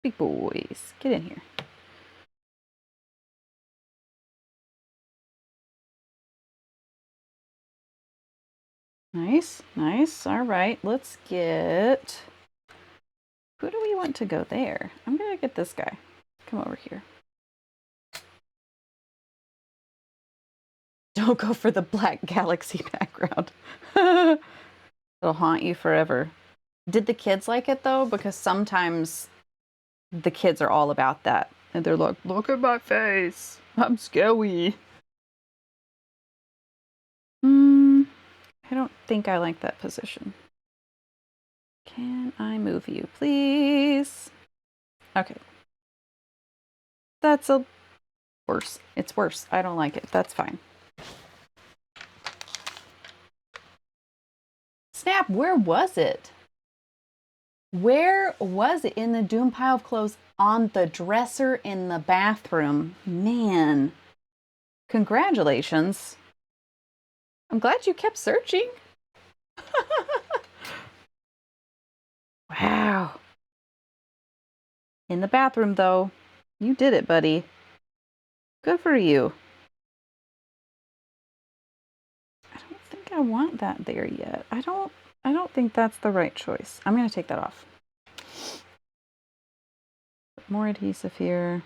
big boys. Get in here. Nice, nice. All right, let's get... Who do we want to go there? I'm gonna get this guy. Come over here. Don't go for the black galaxy background. It'll haunt you forever. Did the kids like it though? Because sometimes the kids are all about that. And they're like, look at my face. I'm scary. I don't think I like that position. Can I move you, please? Okay. That's a worse. It's worse. I don't like it. That's fine. Snap, where was it? Where was it in the Doom pile of clothes? On the dresser in the bathroom. Man. Congratulations. I'm glad you kept searching. Wow. In the bathroom, though. You did it, buddy. Good for you. I don't think I want that there yet. I don't think that's the right choice. I'm going to take that off. More adhesive here.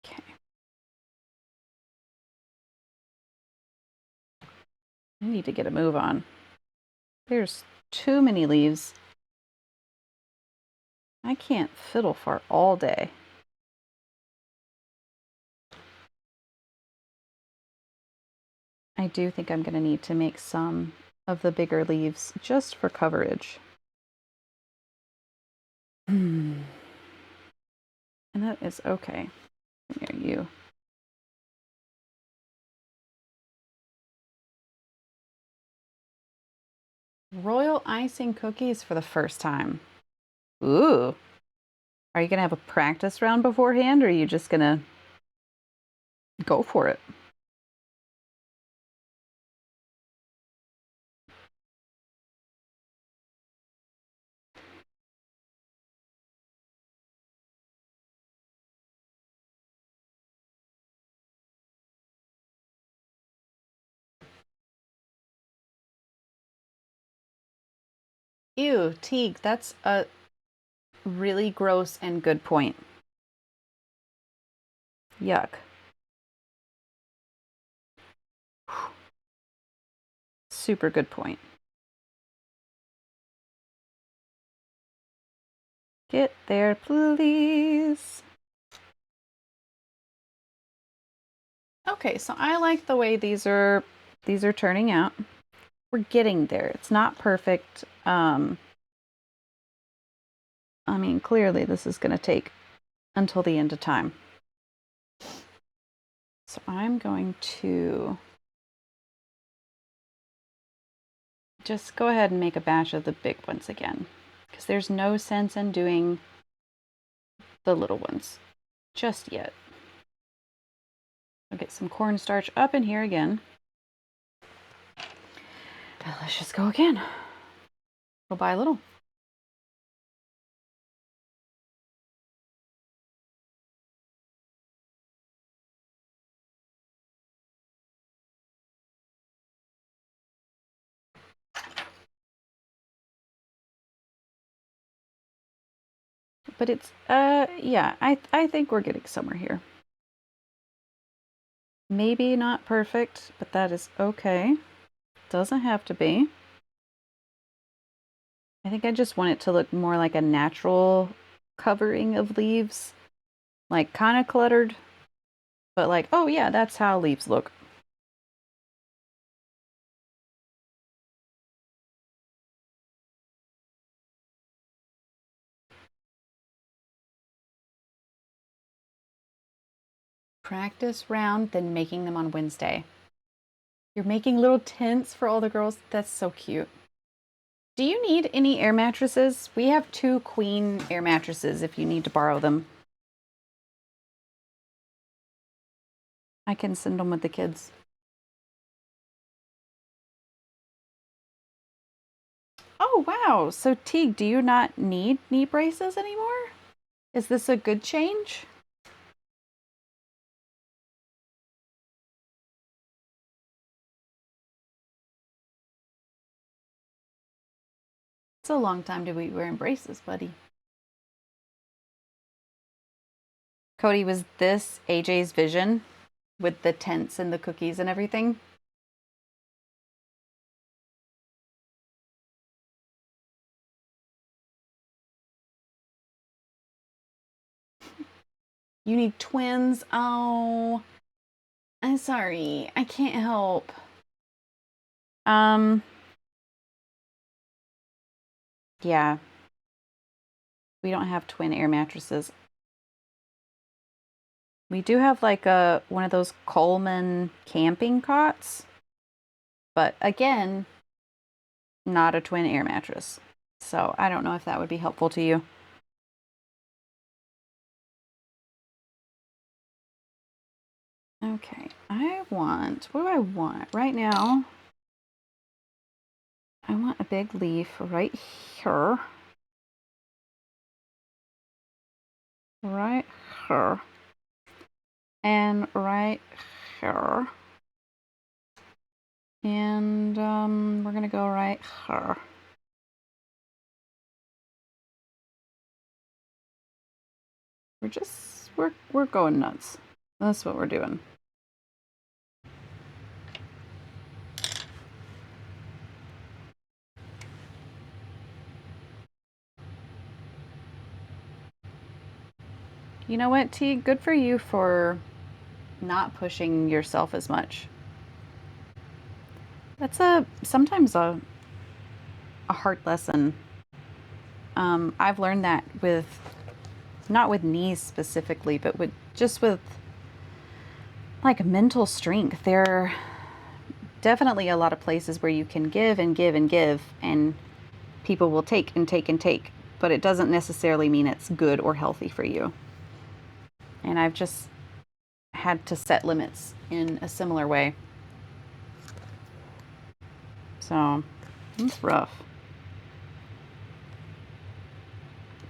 Okay. I need to get a move on. There's too many leaves. I can't fiddle for all day. I do think I'm going to need to make some of the bigger leaves just for coverage. And that is okay. Near you. Royal icing cookies for the first time. Ooh. Are you going to have a practice round beforehand, or are you just going to go for it? Ew, Teague, that's a really gross and good point. Yuck. Super good point. Get there, please. Okay, so I like the way these are turning out. We're getting there. It's not perfect. I mean, clearly this is going to take until the end of time. So I'm going to just go ahead and make a batch of the big ones again, because there's no sense in doing the little ones just yet. I'll get some cornstarch up in here again. Let's just go again. Go by a little. But it's, yeah, I think we're getting somewhere here. Maybe not perfect, but that is okay. Doesn't have to be. I think I just want it to look more like a natural covering of leaves. Like, kind of cluttered, but like, oh yeah, that's how leaves look. Practice round, then making them on Wednesday. You're making little tents for all the girls. That's so cute. Do you need any air mattresses? We have 2 queen air mattresses if you need to borrow them. I can send them with the kids. Oh, wow. So, Teague, do you not need knee braces anymore? Is this a good change? It's a long time to be wearing braces, buddy. Cody, was this AJ's vision with the tents and the cookies and everything? You need twins? Oh, I'm sorry. I can't help. Yeah, we don't have twin air mattresses. We do have like a one of those Coleman camping cots, but again, not a twin air mattress. So I don't know if that would be helpful to you. Okay, what do I want? Right now, I want a big leaf right here. Right here. And right here. And we're gonna go right here. We're going nuts. That's what we're doing. You know what, T? Good for you for not pushing yourself as much. That's sometimes a hard lesson. I've learned that with not with knees specifically, but with like mental strength. There are definitely a lot of places where you can give and give and give, and people will take and take and take, but it doesn't necessarily mean it's good or healthy for you. And I've just had to set limits in a similar way. So it's rough.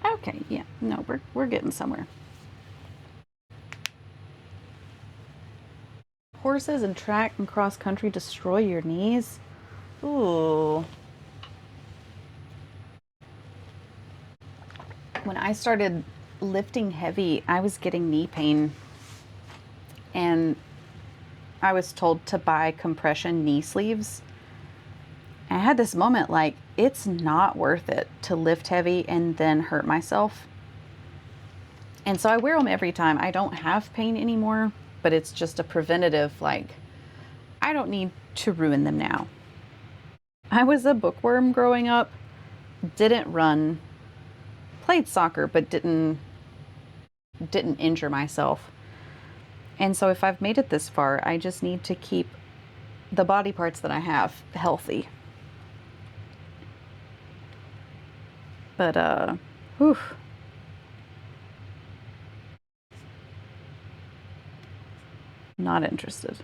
Okay, yeah, no, we're getting somewhere. Horses and track and cross country destroy your knees. Ooh. When I started lifting heavy, I was getting knee pain, and I was told to buy compression knee sleeves. I had this moment like, it's not worth it to lift heavy and then hurt myself. And so I wear them every time. I don't have pain anymore, but it's just a preventative, like, I don't need to ruin them now. I was a bookworm growing up, didn't run, played soccer, but didn't injure myself. And so if I've made it this far, I just need to keep the body parts that I have healthy. But whew. Not interested.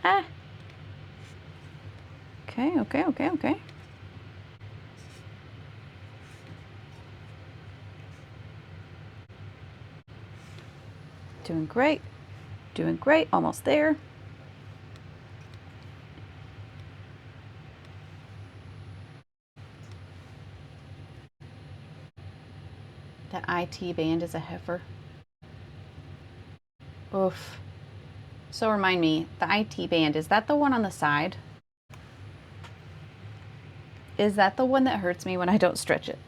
Ah. Okay. Doing great. Doing great. Almost there. The IT band is a heifer. Oof. So remind me, the IT band, is that the one on the side? Is that the one that hurts me when I don't stretch it?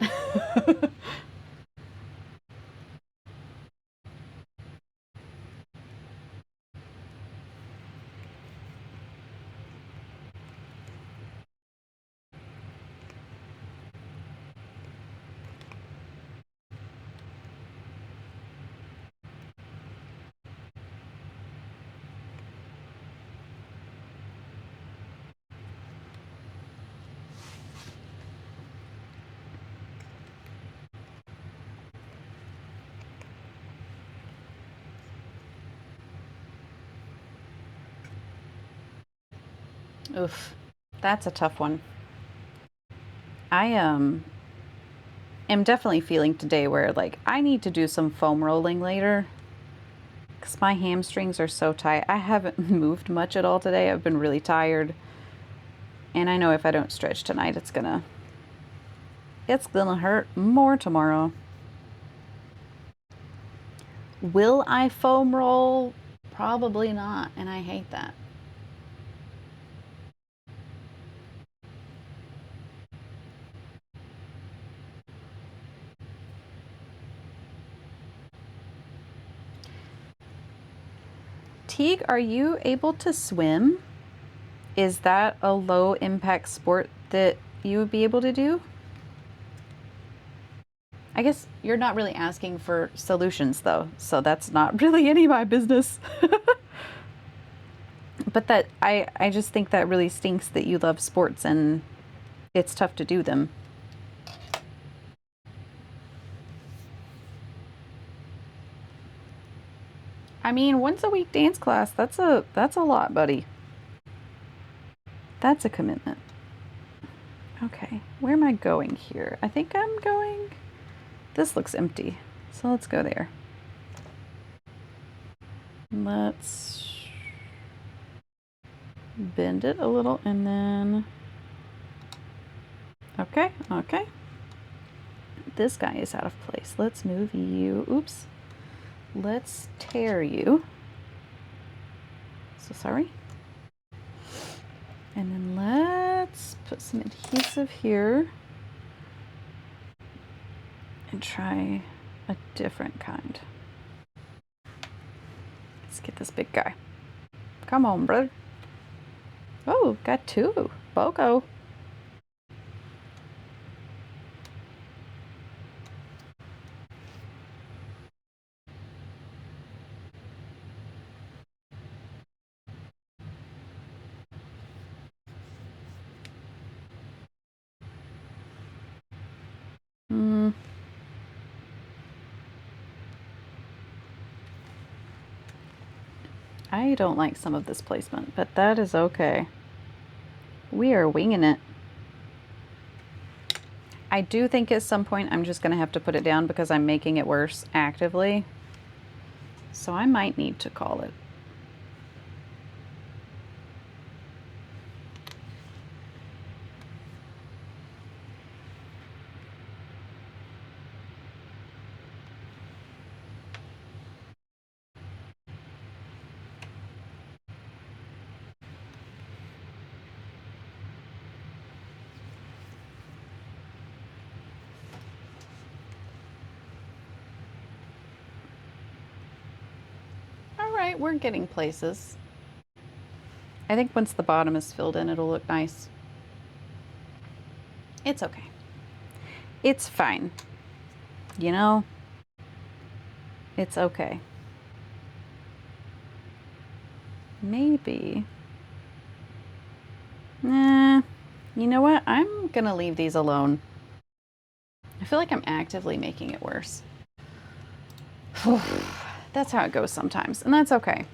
Oof. That's a tough one. I am definitely feeling today where like I need to do some foam rolling later because my hamstrings are so tight. I haven't moved much at all today. I've been really tired, and I know if I don't stretch tonight, it's gonna hurt more tomorrow. Will I foam roll? Probably not, and I hate that. Teague, are you able to swim? Is that a low impact sport that you would be able to do? I guess you're not really asking for solutions though, so that's not really any of my business. But that I just think that really stinks that you love sports and it's tough to do them. I mean, once a week dance class, that's a lot, buddy. That's a commitment. Okay, where am I going here? I think I'm going... This looks empty, so let's go there. Let's bend it a little and then... Okay, okay. This guy is out of place. Let's move you. Oops. Let's tear you. So sorry. And then let's put some adhesive here and try a different kind. Let's get this big guy. Come on, brother. Oh, got two. BOGO. I don't like some of this placement, but that is okay. We are winging it. I do think at some point I'm just going to have to put it down because I'm making it worse actively. So I might need to call it. We're getting places. I think once the bottom is filled in, it'll look nice. It's okay. It's fine. You know, it's okay. Maybe. Nah, you know what? I'm gonna leave these alone. I feel like I'm actively making it worse. That's how it goes sometimes, and that's okay.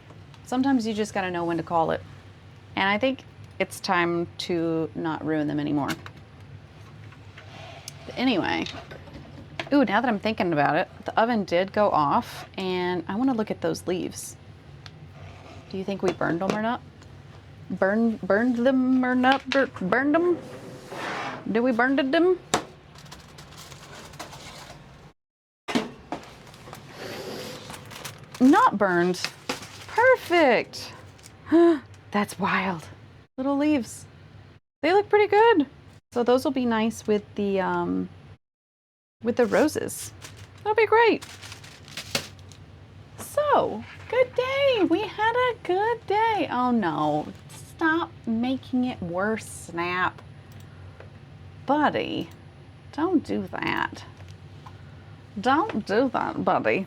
Sometimes you just gotta know when to call it. And I think it's time to not ruin them anymore. But anyway, ooh, now that I'm thinking about it, the oven did go off, and I wanna look at those leaves. Do you think we burned them or not? Burned them or not? Burned them? Did we burn them? Not burned. Perfect. That's wild. Little leaves. They look pretty good. So those will be nice with the roses. That'll be great. So, good day. We had a good day. Oh no. Stop making it worse, Snap. Buddy, don't do that. Don't do that, buddy.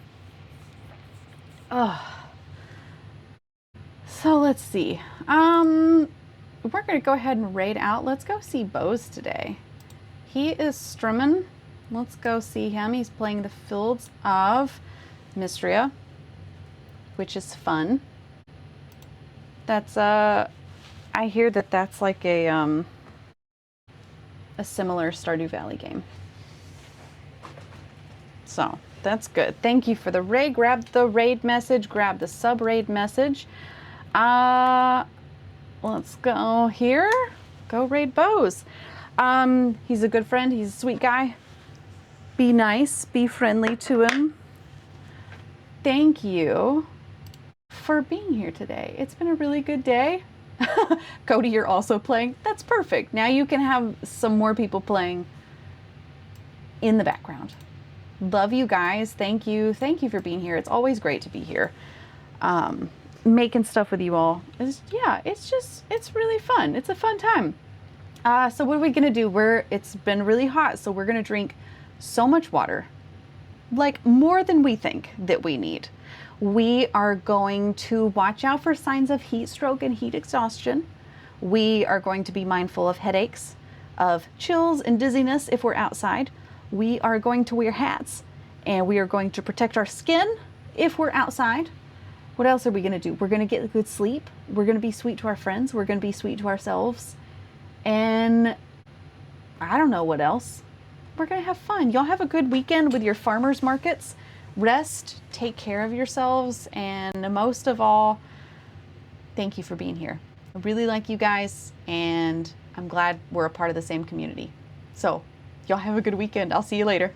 Ugh. So let's see. We're gonna go ahead and raid out. Let's go see Bose today. He is strumming. Let's go see him. He's playing the Fields of Mystria, which is fun. That's I hear that that's like a similar Stardew Valley game. So that's good. Thank you for the raid. Grab the raid message. Grab the sub raid message. Let's go here. Go raid Bose. He's a good friend. He's a sweet guy. Be nice. Be friendly to him. Thank you for being here today. It's been a really good day. Cody, you're also playing. That's perfect. Now you can have some more people playing in the background. Love you guys. Thank you. Thank you for being here. It's always great to be here. making stuff with you all. It's really fun. It's a fun time. So what are we gonna do? It's been really hot, so we're gonna drink so much water, like more than we think that we need. We are going to watch out for signs of heat stroke and heat exhaustion. We are going to be mindful of headaches, of chills and dizziness if we're outside. We are going to wear hats, and we are going to protect our skin if we're outside. What else are we going to do? We're going to get good sleep. We're going to be sweet to our friends. We're going to be sweet to ourselves. And I don't know what else. We're going to have fun. Y'all have a good weekend with your farmers markets. Rest, take care of yourselves, and most of all, thank you for being here. I really like you guys, and I'm glad we're a part of the same community. So, y'all have a good weekend. I'll see you later.